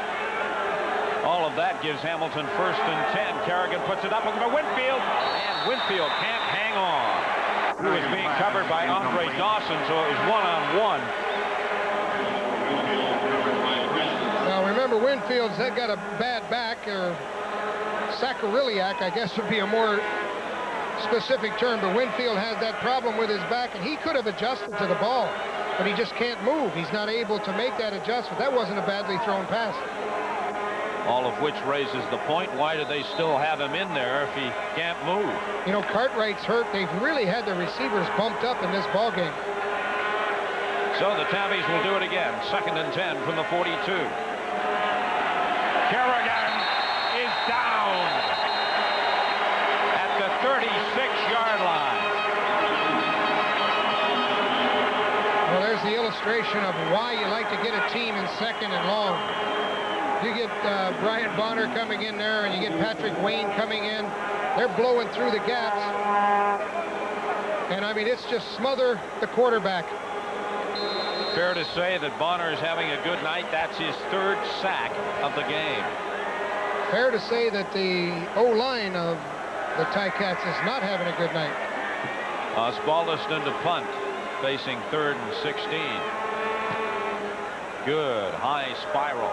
All of that gives Hamilton 1st and 10. Kerrigan puts it up over Winfield, and Winfield can't hang on. He was being covered by Andre Dawson, so it was one-on-one. Now remember, Winfield's got a bad back, or sacroiliac, I guess would be a more specific term, but Winfield has that problem with his back, and he could have adjusted to the ball, but he just can't move. He's not able to make that adjustment. That wasn't a badly thrown pass. All of which raises the point, why do they still have him in there if he can't move? You know, Cartwright's hurt. They've really had the receivers bumped up in this ball game. So the Tabbies will do it again. 2nd and 10 from the 42. Kerrigan is down at the 36-yard line. Well, there's the illustration of why you like to get a team in 2nd and long. You get Brian Bonner coming in there, and you get Patrick Wayne coming in. They're blowing through the gaps. And, I mean, it's just smother the quarterback. Fair to say that Bonner is having a good night. That's his 3rd sack of the game. Fair to say that the O-line of the Ticats is not having a good night. Osbaldiston to punt, facing 3rd and 16. Good high spiral.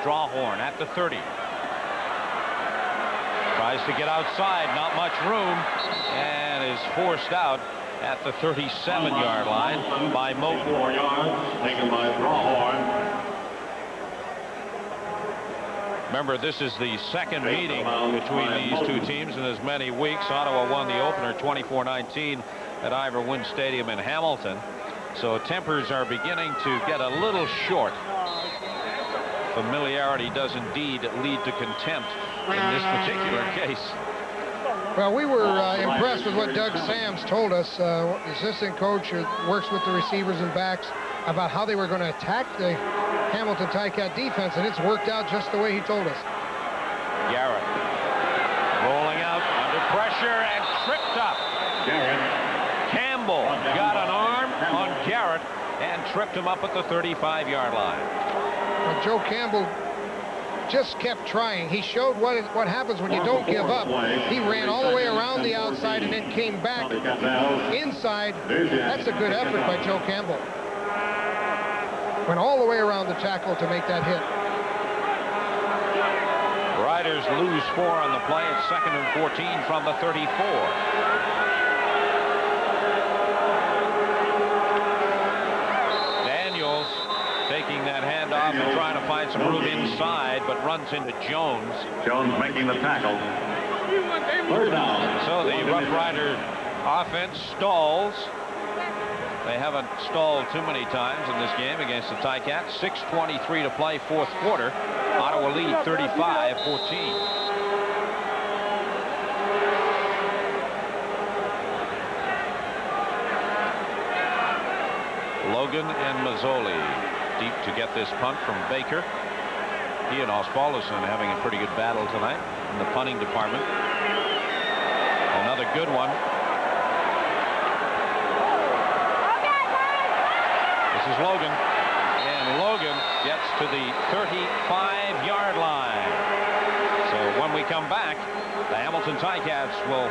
Drawhorn at the 30. Tries to get outside, not much room, and is forced out at the 37-yard line by Moton. 4 yards, taken by Drawhorn. Remember, this is the 2nd meeting between these two teams in as many weeks. Ottawa won the opener 24-19 at Ivor Wynne Stadium in Hamilton. So tempers are beginning to get a little short. Familiarity does indeed lead to contempt in this particular case. Well, we were impressed with what Doug Sams told us, the assistant coach who works with the receivers and backs, about how they were going to attack the Hamilton Ticat defense, and it's worked out just the way he told us. Garrett rolling out under pressure and tripped up. Campbell got an arm on Garrett and tripped him up at the 35-yard line. Well, Joe Campbell just kept trying. He showed what happens when you don't give up. He ran all the way around the outside and then came back inside. That's a good effort by Joe Campbell. Went all the way around the tackle to make that hit. Riders lose 4 on the play. It's 2nd and 14 from the 34. Taking that that handoff and trying to find some room inside, but runs into Jones. Jones making the tackle. Third down. So the Rough Rider offense stalls. They haven't stalled too many times in this game against the Ticats. 6:23 to play, fourth quarter. Ottawa lead 35-14. Logan and Mazzoli deep to get this punt from Baker. He and Osbaldiston having a pretty good battle tonight in the punting department. Another good one. This is Logan, and Logan gets to the 35-yard line. So when we come back, the Hamilton Ticats will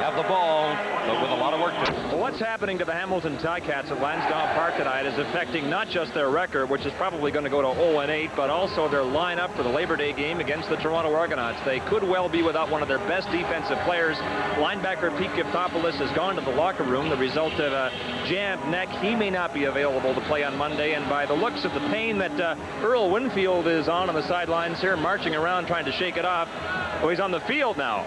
have the ball, but with a lot of work to do. Well, what's happening to the Hamilton Ticats at Lansdowne Park tonight is affecting not just their record, which is probably going to go to 0-8, but also their lineup for the Labor Day game against the Toronto Argonauts. They could well be without one of their best defensive players. Linebacker Pete Giftopoulos has gone to the locker room, the result of a jammed neck. He may not be available to play on Monday, and by the looks of the pain that Earl Winfield is on the sidelines here, marching around trying to shake it off. Oh, he's on the field now.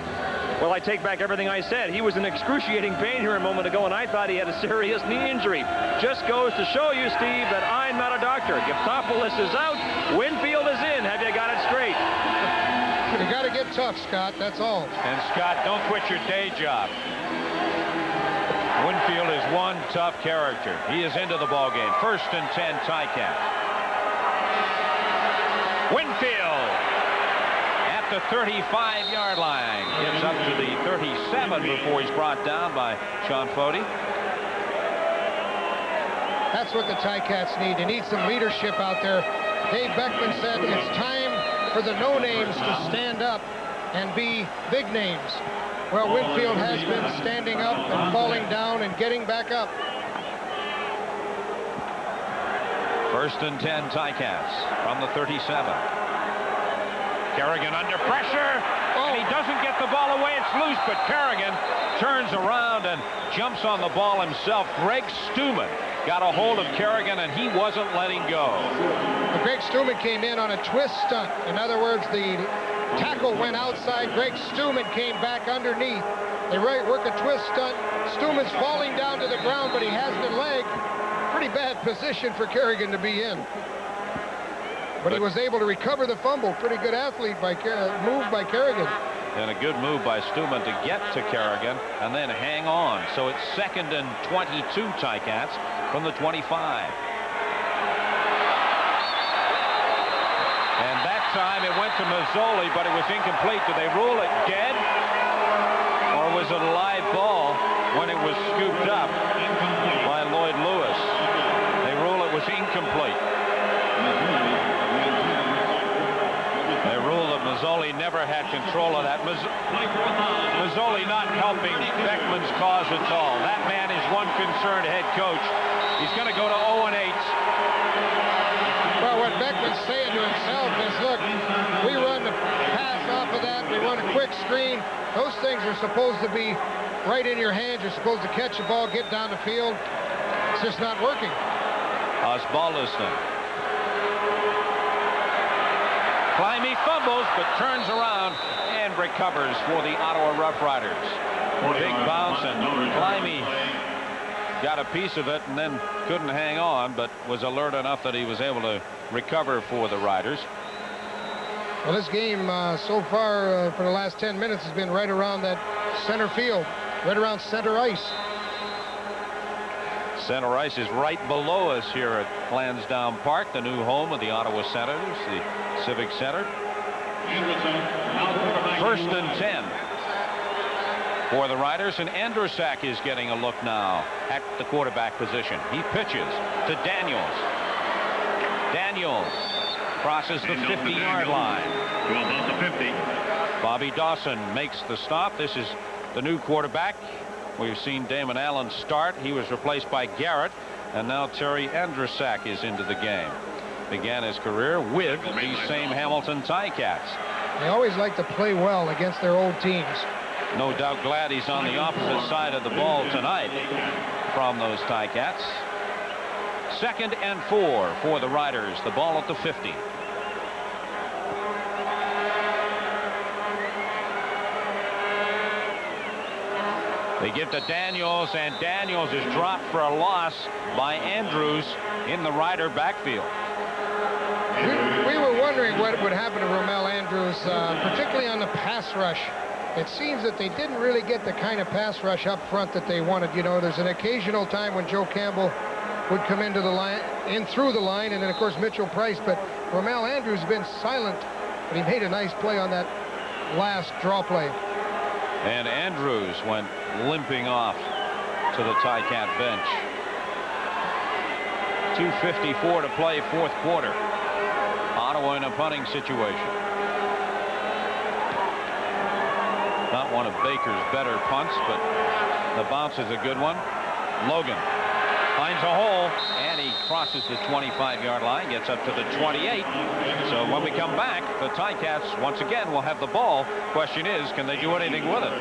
Well, I take back everything I said. He was in excruciating pain here a moment ago, and I thought he had a serious knee injury. Just goes to show you, Steve, that I'm not a doctor. Giftopoulos is out. Winfield is in. Have you got it straight? You got to get tough, Scott. That's all. And, Scott, don't quit your day job. Winfield is one tough character. He is into the ball game. 1st and 10, Ticats. Winfield at the 35-yard line. Gets up to the 37 before he's brought down by Sean Fody. That's what the Ticats need. They need some leadership out there. Dave Beckman said it's time for the no-names to stand up and be big names. Well, Winfield has been standing up and falling down and getting back up. 1st and 10, Ticats from the 37. Kerrigan under pressure, and he doesn't get the ball away. It's loose, but Kerrigan turns around and jumps on the ball himself. Greg Stuman got a hold of Kerrigan, and he wasn't letting go. Well, Greg Stuman came in on a twist stunt. In other words, the tackle went outside. Greg Stuman came back underneath. They work a twist stunt. Stuman's falling down to the ground, but he has the leg. Pretty bad position for Kerrigan to be in. But he was able to recover the fumble. Pretty good athlete by move by Kerrigan. And a good move by Stuman to get to Kerrigan and then hang on. So it's 2nd and 22, Ticats from the 25. And that time it went to Mazzoli, but it was incomplete. Did they rule it dead? Or was it a live ball when it was scooped up by Lloyd Lewis? They rule it was incomplete. They rule that Mazzoli never had control of that. Mazzoli not helping Beckman's cause at all. That man is one concerned head coach. He's going to go to 0-8. Well, what Beckman's saying to himself is, look, we run the pass off of that. We run a quick screen. Those things are supposed to be right in your hands. You're supposed to catch the ball, get down the field. It's just not working. Osbaldiston. Climby fumbles, but turns around and recovers for the Ottawa Rough Riders. Big bounce, and Climby got a piece of it and then couldn't hang on, but was alert enough that he was able to recover for the Riders. Well, this game so far for the last 10 minutes has been right around that center field, right around center ice. Center ice is right below us here at Lansdowne Park, the new home of the Ottawa Senators, the Civic Center. 1st and 10 for the Riders, and Andrusak is getting a look now at the quarterback position. He pitches to Daniels. Daniels crosses the 50-yard line. To about the 50. Bobby Dawson makes the stop. This is the new quarterback. We've seen Damon Allen start. He was replaced by Garrett, and now Terry Andrusak is into the game. Began his career with these same Hamilton Ticats. They always like to play well against their old teams. No doubt glad he's on the opposite side of the ball tonight from those Ticats. 2nd and 4 for the Riders. The ball at the 50. They give to Daniels, and Daniels is dropped for a loss by Andrews in the Rider backfield. We were wondering what would happen to Romel Andrews, particularly on the pass rush. It seems that they didn't really get the kind of pass rush up front that they wanted. You know, there's an occasional time when Joe Campbell would come into the line, in through the line, and then of course Mitchell Price, but Romel Andrews has been silent, but he made a nice play on that last draw play. And Andrews went limping off to the Ticat bench. 2:54 to play, 4th quarter. Ottawa in a punting situation. Not one of Baker's better punts, but the bounce is a good one. Logan finds a hole, and he crosses the 25-yard line, gets up to the 28. So when we come back, the Ticats once again will have the ball. Question is, can they do anything with it?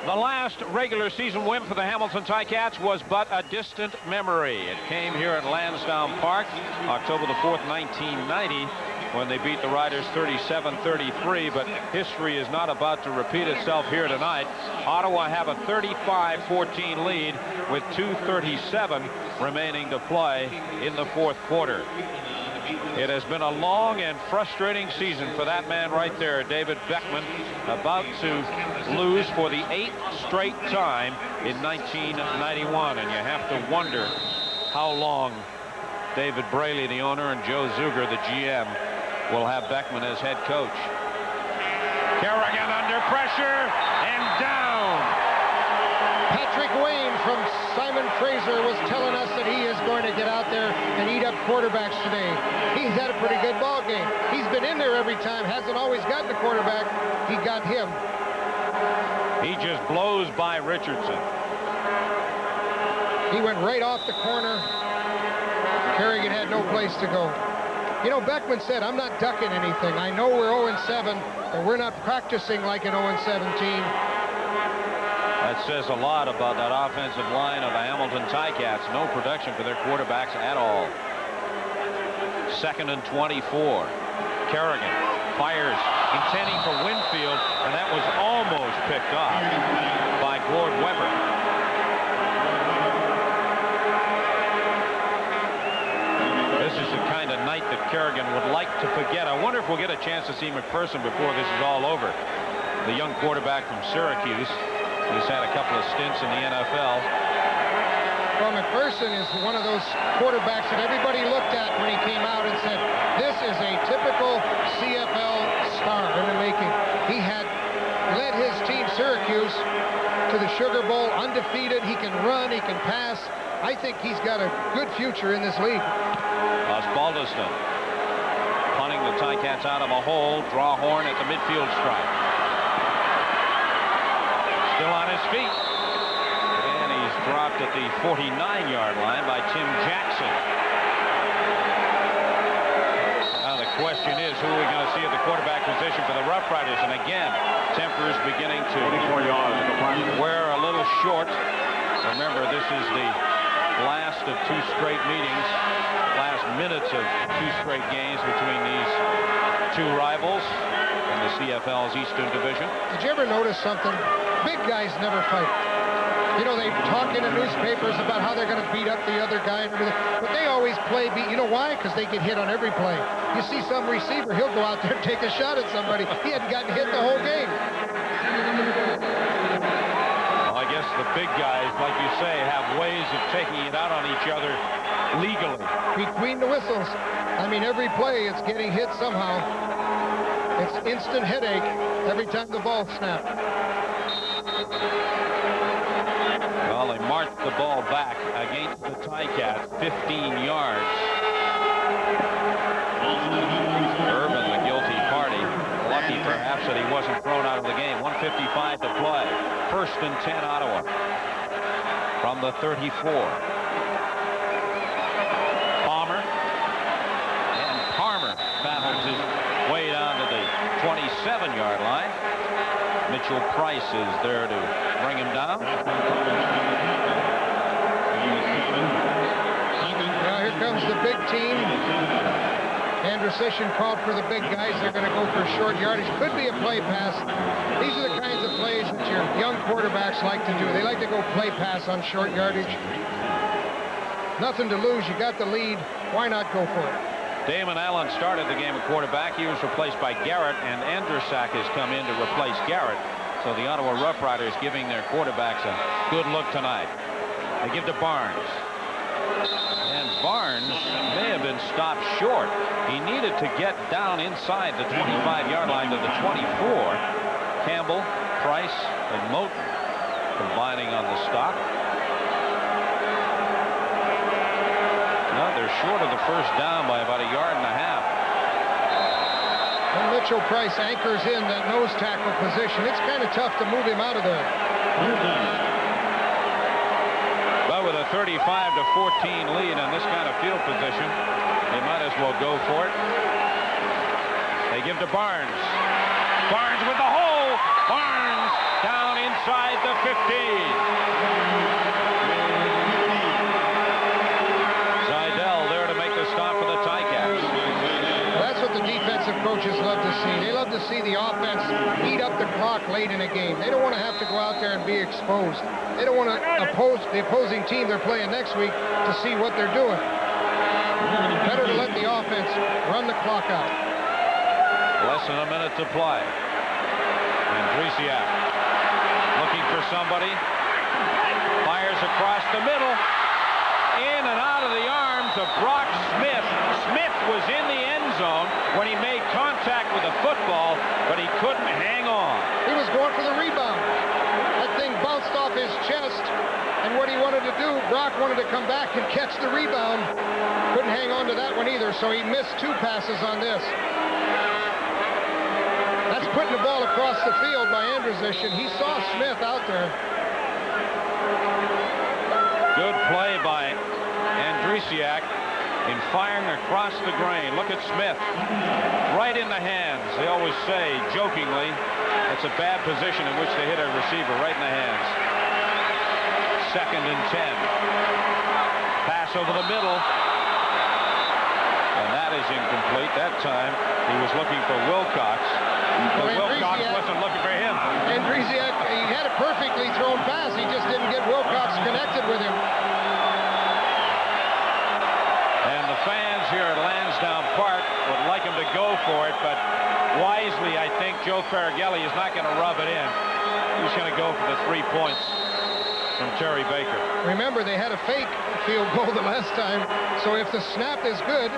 The last regular season win for the Hamilton Ticats was but a distant memory. It came here at Lansdowne Park, October the 4th, 1990. When they beat the Riders 37-33, but history is not about to repeat itself here tonight. Ottawa have a 35-14 lead with 2:37 remaining to play in the 4th quarter. It has been a long and frustrating season for that man right there, David Beckman, about to lose for the 8th straight time in 1991, and you have to wonder how long David Braley, the owner, and Joe Zuger, the GM, will have Beckman as head coach. Kerrigan under pressure and down. Patrick Wayne from Simon Fraser was telling us that he is going to get out there and eat up quarterbacks today. He's had a pretty good ball game. He's been in there every time, hasn't always gotten the quarterback. He got him. He just blows by Richardson. He went right off the corner. Kerrigan had no place to go. You know, Beckman said, I'm not ducking anything. I know we're 0-7, but we're not practicing like an 0-17. That says a lot about that offensive line of the Hamilton Ticats. No production for their quarterbacks at all. 2nd and 24. Kerrigan fires, intending for Winfield, and that was almost picked off by Gord Weber. This is the kind of night that Kerrigan would like to forget. I wonder if we'll get a chance to see McPherson before this is all over. The young quarterback from Syracuse, who's had a couple of stints in the NFL. Well, McPherson is one of those quarterbacks that everybody looked at when he came out and said, this is a typical CFL star in the making. He had led his team, Syracuse, to the Sugar Bowl undefeated. He can run, he can pass. I think he's got a good future in this league. Osbaldiston punting the Ticats out of a hole. Draw horn at the midfield stripe. Still on his feet. And he's dropped at the 49-yard line by Tim Jackson. Now the question is, who are we going to see at the quarterback position for the Rough Riders? And again, tempers beginning to wear a little short. Remember, this is the last of 2 straight meetings, last minutes of 2 straight games between these 2 rivals in the CFL's Eastern Division. Did you ever notice something? Big guys never fight. You know, they talk in the newspapers about how they're going to beat up the other guy and everything, but they always play beat. You know why? Because they get hit on every play. You see some receiver, he'll go out there and take a shot at somebody. He hadn't gotten hit the whole game. I guess the big guys, like you say, have ways of taking it out on each other legally. Between the whistles. I mean, every play, it's getting hit somehow. It's instant headache every time the ball snaps. Well, they marched the ball back against the Ticats, 15 yards. Urban, the guilty party, lucky perhaps that he wasn't thrown out of the game. 1:55 to play. 1st and 10 Ottawa from the 34. Palmer, and Palmer battles his way down to the 27-yard line. Mitchell Price is there to bring him down. team. Andrusician called for the big guys. They're going to go for short yardage. Could be a play pass. These are the kinds of plays that your young quarterbacks like to do. They like to go play pass on short yardage. Nothing to lose. You got the lead. Why not go for it? Damon Allen started the game at quarterback. He was replaced by Garrett, and Andrusak has come in to replace Garrett. So the Ottawa Rough Riders giving their quarterbacks a good look tonight. They give to Barnes. And Barnes may have been stopped short. He needed to get down inside the 25-yard line to the 24. Campbell, Price, and Moten combining on the stop. No, they're short of the first down by about 1.5 yards. And Mitchell Price anchors in that nose tackle position. It's kind of tough to move him out of there. But with a 35-14 lead on this kind of field position, they might as well go for it. They give to Barnes. Barnes with the hole. Barnes down inside the 15. Seidel there to make the stop for the Ticats. That's what the defensive coaches love to see. They love to see the offense eat up the clock late in a game. They don't want to have to go out there and be exposed. They don't want to oppose the opposing team they're playing next week to see what they're doing. Better to let the offense run the clock out. Less than a minute to play. And Dresiak looking for somebody. Fires across the middle. In and out of the arms of Brock Smith. Smith was in the end zone when he made contact with the football, but he couldn't hang on. He was going for the rebound. That thing bounced off his chest, and what he wanted to do, Brock wanted to come back and catch the rebound. Couldn't hang on to that one either, so he missed 2 passes on this. That's putting the ball across the field by Andrusician. He saw Smith out there. Good play by Andresiak in firing across the grain. Look at Smith. Right in the hands. They always say, jokingly, it's a bad position in which to hit a receiver. Right in the hands. 2nd and 10. Pass over the middle. And that is incomplete. That time, he was looking for Wilcox. But Wilcox wasn't looking for him. Andresiak, he had a perfectly thrown pass. He just didn't get Wilcox connected with him. And the fans here at Lansdowne Park would like him to go for it, but wisely, I think Joe Faragelli is not going to rub it in. He's going to go for the 3 points from Terry Baker. Remember, they had a fake field goal the last time, so if the snap is good,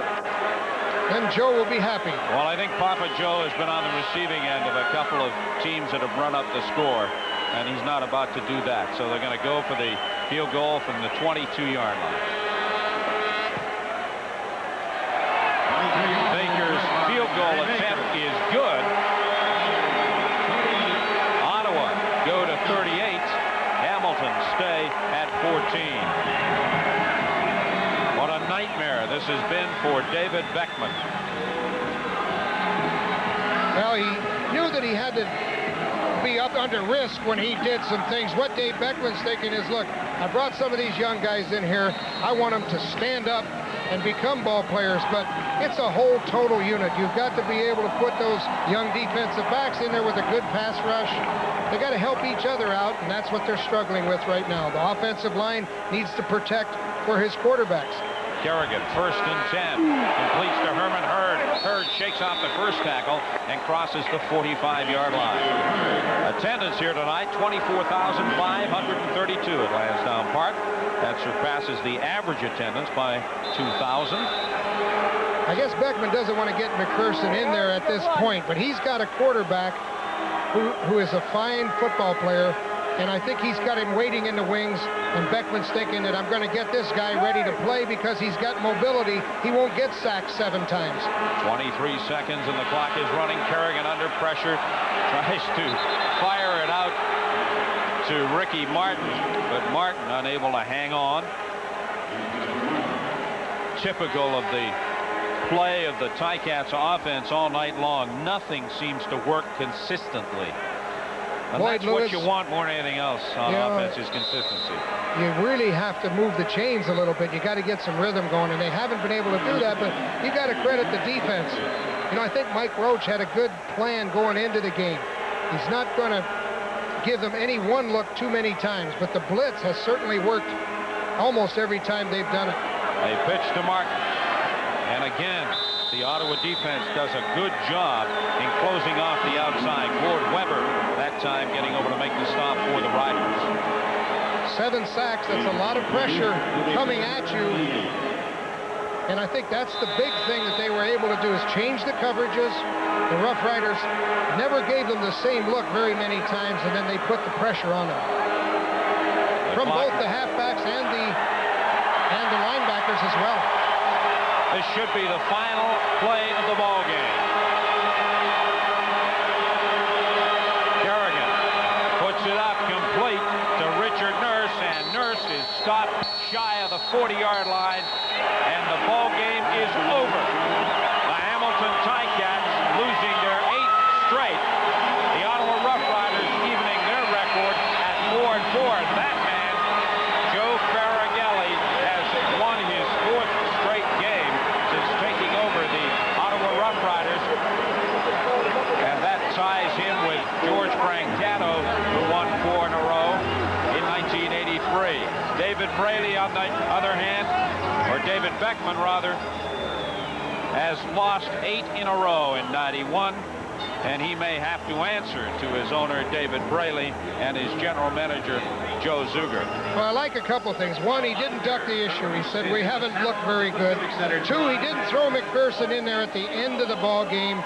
then Joe will be happy. Well, I think Papa Joe has been on the receiving end of a couple of teams that have run up the score, and he's not about to do that. So they're going to go for the field goal from the 22-yard line. Baker's field goal attempt is good. Ottawa go to 38. Hamilton stay at 14. What a nightmare this has been for David Beckman. Well, he knew that he had to be up under risk when he did some things. What Dave Beckman's thinking is, look, I brought some of these young guys in here. I want them to stand up and become ball players, but it's a whole total unit. You've got to be able to put those young defensive backs in there with a good pass rush. They got to help each other out, and that's what they're struggling with right now. The offensive line needs to protect for his quarterbacks. Kerrigan, 1st and 10, completes to Herman Hurd. Hurd shakes off the first tackle and crosses the 45-yard line. Attendance here tonight, 24,532 at Lansdowne Park. That surpasses the average attendance by 2,000. I guess Beckman doesn't want to get McPherson in there at this point, but he's got a quarterback who is a fine football player, and I think he's got him waiting in the wings, and Beckman's thinking that I'm going to get this guy ready to play because he's got mobility. He won't get sacked 7 times. 23 seconds and the clock is running. Kerrigan under pressure tries to fire it out to Ricky Martin, but Martin unable to hang on. Typical of the play of the Ticats offense all night long. Nothing seems to work consistently. And that's what you want more than anything else on offense is consistency. You really have to move the chains a little bit. You got to get some rhythm going, and they haven't been able to do that, but you got to credit the defense. You know, I think Mike Roach had a good plan going into the game. He's not going to give them any one look too many times, but the blitz has certainly worked almost every time they've done it. They pitch to Martin. And again, the Ottawa defense does a good job in closing off the outside. Ward Weber, that time, getting over to make the stop for the Riders. 7 sacks, that's a lot of pressure coming at you. And I think that's the big thing that they were able to do is change the coverages. The Rough Riders never gave them the same look very many times, and then they put the pressure on them. From both the halfbacks and the linebackers as well. This should be the final play of the ball game. Kerrigan puts it up complete to Richard Nurse, and Nurse is stopped shy of the 40-yard line, and the ball game is over. The Hamilton Ticats losing their 8th straight. The Ottawa Rough Riders evening their record at 4-4. That man, Joe Faragelli, has won his 4th straight game since taking over the Ottawa Rough Riders, and that ties him with George Brancato, who won 4 in a row in 1983. David Braley, on the other hand, or David Beckman rather, has lost 8 in a row in 91, and he may have to answer to his owner David Braley and his general manager Joe Zuger. Well, I like a couple things. One, he didn't duck the issue. He said we haven't looked very good. 2, he didn't throw McPherson in there at the end of the ball game,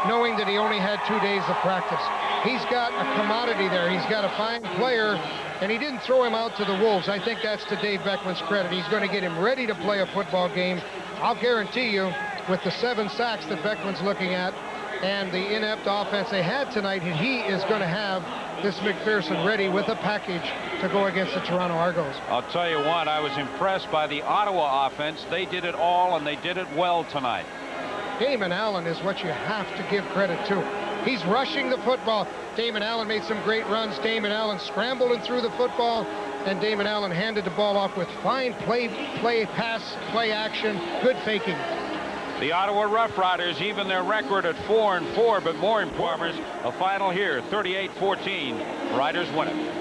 knowing that he only had 2 days of practice. He's got a commodity there. He's got a fine player, and he didn't throw him out to the Wolves. I think that's to Dave Beckman's credit. He's going to get him ready to play a football game. I'll guarantee you, with the 7 sacks that Beckman's looking at and the inept offense they had tonight, he is going to have this McPherson ready with a package to go against the Toronto Argos. I'll tell you what, I was impressed by the Ottawa offense. They did it all, and they did it well tonight. Damon Allen is what you have to give credit to. He's rushing the football. Damon Allen made some great runs. Damon Allen scrambled and threw the football, and Damon Allen handed the ball off with fine play pass, play action, good faking. The Ottawa Rough Riders even their record at 4-4, but more important, a final here, 38-14. Riders win it.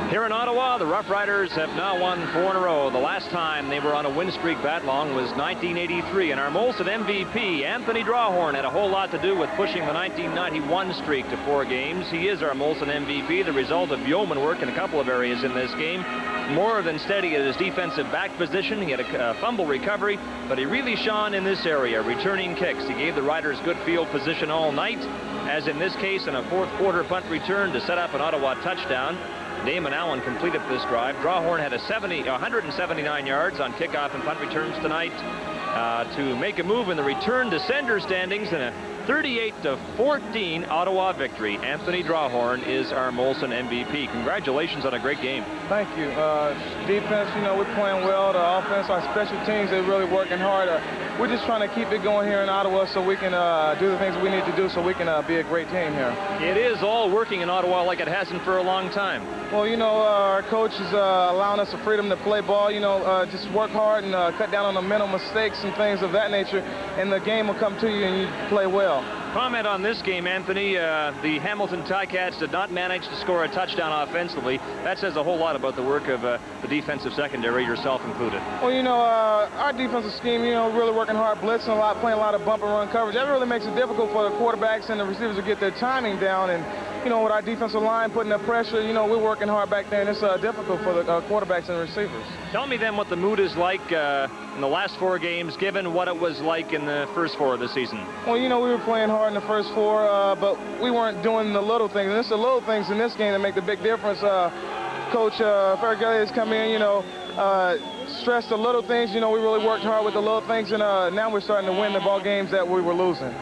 Here in Ottawa, the Rough Riders have now won 4 in a row. The last time they were on a win streak that long was 1983, and our Molson MVP, Anthony Drawhorn, had a whole lot to do with pushing the 1991 streak to 4 games. He is our Molson MVP, the result of yeoman work in a couple of areas in this game. More than steady at his defensive back position. He had a fumble recovery, but he really shone in this area, returning kicks. He gave the Riders good field position all night, as in this case in a 4th quarter punt return to set up an Ottawa touchdown. Damon Allen completed this drive. Drawhorn had 179 yards on kickoff and punt returns tonight to make a move in the return to sender standings in a 38-14 Ottawa victory. Anthony Drawhorn is our Molson MVP. Congratulations on a great game. Thank you. Defense, you know, we're playing well. The offense, our special teams, they're really working hard. We're just trying to keep it going here in Ottawa so we can do the things we need to do so we can be a great team here. It is all working in Ottawa like it hasn't for a long time. Well, you know, our coach is allowing us the freedom to play ball, you know, just work hard and cut down on the mental mistakes and things of that nature, and the game will come to you and you play well. Comment on this game, Anthony. The Hamilton Ticats did not manage to score a touchdown offensively. That says a whole lot about the work of the defensive secondary, yourself included. Well, you know, our defensive scheme, you know, really working hard, blitzing a lot, playing a lot of bump and run coverage. That really makes it difficult for the quarterbacks and the receivers to get their timing down. And, you know, with our defensive line putting the pressure, you know, we're working hard back there, and it's difficult for the quarterbacks and the receivers. Tell me then what the mood is like in the last 4 games, given what it was like in the first 4 of the season. Well, you know, we were playing hard in the first 4, but we weren't doing the little things. And it's the little things in this game that make the big difference. Coach Faragelli has come in, you know, stressed the little things. You know, we really worked hard with the little things, and now we're starting to win the ball games that we were losing.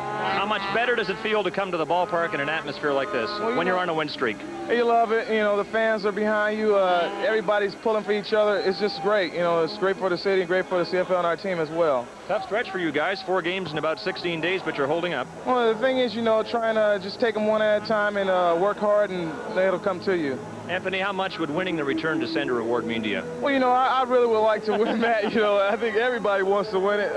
How much better does it feel to come to the ballpark in an atmosphere like this when you're on a win streak? You love it. You know, the fans are behind you. Everybody's pulling for each other. It's just great. You know, it's great for the city and great for the CFL and our team as well. Tough stretch for you guys. 4 games in about 16 days, but you're holding up. Well, the thing is, you know, trying to just take them one at a time and work hard, and it'll come to you. Anthony, how much would winning the Return to Sender Award mean to you? Well, you know, I really would like to win that. You know, I think everybody wants to win it.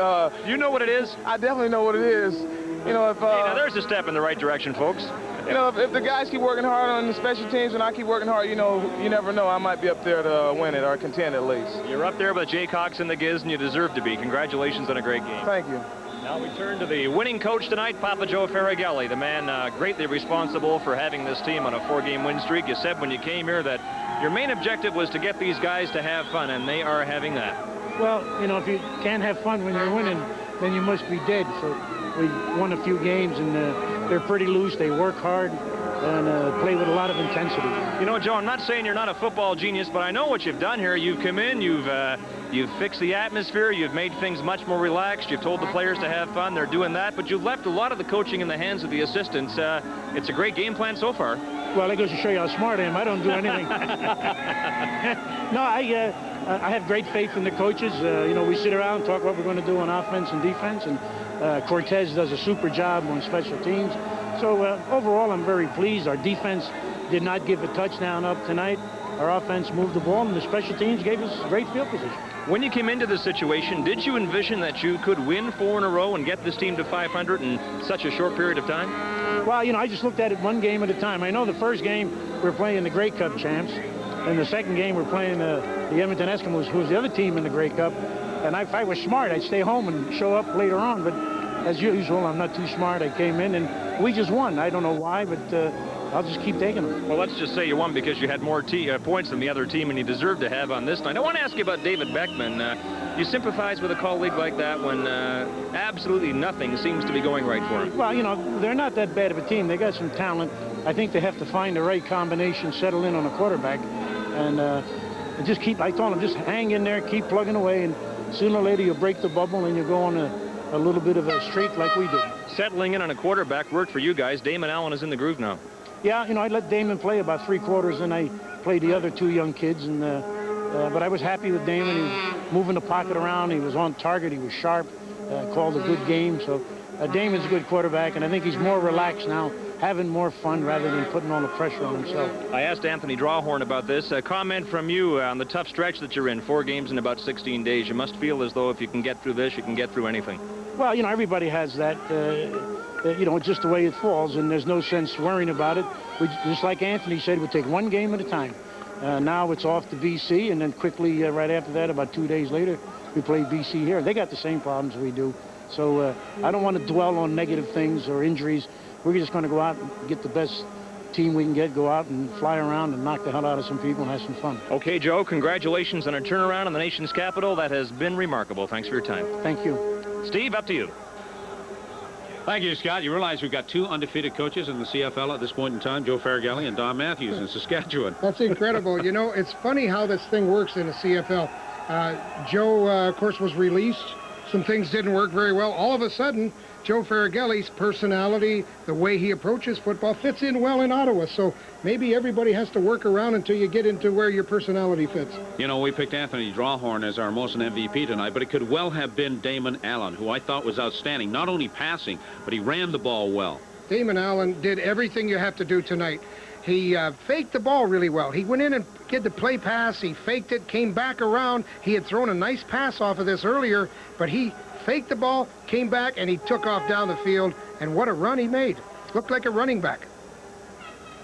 You know what it is? I definitely know what it is. You know, if hey, now there's a step in the right direction, folks. You know, if the guys keep working hard on the special teams and I keep working hard, you know, you never know. I might be up there to win it or contend at least. You're up there with Jay Cox and the Giz, and you deserve to be. Congratulations on a great game. Thank you. Now we turn to the winning coach tonight, Papa Joe Faragelli, the man greatly responsible for having this team on a 4-game win streak. You said when you came here that your main objective was to get these guys to have fun, and they are having that. Well, you know, if you can't have fun when you're winning, then you must be dead. So we won a few games, and they're pretty loose. They work hard and play with a lot of intensity. You know, Joe, I'm not saying you're not a football genius, but I know what you've done here. You've come in, you've fixed the atmosphere, you've made things much more relaxed, you've told the players to have fun, they're doing that, but you've left a lot of the coaching in the hands of the assistants. It's a great game plan so far. Well, that goes to show you how smart I am. I don't do anything. No, I have great faith in the coaches. You know, we sit around and talk what we're going to do on offense and defense, and Cortez does a super job on special teams. So overall, I'm very pleased. Our defense did not give a touchdown up tonight. Our offense moved the ball, and the special teams gave us great field position. When you came into this situation, did you envision that you could win 4 in a row and get this team to 500 in such a short period of time? Well, you know, I just looked at it one game at a time. I know the first game we're playing the Grey Cup champs, and the second game we're playing the Edmonton Eskimos, who's the other team in the Grey Cup. And if I was smart, I'd stay home and show up later on. But as usual, I'm not too smart. I came in, and we just won. I don't know why, but I'll just keep taking them. Well, let's just say you won because you had more points than the other team, and you deserve to have on this night. I want to ask you about David Beckman. You sympathize with a colleague like that when absolutely nothing seems to be going right for him? Well, you know, they're not that bad of a team. They got some talent. I think they have to find the right combination, settle in on a quarterback, and just keep, I told them, just hang in there, keep plugging away, and sooner or later you'll break the bubble and you'll go on a little bit of a streak like we did. Settling in on a quarterback worked for you guys. Damon Allen is in the groove now. Yeah, you know, I let Damon play about 3 quarters, and I played the other 2 young kids, and but I was happy with Damon. He was moving the pocket around. He was on target. He was sharp. Called a good game. So Damon's a good quarterback, and I think he's more relaxed now, having more fun rather than putting all the pressure on himself. I asked Anthony Drawhorn about this. A comment from you on the tough stretch that you're in, 4 games in about 16 days. You must feel as though if you can get through this, you can get through anything. Well, you know, everybody has that, you know, just the way it falls, and there's no sense worrying about it. We, just like Anthony said, we'll take 1 game at a time. Now it's off to BC, and then quickly, right after that, about 2 days later, we play BC here. They got the same problems we do. So I don't want to dwell on negative things or injuries. We're just going to go out and get the best team we can get, go out and fly around and knock the hell out of some people and have some fun. Okay, Joe, congratulations on a turnaround in the nation's capital. That has been remarkable. Thanks for your time. Thank you. Steve, up to you. Thank you, Scott. You realize we've got 2 undefeated coaches in the CFL at this point in time, Joe Faragelli and Don Matthews in Saskatchewan. That's incredible. You know, it's funny how this thing works in the CFL. Joe, of course, was released. Some things didn't work very well. All of a sudden, Joe Faragelli's personality, the way he approaches football, fits in well in Ottawa. So maybe everybody has to work around until you get into where your personality fits. You know, we picked Anthony Drawhorn as our most MVP tonight, but it could well have been Damon Allen, who I thought was outstanding, not only passing, but he ran the ball well. Damon Allen did everything you have to do tonight. He faked the ball really well. He went in and did the play pass. He faked it, came back around. He had thrown a nice pass off of this earlier, but he faked the ball, came back, and he took off down the field. And what a run he made. Looked like a running back.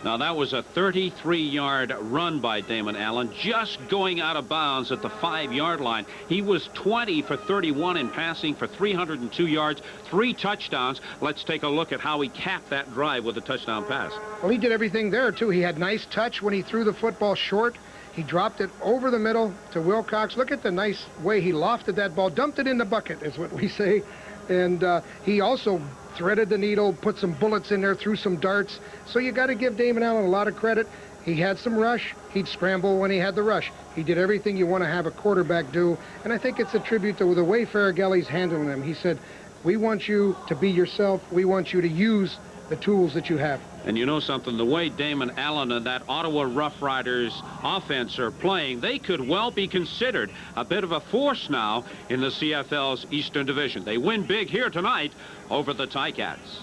Now, that was a 33-yard run by Damon Allen, just going out of bounds at the 5-yard line. He was 20 for 31 in passing for 302 yards, 3 touchdowns. Let's take a look at how he capped that drive with a touchdown pass. Well, he did everything there, too. He had nice touch when he threw the football short. He dropped it over the middle to Wilcox. Look at the nice way he lofted that ball, dumped it in the bucket, is what we say. And he also threaded the needle, put some bullets in there, threw some darts. So you got to give Damon Allen a lot of credit. He had some rush. He'd scramble when he had the rush. He did everything you want to have a quarterback do. And I think it's a tribute to the way Faragelli's handling him. He said, We want you to be yourself. We want you to use the tools that you have. And you know something, the way Damon Allen and that Ottawa Rough Riders offense are playing, they could well be considered a bit of a force now in the CFL's Eastern Division. They win big here tonight over the Ticats.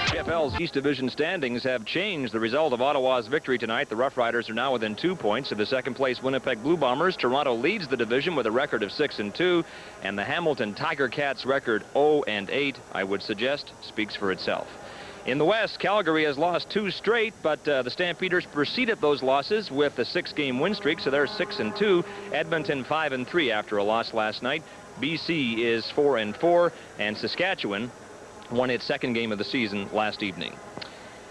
CFL's East Division standings have changed. The result of Ottawa's victory tonight, the Rough Riders are now within 2 points of the second-place Winnipeg Blue Bombers. Toronto leads the division with a record of 6-2, and the Hamilton Tiger Cats record 0-8, I would suggest, speaks for itself. In the West, Calgary has lost 2 straight, but the Stampeders preceded those losses with a 6-game win streak, so they're 6-2. Edmonton 5-3 after a loss last night. BC is 4-4, and Saskatchewan won its second game of the season last evening.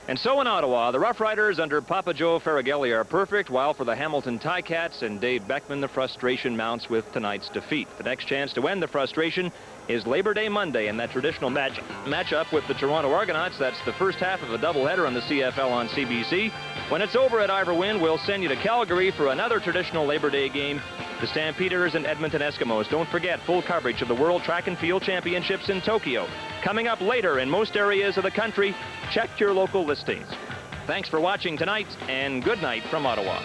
And so in Ottawa, the Rough Riders under Papa Joe Faragelli are perfect, while for the Hamilton Ticats and Dave Beckman, the frustration mounts with tonight's defeat. The next chance to end the frustration is Labor Day Monday in that traditional matchup with the Toronto Argonauts. That's the first half of a doubleheader on the CFL on CBC. When it's over at Ivor Wynne, we'll send you to Calgary for another traditional Labor Day game, the Stampeders and Edmonton Eskimos. Don't forget full coverage of the World Track and Field Championships in Tokyo. Coming up later in most areas of the country, check your local listings. Thanks for watching tonight, and good night from Ottawa.